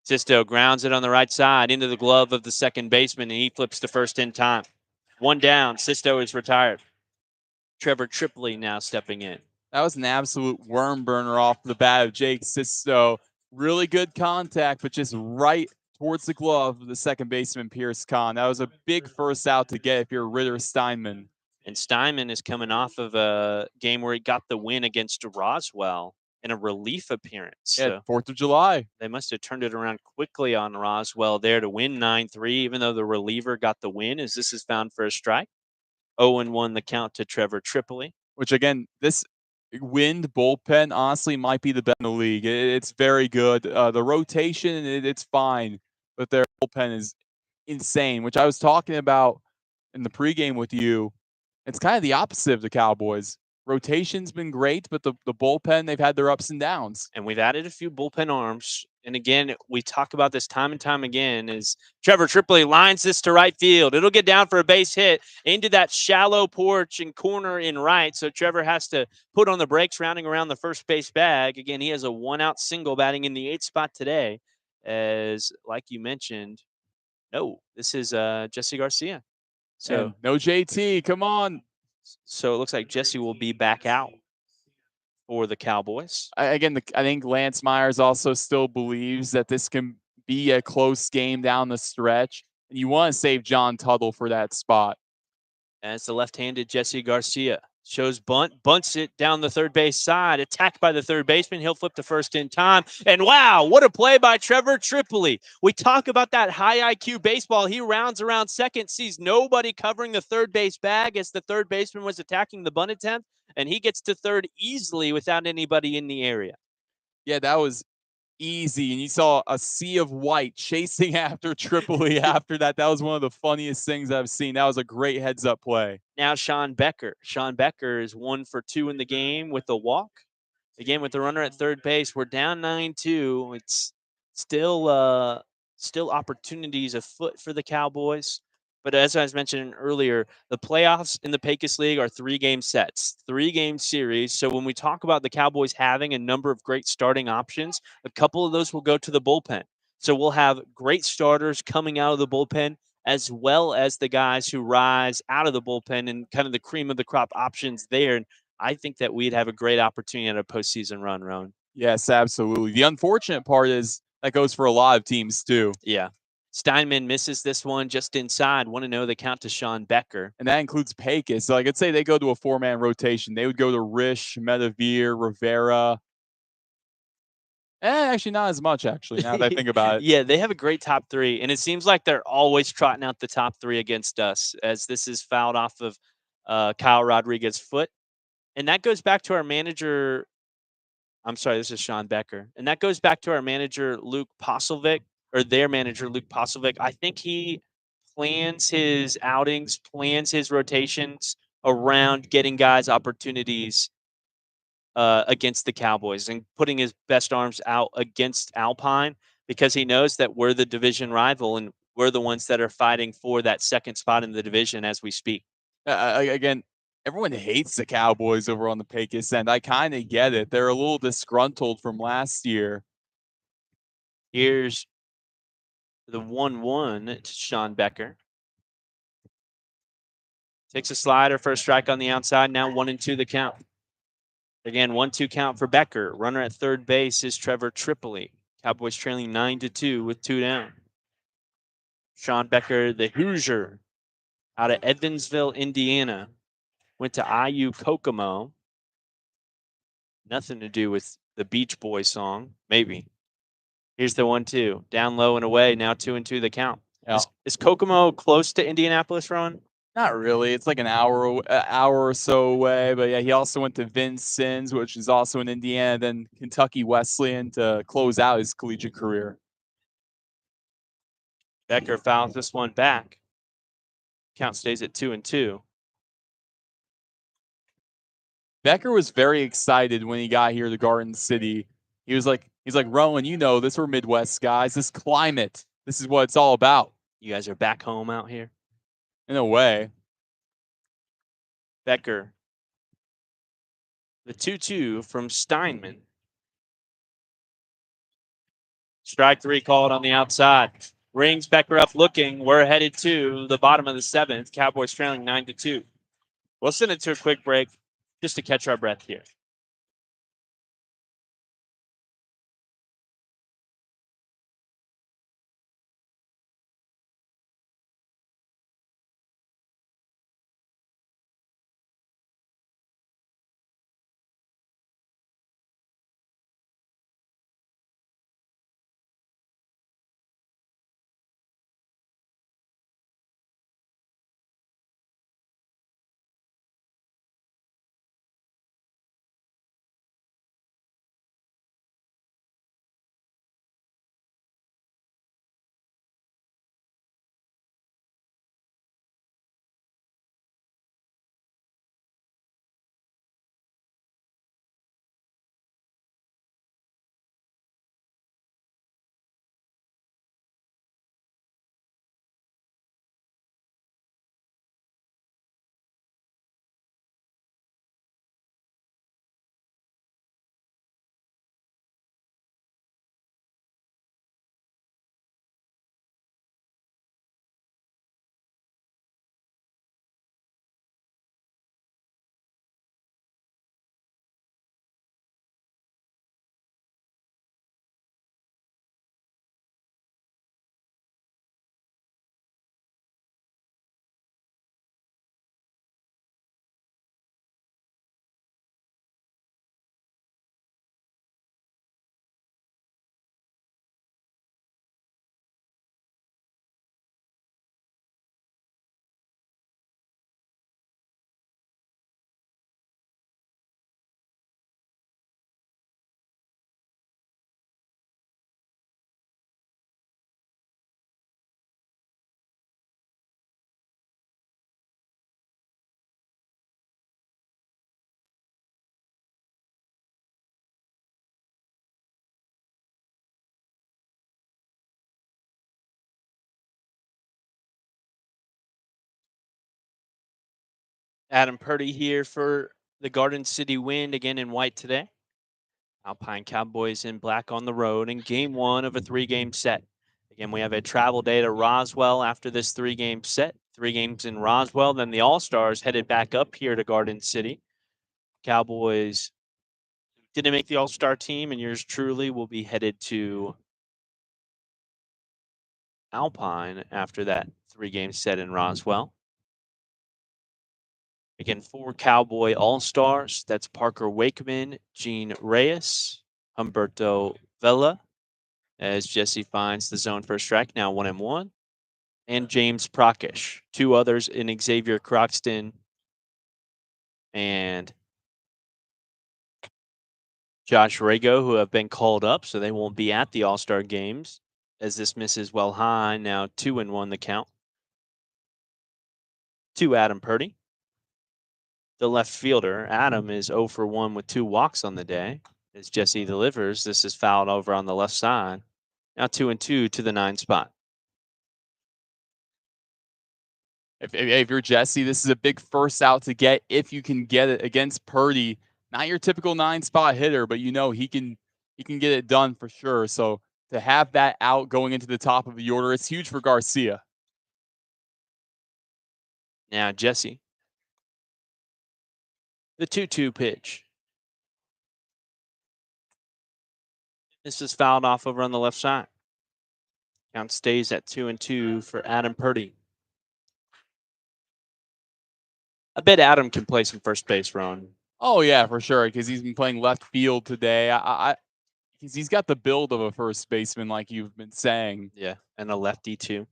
Sisto grounds it on the right side into the glove of the second baseman, and he flips to first in time. 1 down. Sisto is retired. Trevor Tripley now stepping in. That was an absolute worm burner off the bat of Jake Sisto. Really good contact, but just right towards the glove of the second baseman, Pierce Kahn. That was a big first out to get if you're Ritter Steinman. And Steinman is coming off of a game where he got the win against Roswell. in a relief appearance. Yeah, So 4th of July. they must have turned it around quickly on Roswell there to win 9-3, even though the reliever got the win, as this is found for a strike. 0-1 the count to Trevor Tripoli. Which, again, this wind bullpen honestly might be the best in the league. It's very good. The rotation, it's fine, but their bullpen is insane, which I was talking about in the pregame with you. It's kind of the opposite of the Cowboys. Rotation's been great, but the bullpen, they've had their ups and downs. And we've added a few bullpen arms. And again, we talk about this time and time again, is Trevor Tripoli lines this to right field. It'll get down for a base hit into that shallow porch and corner in right. So Trevor has to put on the brakes, rounding around the first base bag. Again, he has a 1-out single batting in the 8th spot today. As, like you mentioned, this is Jesse Garcia. So And no JT, come on. So it looks like Jesse will be back out for the Cowboys. I think Lance Myers also still believes that this can be a close game down the stretch. And you want to save John Tuttle for that spot. And it's the left-handed Jesse Garcia. Shows bunts it down the third base side. Attacked by the third baseman. He'll flip to first in time. And wow, what a play by Trevor Tripoli. We talk about that high IQ baseball. He rounds around second, sees nobody covering the third base bag as the third baseman was attacking the bunt attempt. And he gets to third easily without anybody in the area. Yeah, that was easy. And you saw a sea of white chasing after Tripoli after that. That was one of the funniest things I've seen. That was a great heads-up play. Now Sean Becker. Sean Becker is 1 for 2 in the game with a walk. Again, with the runner at third base, we're down 9-2. It's still opportunities afoot for the Cowboys. But as I was mentioning earlier, the playoffs in the Pecos League are 3-game sets, 3-game series. So when we talk about the Cowboys having a number of great starting options, a couple of those will go to the bullpen. So we'll have great starters coming out of the bullpen, as well as the guys who rise out of the bullpen and kind of the cream of the crop options there. And I think that we'd have a great opportunity at a postseason run, Roan. Yes, absolutely. The unfortunate part is that goes for a lot of teams too. Yeah. Steinman misses this one just inside. 1-0 the count to Sean Becker. And that includes Pecos. So, like, let's say they go to a 4-man rotation. They would go to Rish, Medavir, Rivera. Actually, not as much, actually, now that I think about it. Yeah, they have a great top 3. And it seems like they're always trotting out the top 3 against us, as this is fouled off of Kyle Rodriguez's foot. And that goes back to our manager. I'm sorry, this is Sean Becker. And that goes back to our manager, Luke Posselvik, or their manager, Luke Posselvik. I think he plans his outings, plans his rotations around getting guys opportunities against the Cowboys and putting his best arms out against Alpine, because he knows that we're the division rival and we're the ones that are fighting for that second spot in the division as we speak. Again, everyone hates the Cowboys over on the Pecos end. I kind of get it. They're a little disgruntled from last year. Here's the 1-1 to Sean Becker. Takes a slider for a strike on the outside. Now 1-2 the count. Again, 1-2 count for Becker. Runner at third base is Trevor Tripoli. Cowboys trailing 9-2 with 2 down. Sean Becker, the Hoosier, out of Evansville, Indiana, went to IU Kokomo. Nothing to do with the Beach Boy song, maybe. Here's the 1-2. Down low and away. Now 2-2 the count. Yeah. Is Kokomo close to Indianapolis, Rowan? Not really. It's like an hour or so away. But yeah, he also went to Vincennes, which is also in Indiana, then Kentucky Wesleyan to close out his collegiate career. Becker fouls this one back. Count stays at 2-2. Becker was very excited when he got here to Garden City. He's like, Rowan, you know, this we're Midwest guys. This climate, this is what it's all about. You guys are back home out here? In a way. Becker. The 2-2 from Steinman. Strike 3 called on the outside. Rings Becker up looking. We're headed to the bottom of the 7th. Cowboys trailing 9-2. We'll send it to a quick break just to catch our breath here. Adam Purdy here for the Garden City Wind, again in white today. Alpine Cowboys in black on the road in game one of a 3-game set. Again, we have a travel day to Roswell after this 3-game set. 3 games in Roswell. Then the All-Stars headed back up here to Garden City. Cowboys didn't make the All-Star team, and yours truly will be headed to Alpine after that 3-game set in Roswell. Again, 4 Cowboy All-Stars. That's Parker Wakeman, Gene Reyes, Humberto Vela, as Jesse finds the zone for a strike, now 1-1, and James Prakash. 2 others in Xavier Croxton and Josh Rago, who have been called up, so they won't be at the All-Star games, as this misses well high, now 2-1 the count. To Adam Purdy. The left fielder, Adam, is 0 for 1 with 2 walks on the day. As Jesse delivers, this is fouled over on the left side. Now 2-2 to the 9 spot. If you're Jesse, this is a big first out to get if you can get it against Purdy. Not your typical 9-spot hitter, but you know he can get it done for sure. So to have that out going into the top of the order, it's huge for Garcia. Now Jesse. The 2-2 pitch. This is fouled off over on the left side. Count stays at 2-2 for Adam Purdy. I bet Adam can play some first base, Roen. Oh yeah, for sure, because he's been playing left field today. He's got the build of a first baseman, like you've been saying. Yeah, and a lefty too.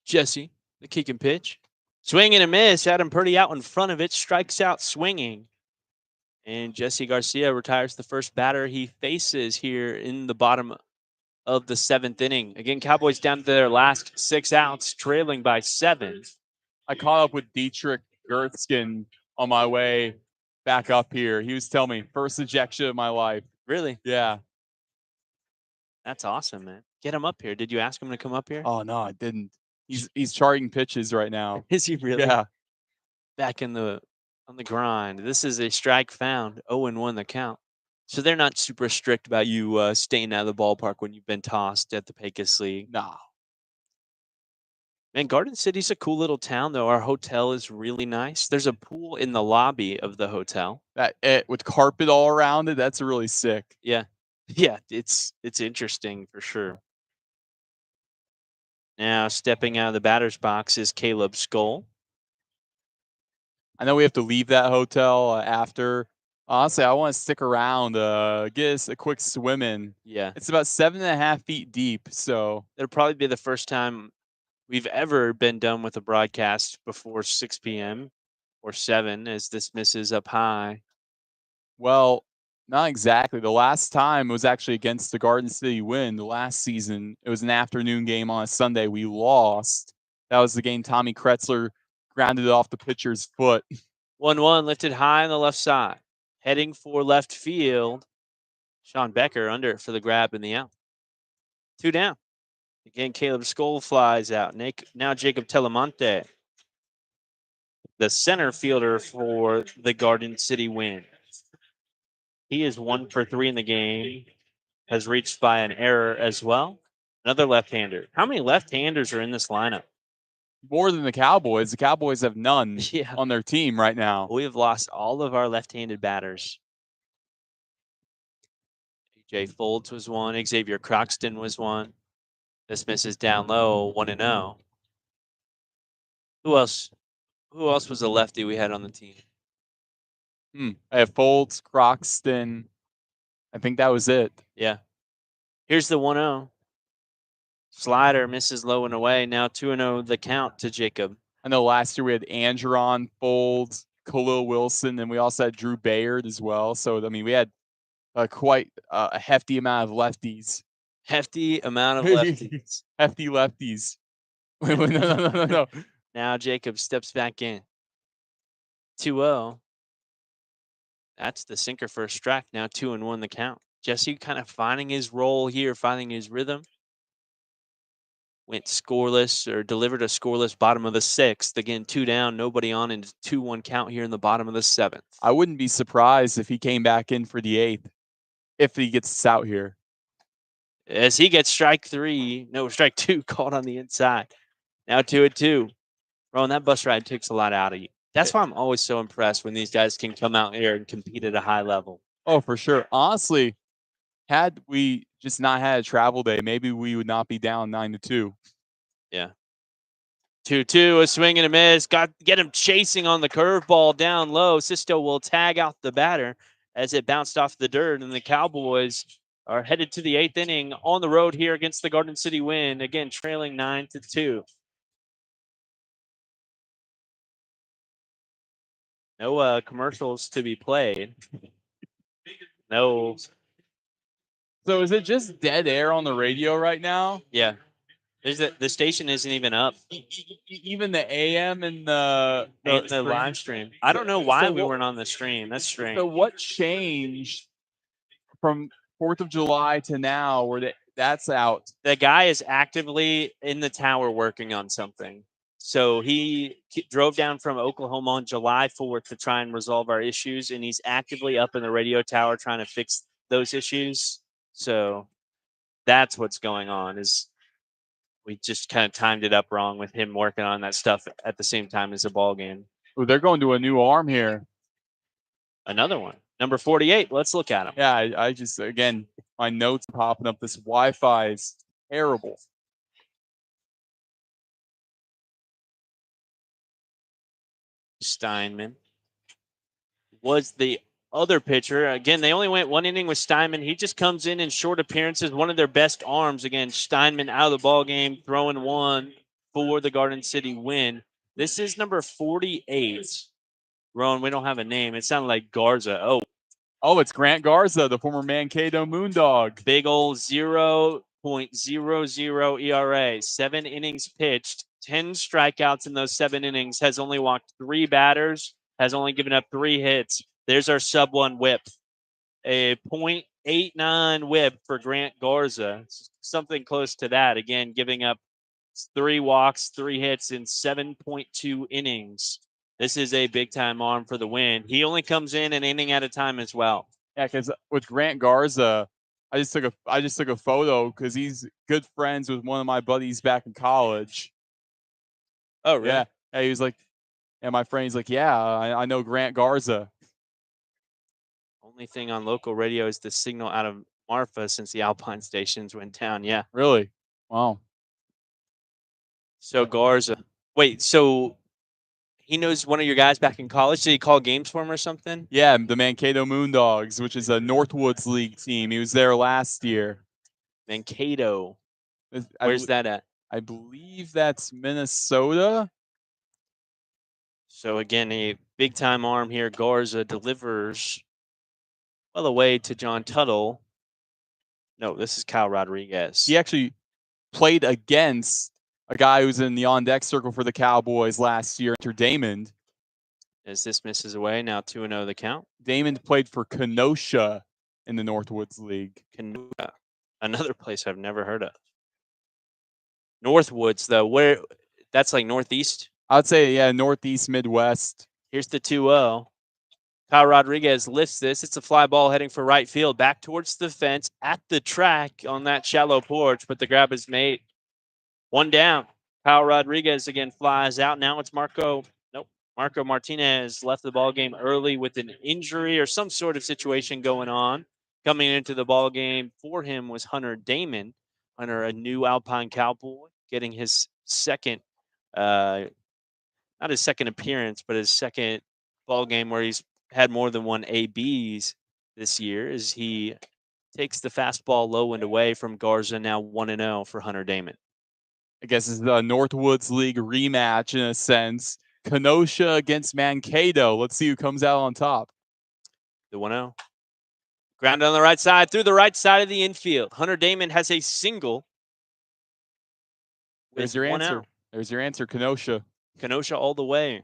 Jesse, the kick and pitch. Swing and a miss. Adam Purdy out in front of it, strikes out swinging. And Jesse Garcia retires the first batter he faces here in the bottom of the 7th inning. Again, Cowboys down to their last 6 outs, trailing by 7. I caught up with Dietrich Gertzkin on my way back up here. He was telling me, first ejection of my life. Really? Yeah. That's awesome, man. Get him up here. Did you ask him to come up here? Oh, no, I didn't. He's charting pitches right now. Is he really? Yeah. Back on the grind. This is a strike found. 0-1 the count. So they're not super strict about you staying out of the ballpark when you've been tossed at the Pecos League. No. Man, Garden City's a cool little town, though. Our hotel is really nice. There's a pool in the lobby of the hotel. With carpet all around it, that's really sick. Yeah. Yeah, it's interesting for sure. Now stepping out of the batter's box is Caleb Skull. I know we have to leave that hotel after. Honestly, I want to stick around, get us a quick swim in. Yeah. It's about 7.5 feet deep, so it'll probably be the first time we've ever been done with a broadcast before 6 p.m. or 7, as this misses up high. Well, not exactly. The last time was actually against the Garden City Wind last season. It was an afternoon game on a Sunday. We lost. That was the game Tommy Kretzler grounded it off the pitcher's foot. 1-1 lifted high on the left side. Heading for left field. Sean Becker under it for the grab and the out. 2 down. Again, Caleb Skull flies out. Now Jacob Telemonte, the center fielder for the Garden City Wind. He is 1 for 3 in the game. Has reached by an error as well. Another left-hander. How many left-handers are in this lineup? More than the Cowboys. The Cowboys have none on their team right now. We have lost all of our left-handed batters. AJ Folds was 1. Xavier Croxton was 1. This misses down low, 1-0. Who else? Who else was a lefty we had on the team? I have Folds, Croxton. I think that was it. Yeah. Here's the 1-0. Slider misses low and away. Now 2-0 the count to Jacob. I know last year we had Andron, Folds, Khalil Wilson, and we also had Drew Bayard as well. So, I mean, we had quite a hefty amount of lefties. Hefty amount of lefties. Hefty lefties. No. Now Jacob steps back in. 2-0. That's the sinker for a strike. Now 2-1 the count. Jesse kind of finding his role here, finding his rhythm. went scoreless or delivered a scoreless bottom of the 6th. Again, 2 down, nobody on, and 2-1 count here in the bottom of the 7th. I wouldn't be surprised if he came back in for the 8th, if he gets us out here. As he gets strike 2 called on the inside. Now 2-2. Roen, that bus ride takes a lot out of you. That's why I'm always so impressed when these guys can come out here and compete at a high level. Oh, for sure. Honestly, had we just not had a travel day, maybe we would not be down 9-2. Yeah. 2-2, a swing and a miss. Get him chasing on the curveball down low. Sisto will tag out the batter as it bounced off the dirt, and the Cowboys are headed to the 8th inning on the road here against the Garden City Wind. Again, trailing 9-2. No commercials to be played. No. So is it just dead air on the radio right now? Yeah. The station isn't even up. Even the AM and the live stream. I don't know why we weren't on the stream. That's strange. So what changed from 4th of July to now where that's out? The guy is actively in the tower working on something. So he drove down from Oklahoma on July 4th to try and resolve our issues, and he's actively up in the radio tower trying to fix those issues. So that's what's going on. Is we just kind of timed it up wrong with him working on that stuff at the same time as a ball game. Oh, they're going to a new arm here. Another one. Number 48. Let's look at him. Yeah, I just, again, my notes popping up. This Wi-Fi is terrible. Steinman was the other pitcher. Again, they only went 1 inning with Steinman. He just comes in short appearances, one of their best arms. Again, Steinman out of the ball game, throwing 1 for the Garden City Wind. This is number 48. Roen, we don't have a name. It sounded like Garza. Oh, it's Grant Garza, the former Mankato Moondog. Big old 0.00 ERA. 7 innings pitched, 10 strikeouts in those 7 innings. Has only walked 3 batters. Has only given up 3 hits. There's our sub-1 whip. A .89 whip for Grant Garza. Something close to that. Again, giving up 3 walks, 3 hits in 7.2 innings. This is a big-time arm for the Wind. He only comes in an inning at a time as well. Yeah, because with Grant Garza, I just took a photo because he's good friends with one of my buddies back in college. Oh, really? Yeah. He was like, and my friend, he's like, yeah, I know Grant Garza. Only thing on local radio is the signal out of Marfa since the Alpine stations went down. Yeah. Really? Wow. So Garza. Wait, so he knows one of your guys back in college? Did he call games for him or something? Yeah, the Mankato Moondogs, which is a Northwoods League team. He was there last year. Mankato. Where's that at? I believe that's Minnesota. So again, a big-time arm here. Garza delivers well away to John Tuttle. No, this is Kyle Rodriguez. He actually played against a guy who's in the on-deck circle for the Cowboys last year, Enter Damon. As this misses away, now 2-0 the count. Damon played for Kenosha in the Northwoods League. Kenosha, another place I've never heard of. Northwoods, though, where that's like northeast? I'd say, yeah, northeast, Midwest. Here's the 2-0. Kyle Rodriguez lifts this. It's a fly ball heading for right field, back towards the fence at the track on that shallow porch, but the grab is made. 1 down. Kyle Rodriguez again flies out. Now it's Marco Martinez left the ball game early with an injury or some sort of situation going on. Coming into the ball game for him was Hunter Damon. Hunter, a new Alpine Cowboy, getting his second, not his second appearance, but his second ball game where he's had more than 1 ABs this year, as he takes the fastball low and away from Garza. Now 1-0 for Hunter Damon. I guess it's the Northwoods League rematch in a sense. Kenosha against Mankato. Let's see who comes out on top. The 1-0. Ground on the right side, through the right side of the infield. Hunter Damon has a single. There's your answer. Out. There's your answer, Kenosha. Kenosha all the way.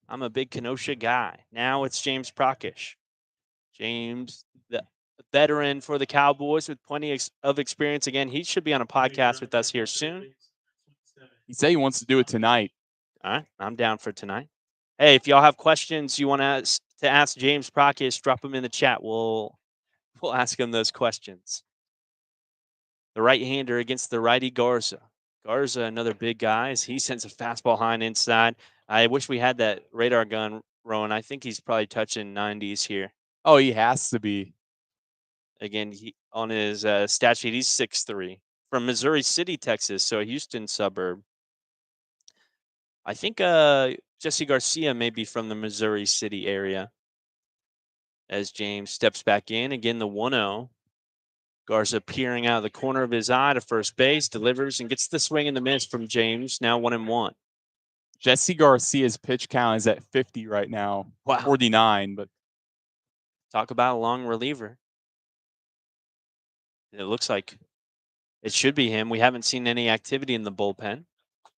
I'm a big Kenosha guy. Now it's James Prakash. James, the veteran for the Cowboys with plenty of experience. Again, he should be on a podcast with us here soon. He said he wants to do it tonight. All right, I'm down for tonight. Hey, if y'all have questions you want to ask James Prokis, drop them in the chat. We'll ask him those questions. The right-hander against the righty Garza. Garza, another big guy, as he sends a fastball high and inside. I wish we had that radar gun, Roen. I think he's probably touching 90s here. Oh, he has to be. Again, he on his stat sheet, he's 6'3", from Missouri City, Texas, so a Houston suburb. I think Jesse Garcia may be from the Missouri City area. As James steps back in, again the 1-0. Garza peering out of the corner of his eye to first base, delivers and gets the swing and the miss from James. Now 1-1. Jesse Garcia's pitch count is at 50 right now. Wow. 49, but talk about a long reliever. It looks like it should be him. We haven't seen any activity in the bullpen.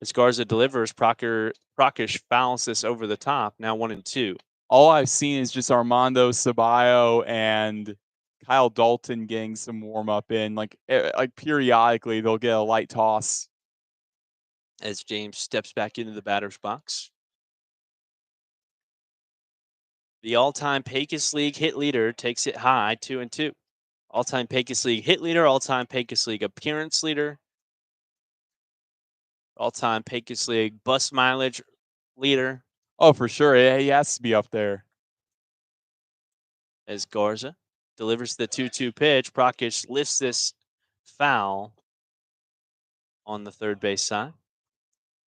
As Garza delivers, Prakash fouls this over the top. Now 1-2. All I've seen is just Armando Ceballo and Kyle Dalton getting some warm up in. Like periodically, they'll get a light toss. As James steps back into the batter's box. The all-time Pecos League hit leader takes it high, 2-2. All-time Pecos League hit leader, all-time Pecos League appearance leader, all-time Pecos League bus mileage leader. Oh, for sure. He has to be up there. As Garza delivers the 2-2 pitch, Prakash lifts this foul on the third base side.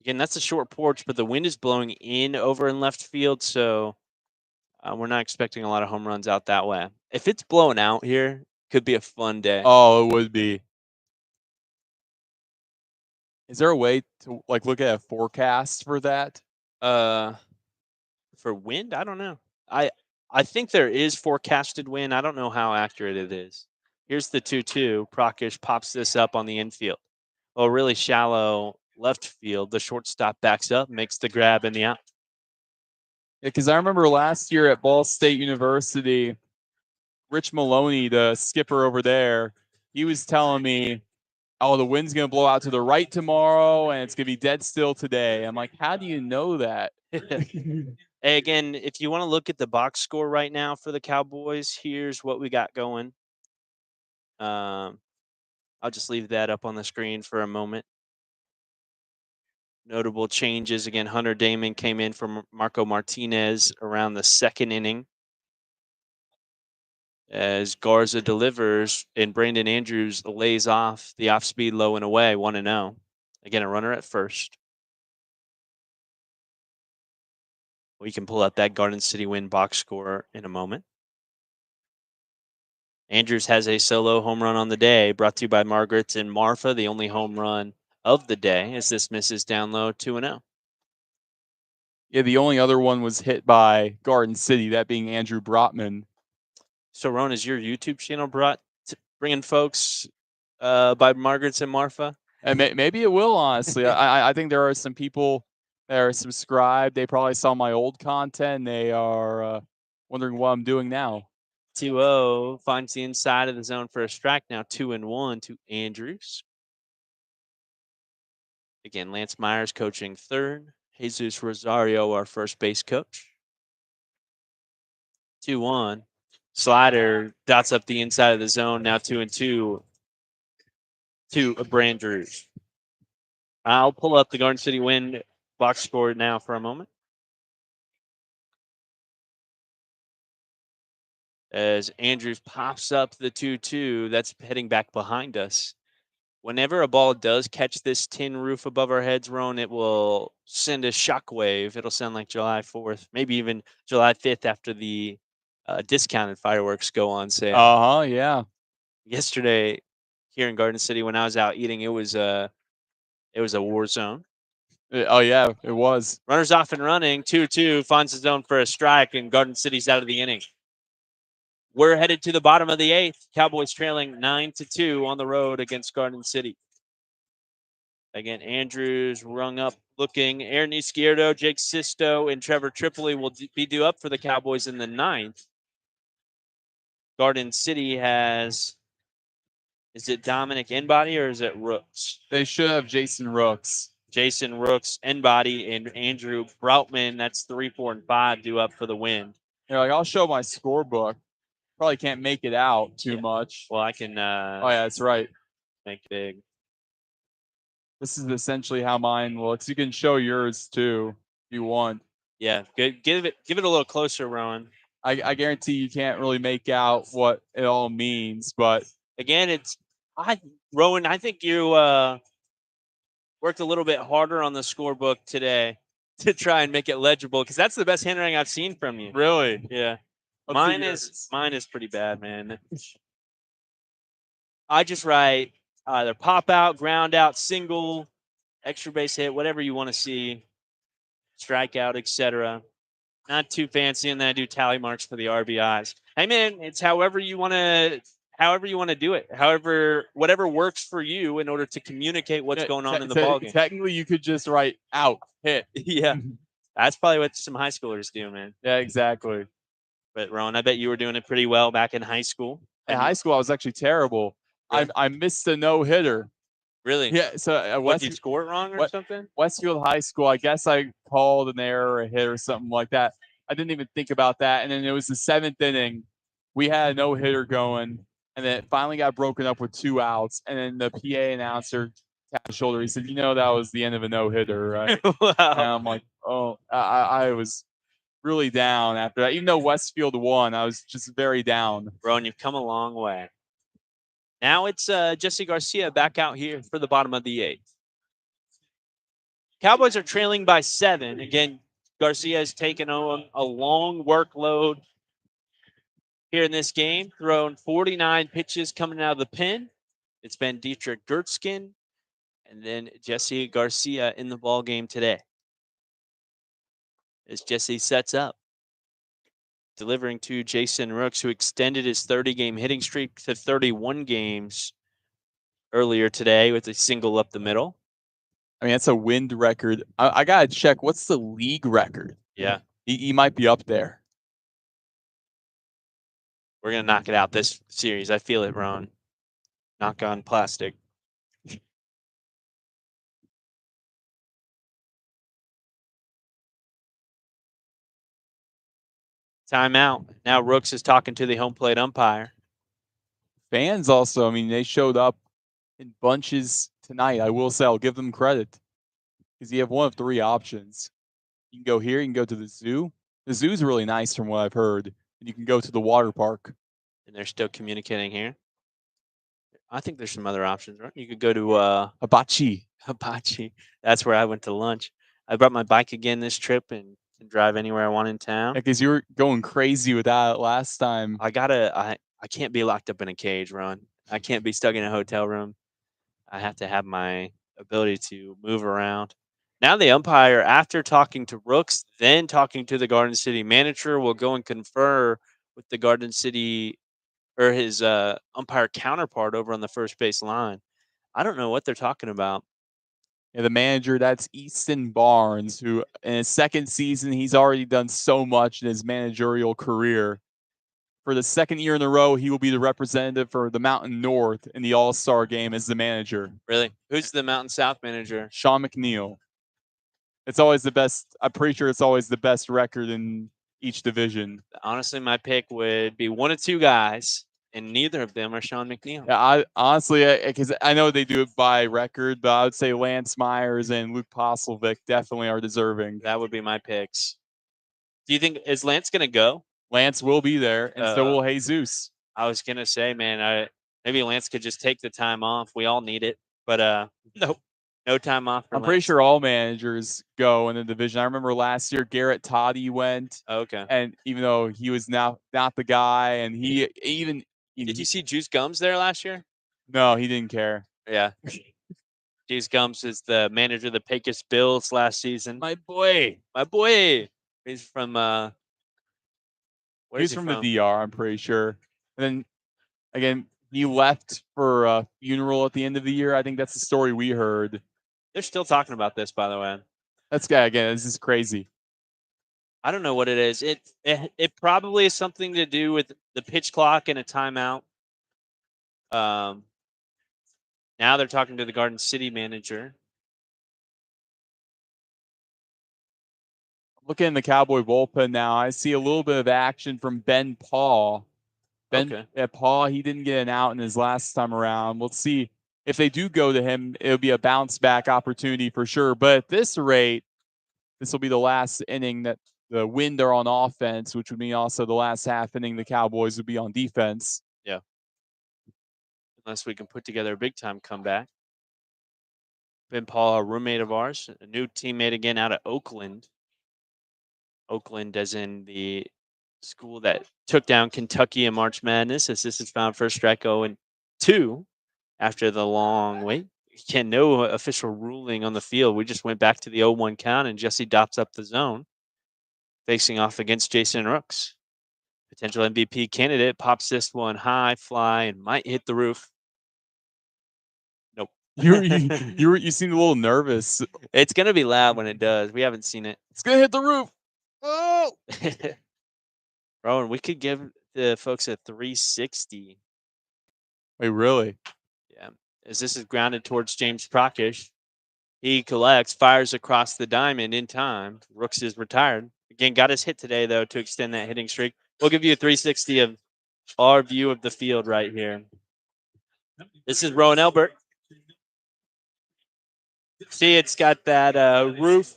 Again, that's a short porch, but the wind is blowing in over in left field, so we're not expecting a lot of home runs out that way. If it's blowing out here, could be a fun day. Oh, it would be. Is there a way to look at a forecast for that? For wind, I don't know. I think there is forecasted wind. I don't know how accurate it is. Here's the 2-2. Prakash pops this up on the infield. Oh, really shallow left field. The shortstop backs up, makes the grab in the out. Yeah, because I remember last year at Ball State University, Rich Maloney, the skipper over there, he was telling me, oh, the wind's going to blow out to the right tomorrow, and it's going to be dead still today. I'm like, how do you know that? Hey, again, if you want to look at the box score right now for the Cowboys, here's what we got going. I'll just leave that up on the screen for a moment. Notable changes. Again, Hunter Damon came in for Marco Martinez around the second inning. As Garza delivers and Brandon Andrews lays off the off-speed low and away, 1-0. Again, a runner at first. We can pull up that Garden City win box score in a moment. Andrews has a solo home run on the day, brought to you by Margaret's and Marfa, the only home run of the day, as this misses down low, 2-0. Yeah, the only other one was hit by Garden City, that being Andrew Brotman. So, Roen, is your YouTube channel bringing folks by Margaret's and Marfa? And maybe it will, honestly. I think there are some people that are subscribed. They probably saw my old content, and they are wondering what I'm doing now. 2-0 finds the inside of the zone for a strike. Now 2-1 to Andrews. Again, Lance Myers coaching third. Jesus Rosario, our first base coach. 2-1. Slider dots up the inside of the zone. Now 2-2 to Brandrews. I'll pull up the Garden City win box score now for a moment. As Andrews pops up the 2-2, that's heading back behind us. Whenever a ball does catch this tin roof above our heads, Roen, it will send a shockwave. It'll sound like July 4th, maybe even July 5th after the discounted fireworks go on sale. Yeah. Yesterday here in Garden City, when I was out eating, it was a war zone. Oh, yeah, it was. Runners off and running, 2-2, finds the zone for a strike, and Garden City's out of the inning. We're headed to the bottom of the eighth. Cowboys trailing 9-2 on the road against Garden City. Again, Andrews rung up looking. Aaron Izquierdo, Jake Sisto, and Trevor Tripoli will be due up for the Cowboys in the ninth. Garden City has, is it Dominic Inbody or is it Rooks? They should have Jason Rooks. Jason Rooks, N-Body, and Andrew Broutman. That's 3, 4, and 5 due up for the win. You're like, I'll show my scorebook. Probably can't make it out too Yeah. much. Well, I can Oh, yeah, that's right. make it big. This is essentially how mine looks. You can show yours too if you want. Yeah, good. Give it a little closer, Roen. I guarantee you can't really make out what it all means, but Again, Roen, I think you worked a little bit harder on the scorebook today to try and make it legible, because that's the best handwriting I've seen from you. really, Yeah. let's see Mine yours. is pretty bad, man. I just write either pop out, ground out, single, extra base hit, whatever you want to see, strikeout, etc. Not too fancy, and then I do tally marks for the RBIs. Hey man, it's however you want to do it. However, whatever works for you in order to communicate what's going on in the ballgame. Technically, you could just write out, hit. Yeah. That's probably what some high schoolers do, man. Yeah, exactly. But Roen, I bet you were doing it pretty well back in high school. In high school, I was actually terrible. Really? I missed a no hitter. Really? Yeah. So What, did you score it wrong or something? Westfield High School, I guess I called an error or a hit or something like that. I didn't even think about that. And then it was the 7th inning. We had a no hitter going, and then it finally got broken up with 2 outs. And then the PA announcer tapped his shoulder. He said, that was the end of a no hitter, right? Wow. And I'm like, oh, I was really down after that. Even though Westfield won, I was just very down. Roen, you've come a long way. Now it's Jesse Garcia back out here for the bottom of the 8th. Cowboys are trailing by 7. Again, Garcia has taken on a long workload here in this game, thrown 49 pitches coming out of the pen. It's been Dietrich Gertzkin and then Jesse Garcia in the ball game today. As Jesse sets up, delivering to Jason Rooks, who extended his 30-game hitting streak to 31 games earlier today with a single up the middle. I mean, that's a wind record. I got to check. What's the league record? Yeah. He might be up there. We're going to knock it out this series. I feel it, Roen. Knock on plastic. Timeout. Now Rooks is talking to the home plate umpire. Fans also, I mean, they showed up in bunches tonight. I will say, I'll give them credit, because you have one of 3 options. You can go here, you can go to the zoo. The zoo's really nice from what I've heard. And you can go to the water park. And they're still communicating here. I think there's some other options, right? You could go to Hibachi. Hibachi. That's where I went to lunch. I brought my bike again this trip and can drive anywhere I want in town. Because you were going crazy with that last time. I can't be locked up in a cage, Ron. I can't be stuck in a hotel room. I have to have my ability to move around. Now the umpire, after talking to Rooks, then talking to the Garden City manager, will go and confer with the Garden City or his umpire counterpart over on the first base line. I don't know what they're talking about. Yeah, the manager, that's Easton Barnes, who in his 2nd season, he's already done so much in his managerial career. For the 2nd year in a row, he will be the representative for the Mountain North in the All-Star game as the manager. Really? Who's the Mountain South manager? Sean McNeil. It's always the best. I'm pretty sure it's always the best record in each division. Honestly, my pick would be one of 2 guys, and neither of them are Sean McNeil. Yeah, I honestly, because I know they do it by record, but I would say Lance Myers and Luke Postelvik definitely are deserving. That would be my picks. Do you think, is Lance going to go? Lance will be there, and so will Jesus. I was going to say, man, maybe Lance could just take the time off. We all need it, but nope. No time off for I'm pretty sure all managers go in the division. I remember last year Garrett Toddy went. Okay. And even though he was now not the guy, and he even did you see Juice Gums there last year? No, he didn't care. Yeah. Juice Gums is the manager of the Pecos Bills last season. My boy. He's from He's from the DR, I'm pretty sure. And then again, he left for a funeral at the end of the year. I think that's the story we heard. They're still talking about this, by the way. This is crazy. I don't know what it is. It probably is something to do with the pitch clock and a timeout. Now they're talking to the Garden City manager. looking in the Cowboy bullpen now, I see a little bit of action from Ben Paul. Paul, he didn't get an out in his last time around. We'll see if they do go to him. It'll be a bounce back opportunity for sure. But at this rate, this will be the last inning that the Wind are on offense, which would mean also the last half inning the Cowboys would be on defense. Yeah. Unless we can put together a big time comeback. Ben Paul, a roommate of ours, a new teammate again out of Oakland. Oakland as in the school that took down Kentucky in March Madness. As this is found first strike 0-2 after the long wait. Again, no official ruling on the field. We just went back to the 0-1 count, and Jesse dots up the zone, facing off against Jason Rooks. Potential MVP candidate pops this one high, fly, and might hit the roof. Nope. You seemed a little nervous. It's gonna be loud when it does. We haven't seen it. It's gonna hit the roof. Oh, Roen, we could give the folks a 360. Wait, really? Yeah. As this is grounded towards James Procish. He collects, fires across the diamond in time. Rooks is retired. Again, got his hit today, though, to extend that hitting streak. We'll give you a 360 of our view of the field right here. This is Roen Elbert. See, it's got that roof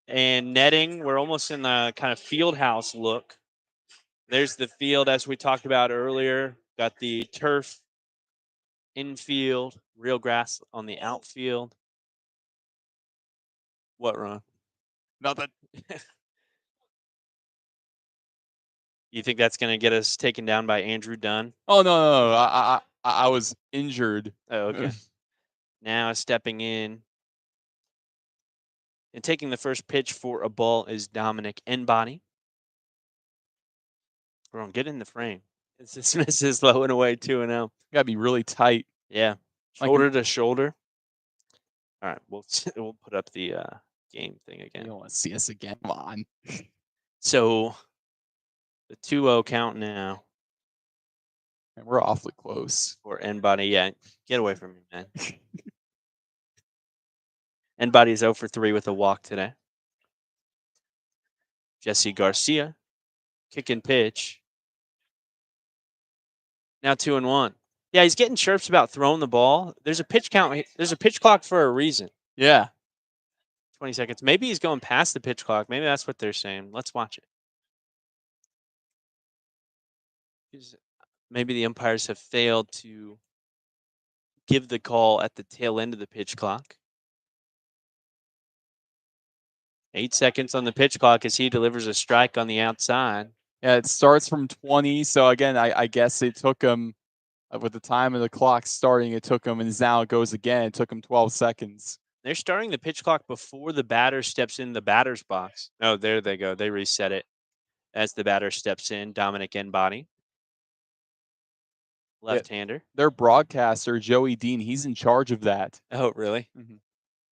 and netting. We're almost in the kind of field house look. There's the field, as we talked about earlier. Got the turf infield, real grass on the outfield. What, Ron? Nothing. You think that's going to get us taken down by Andrew Dunn? Oh no! I was injured. Oh, okay. Now stepping in and taking the first pitch for a ball is Dominic Enbody. We're going to get in the frame. This misses low and away 2-0. Gotta be really tight. Yeah, shoulder to shoulder. All right, we'll put up the game thing again. You don't want to see us again. Come on. So the 2-0 count now. And we're awfully close. For Enbody. Yeah, get away from me, man. Enbody's 0 for 3 with a walk today. Jesse Garcia, kick and pitch. Now 2-1. Yeah, he's getting chirps about throwing the ball. There's a pitch count. There's a pitch clock for a reason. Yeah. 20 seconds. Maybe he's going past the pitch clock. Maybe that's what they're saying. Let's watch it. Maybe the umpires have failed to give the call at the tail end of the pitch clock. 8 seconds on the pitch clock as he delivers a strike on the outside. Yeah, it starts from 20. So again, I guess it took him with the time of the clock starting. It took him, and now it goes again. It took him 12 seconds. They're starting the pitch clock before the batter steps in the batter's box. Oh, there they go. They reset it as the batter steps in. Dominic Enbody, left-hander. Their broadcaster, Joey Dean, he's in charge of that. Oh, really? Mm-hmm.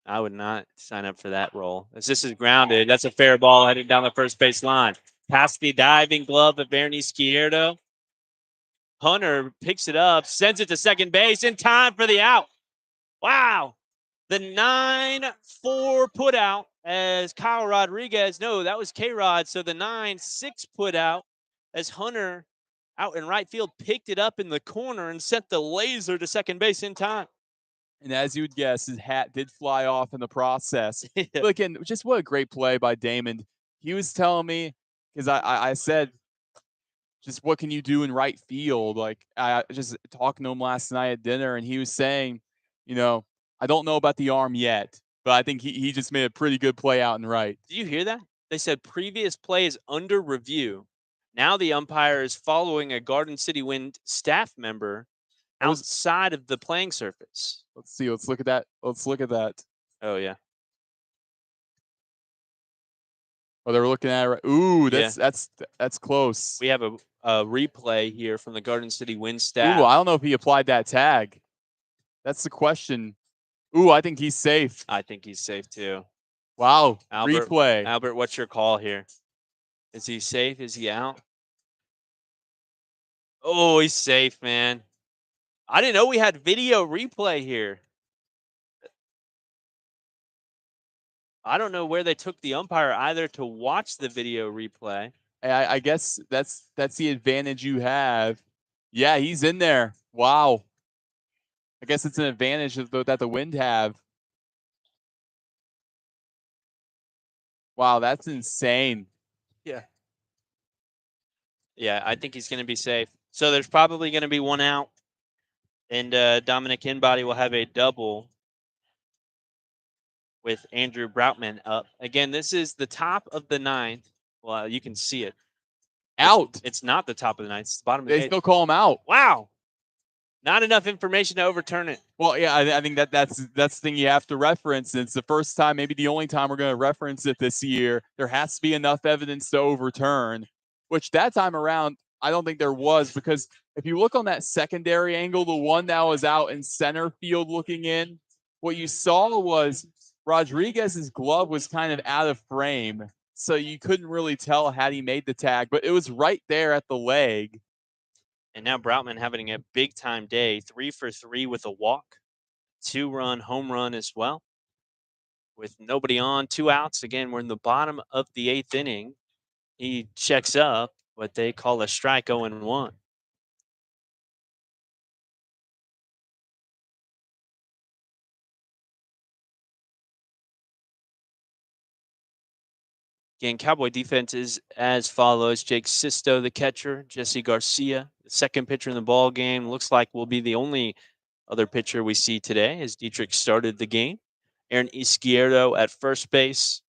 I would not sign up for that role. As this is grounded, that's a fair ball heading down the first base line. Past the diving glove of Bernie Izquierdo. Hunter picks it up, sends it to second base in time for the out. Wow. The 9-4 put out as Kyle Rodriguez. No, that was K-Rod. So the 9-6 put out as Hunter out in right field picked it up in the corner and sent the laser to second base in time. And as you would guess, his hat did fly off in the process. But again, just what a great play by Damon. He was telling me, because I said, just what can you do in right field? Like, I just talking to him last night at dinner, and he was saying, you know, I don't know about the arm yet, but I think he just made a pretty good play out and right. Did you hear that? They said previous play is under review. Now the umpire is following a Garden City Wind staff member outside of the playing surface. Let's see. Let's look at that. Let's look at that. Oh, yeah. Oh, they're looking at it right. Ooh, that's close. We have a replay here from the Garden City Wind staff. Ooh, I don't know if he applied that tag. That's the question. Ooh, I think he's safe. I think he's safe too. Wow. Albert, replay. Albert, what's your call here? Is he safe? Is he out? Oh, he's safe, man. I didn't know we had video replay here. I don't know where they took the umpire either to watch the video replay. I guess that's the advantage you have. Yeah, he's in there. Wow. I guess it's an advantage that the Wind have. Wow, that's insane. Yeah. Yeah, I think he's going to be safe. So there's probably going to be one out, and Dominic Inbody will have a double with Andrew Broutman up. Again, this is the top of the ninth. Well, you can see it. Out. It's not the top of the ninth. It's the bottom of the They eighth. still call him out. Wow. Not enough information to overturn it. Well, yeah, I think that's the thing you have to reference. It's the first time, maybe the only time we're going to reference it this year. There has to be enough evidence to overturn, which that time around, I don't think there was, because if you look on that secondary angle, the one that was out in center field looking in, what you saw was Rodriguez's glove was kind of out of frame. So you couldn't really tell had he made the tag, but it was right there at the leg. And now Broutman having a big time day, 3 for 3 with a walk, 2-run home run as well. With nobody on, 2 outs. Again, we're in the bottom of the 8th inning. He checks up what they call a strike 0-1. Again, Cowboy defense is as follows. Jake Sisto, the catcher. Jesse Garcia, the second pitcher in the ball game. Looks like will be the only other pitcher we see today as Dietrich started the game. Aaron Izquierdo at first base.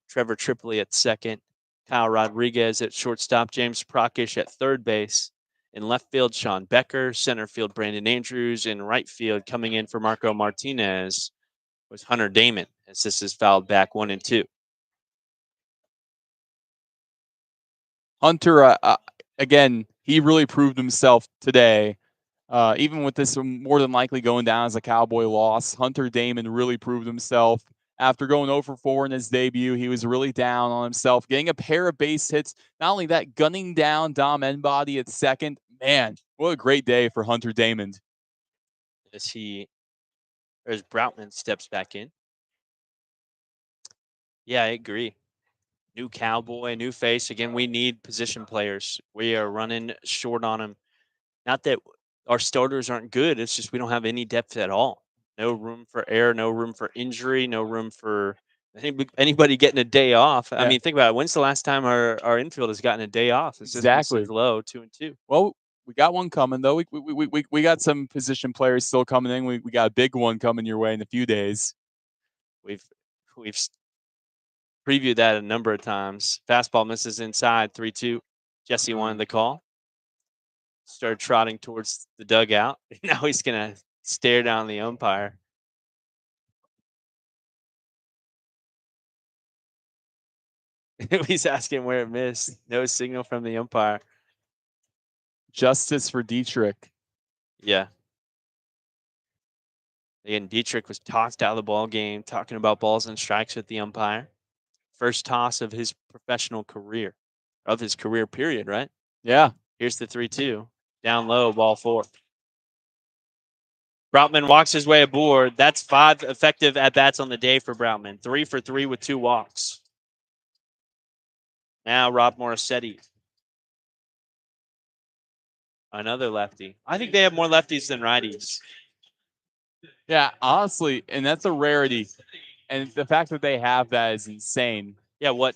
Trevor Tripoli at second. Kyle Rodriguez at shortstop. James Procish at third base. In left field, Sean Becker. Center field, Brandon Andrews. In right field, coming in for Marco Martinez, was Hunter Damon, as this is fouled back 1-2. Hunter, again, he really proved himself today. Even with this more than likely going down as a Cowboy loss, Hunter Damon really proved himself. After going 0 for 4 in his debut, he was really down on himself, getting a pair of base hits. Not only that, gunning down Dom Enbody at second. Man, what a great day for Hunter Damon. As Broutman steps back in. Yeah, I agree. New Cowboy, new face. Again, we need position players. We are running short on them. Not that our starters aren't good. It's just we don't have any depth at all. No room for error, no room for injury, no room for anybody getting a day off. I mean, think about it. When's the last time our infield has gotten a day off? It's exactly. Just low, 2-2. Well, we got one coming though. We got some position players still coming in. We got a big one coming your way in a few days. We've previewed that a number of times. Fastball misses inside, 3-2. Jesse wanted the call. Started trotting towards the dugout. Now he's going to stare down the umpire. He's asking where it missed. No signal from the umpire. Justice for Dietrich. Yeah. Again, Dietrich was tossed out of the ball game, talking about balls and strikes with the umpire. First toss of his professional career, of his career period, right? Yeah. Here's the 3-2. Down low, ball 4. Broutman walks his way aboard. That's 5 effective at-bats on the day for Broutman. 3 for 3 with 2 walks. Now Rob Morissetti. Another lefty. I think they have more lefties than righties. Yeah, honestly, and that's a rarity. And the fact that they have that is insane. Yeah, what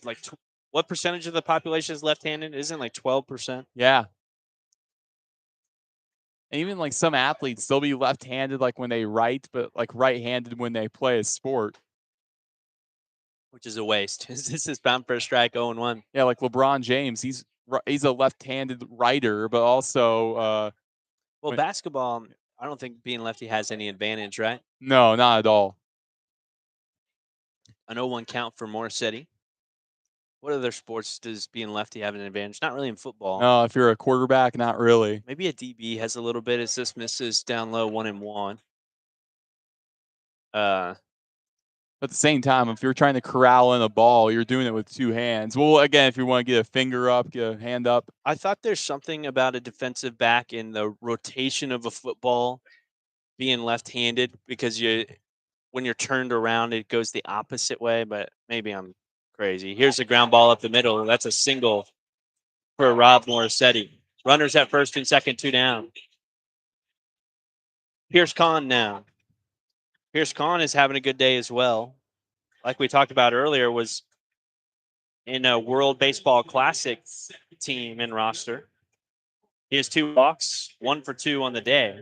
percentage of the population is left-handed? Isn't it like 12%? Yeah. And even like some athletes, they'll be left-handed like when they write, but like right-handed when they play a sport. Which is a waste. This is bound for a strike 0-1. Yeah, like LeBron James, he's a left-handed writer, but also basketball, I don't think being lefty has any advantage, right? No, not at all. An 0-1 count for Morissetti. What other sports does being lefty have an advantage? Not really in football. No, if you're a quarterback, not really. Maybe a DB has a little bit as this misses down low 1-1. At the same time, if you're trying to corral in a ball, you're doing it with 2 hands. Well, again, if you want to get a finger up, get a hand up. I thought there's something about a defensive back in the rotation of a football being left-handed because when you're turned around, it goes the opposite way, but maybe I'm crazy. Here's a ground ball up the middle. That's a single for Rob Morissetti. Runners at first and second, 2 down. Pierce Kahn now. Pierce Kahn is having a good day as well. Like we talked about earlier, was in a World Baseball Classic team and roster. He has 2 walks, 1 for 2 on the day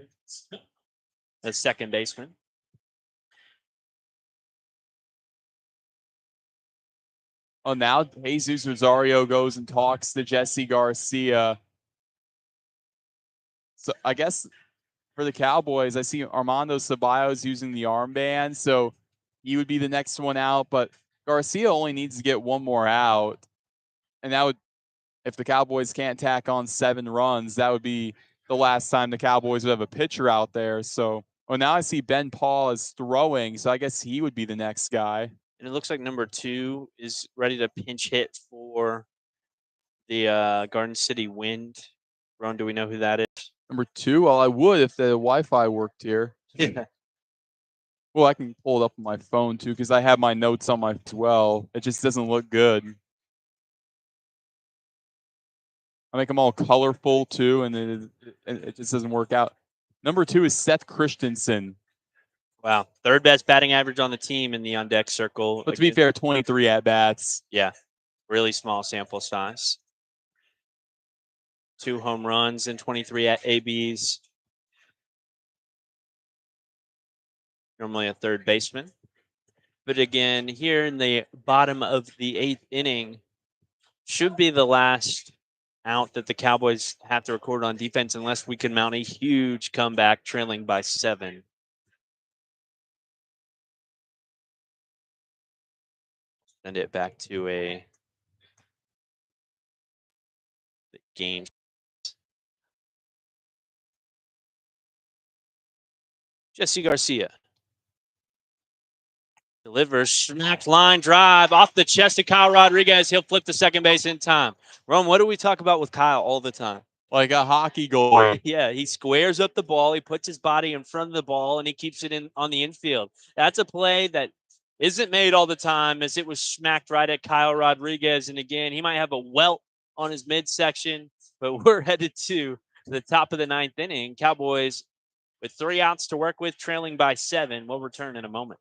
as second baseman. Oh, now Jesus Rosario goes and talks to Jesse Garcia. So I guess for the Cowboys, I see Armando Ceballos using the armband, so he would be the next one out. But Garcia only needs to get one more out, and that would, if the Cowboys can't tack on 7 runs, that would be the last time the Cowboys would have a pitcher out there. So, well, now I see Ben Paul is throwing, so I guess he would be the next guy. And it looks like number 2 is ready to pinch hit for the Garden City Wind. Ron, do we know who that is? Number 2, well, I would if the Wi-Fi worked here. Yeah. Well, I can pull it up on my phone too because I have my notes on my as well. It just doesn't look good. I make them all colorful too, and it just doesn't work out. Number 2 is Seth Christensen. Wow. 3rd best batting average on the team in the on deck circle. But to be fair, 23 at bats. Yeah. Really small sample size. 2 home runs and 23 at ABs. Normally a third baseman. But again, here in the bottom of the 8th inning, should be the last out that the Cowboys have to record on defense unless we can mount a huge comeback trailing by 7. Send it back to the game. Jesse Garcia delivers, smacked line drive off the chest of Kyle Rodriguez. He'll flip the second base in time. Rome, what do we talk about with Kyle all the time? Like a hockey goal. Yeah, he squares up the ball. He puts his body in front of the ball, and he keeps it in on the infield. That's a play that isn't made all the time, as it was smacked right at Kyle Rodriguez. And again, he might have a welt on his midsection, but we're headed to the top of the 9th inning. Cowboys with 3 outs to work with, trailing by 7. We'll return in a moment.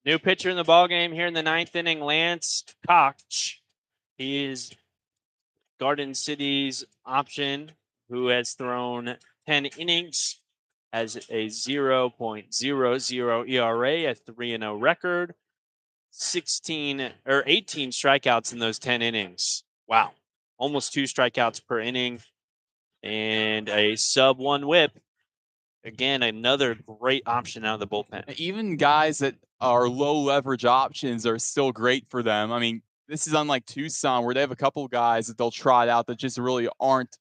New pitcher in the ballgame here in the 9th inning, Lance Koch. He is Garden City's option, who has thrown 10 innings, has a 0.00 ERA, a 3-0 record, 18 strikeouts in those 10 innings. Wow. Almost 2 strikeouts per inning and a sub-1 whip. Again, another great option out of the bullpen. Even guys that are low leverage options are still great for them. I mean, this is unlike Tucson, where they have a couple of guys that they'll trot out that just really aren't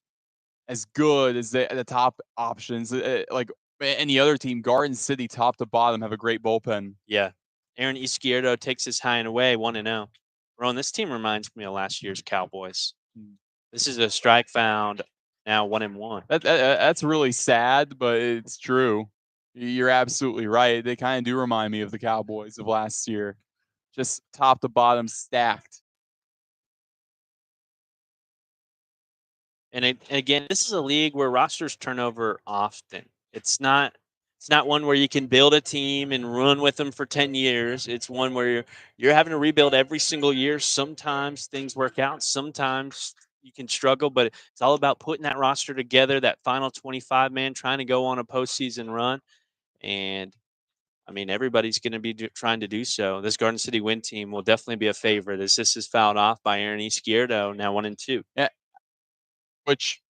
as good as the top options. Like any other team, Garden City, top to bottom, have a great bullpen. Yeah. Aaron Izquierdo takes his high and away, 1-0. Roen, this team reminds me of last year's Cowboys. This is a strike found, now 1-1. That's really sad, but it's true. You're absolutely right. They kind of do remind me of the Cowboys of last year. Just top to bottom stacked. And again, this is a league where rosters turn over often. It's not one where you can build a team and run with them for 10 years. It's one where you're having to rebuild every single year. Sometimes things work out. Sometimes you can struggle, but it's all about putting that roster together, that final 25 man, trying to go on a postseason run. And I mean, everybody's going to be trying to do so. This Garden City win team will definitely be a favorite, as this is fouled off by Aaron Izquierdo, now 1-2. Yeah. Which,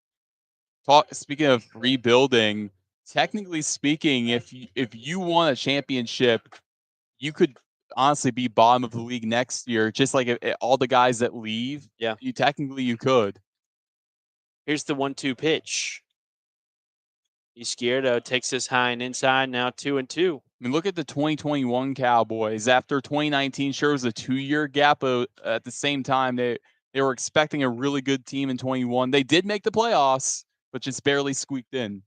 speaking of rebuilding, technically speaking, if you won a championship, you could honestly be bottom of the league next year. Just like all the guys that leave, yeah, you could. Here's the 1-2 pitch. Izquierdo takes this high and inside, now 2-2. I mean, look at the 2021 Cowboys. After 2019, sure was a 2-year gap, but at the same time, they were expecting a really good team in 21. They did make the playoffs, but just barely squeaked in.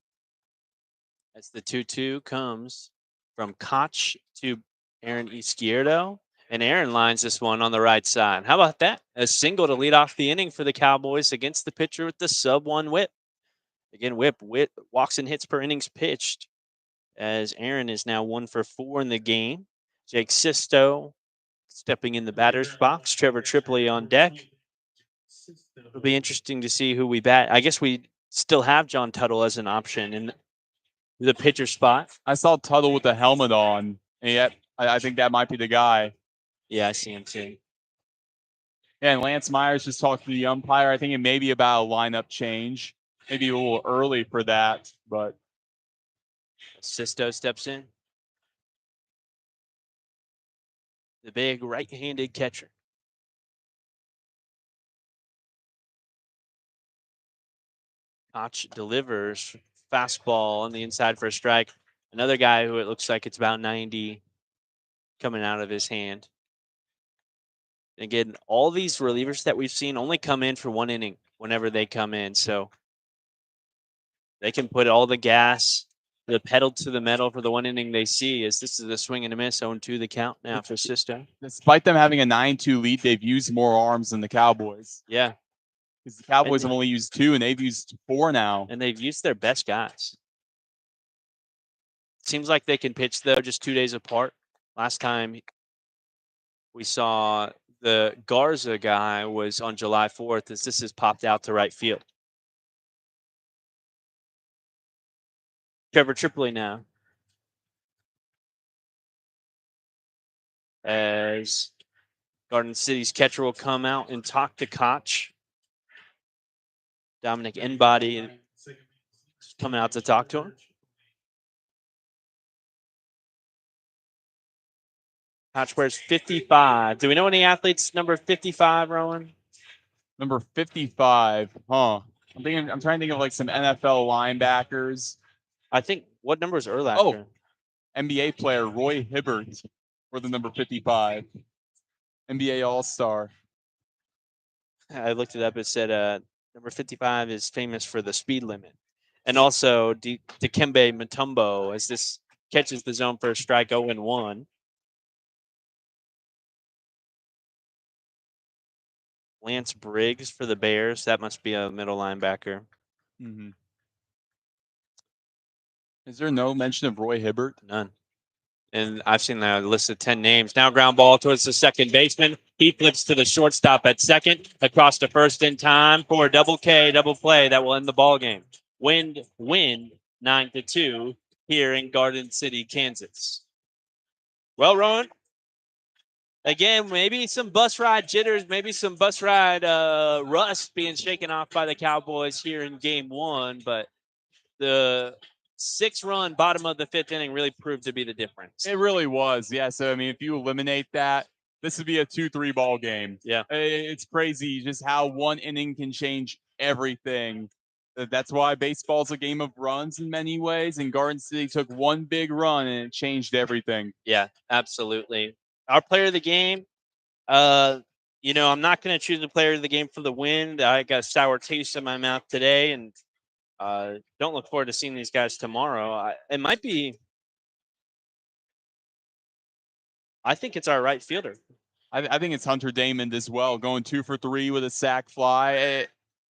As the 2-2 comes from Koch to Aaron Izquierdo, and Aaron lines this one on the right side. How about that? A single to lead off the inning for the Cowboys against the pitcher with the sub-1 whip. Again, whip walks and hits per innings pitched, as Aaron is now 1 for 4 in the game. Jake Sisto stepping in the batter's box. Trevor Tripoli on deck. It'll be interesting to see who we bat. I guess we still have John Tuttle as an option in the pitcher spot. I saw Tuttle with the helmet on, and yet I think that might be the guy. Yeah, I see him too. Yeah, and Lance Myers just talked to the umpire. I think it may be about a lineup change. Maybe a little early for that, but Sisto steps in. The big right-handed catcher. Koch delivers fastball on the inside for a strike. Another guy who it looks like it's about 90 coming out of his hand. Again, all these relievers that we've seen only come in for 1 inning whenever they come in. So they can put all the gas, the pedal to the metal for the 1 inning they see, as this is a swing and a miss, 0-2 the count now for Sisto. Despite them having a 9-2 lead, they've used more arms than the Cowboys. Yeah. Because the Cowboys have only used 2, and they've used 4 now. And they've used their best guys. Seems like they can pitch, though, just 2 days apart. Last time we saw the Garza guy was on July 4th, as this has popped out to right field. Trevor Tripoli now. As Garden City's catcher will come out and talk to Koch. Dominic Enbody coming out to talk to him. Koch wears 55. Do we know any athletes number 55, Rowan? Number 55, huh? I'm trying to think of like some NFL linebackers. I think, what number was Urlacher? NBA player Roy Hibbert for the number 55. NBA All-Star. I looked it up. It said number 55 is famous for the speed limit. And also Dikembe Mutombo, as this catches the zone for a strike, 0-1. Lance Briggs for the Bears. That must be a middle linebacker. Mm-hmm. Is there no mention of Roy Hibbert? None. And I've seen the list of 10 names. Now ground ball towards the second baseman. He flips to the shortstop at second, across to first in time for a double K, double play that will end the ball game. Wind 9-2 here in Garden City, Kansas. Well, Roen, again, maybe some bus ride jitters, maybe some bus ride rust being shaken off by the Cowboys here in game one, but the 6-run bottom of the 5th inning really proved to be the difference. It really was. Yeah. So, I mean, if you eliminate that, this would be a 2-3 ball game. Yeah. It's crazy just how one inning can change everything. That's why baseball's a game of runs in many ways. And Garden City took one big run and it changed everything. Yeah, absolutely. Our player of the game, I'm not going to choose the player of the game for the win. I got a sour taste in my mouth today, and don't look forward to seeing these guys tomorrow. It might be. I think it's our right fielder. I think it's Hunter Damon as well, going 2 for 3 with a sac fly.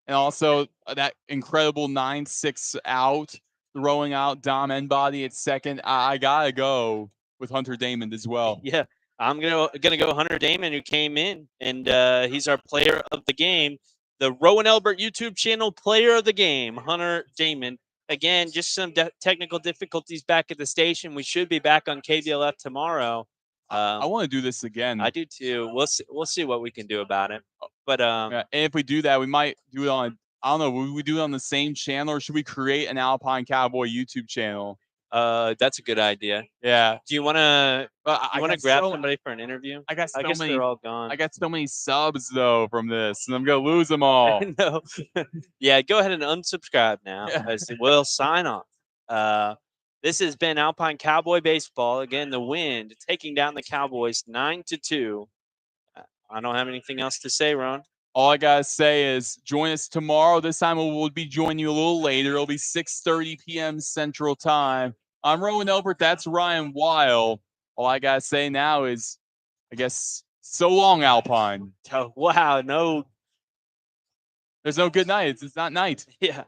And also that incredible 9-6 out, throwing out Dom Enbody at second. I got to go with Hunter Damon as well. Yeah, I'm gonna go Hunter Damon, who came in, and he's our player of the game. The Roen Elbert YouTube channel player of the game, Hunter Damon. Again, just some technical difficulties back at the station. We should be back on KVLF tomorrow. I want to do this again. I do too. We'll see what we can do about it. But and if we do that, we might do it on. I don't know. Will we do it on the same channel, or should we create an Alpine Cowboy YouTube channel? That's a good idea. Yeah. Do you want to? I want to grab somebody for an interview? I guess they're all gone. I got so many subs though from this, and I'm gonna lose them all. No. Yeah, go ahead and unsubscribe now. As we'll sign off. This has been Alpine Cowboy Baseball. Again, the Wind taking down the Cowboys 9-2. I don't have anything else to say, Ron. All I gotta say is join us tomorrow. This time we'll be joining you a little later. It'll be 6:30 p.m. Central Time. I'm Roen Elbert. That's Ryan Weyl. All I gotta say now is, I guess, so long, Alpine. Oh, wow, no. There's no good night. It's not night. Yeah.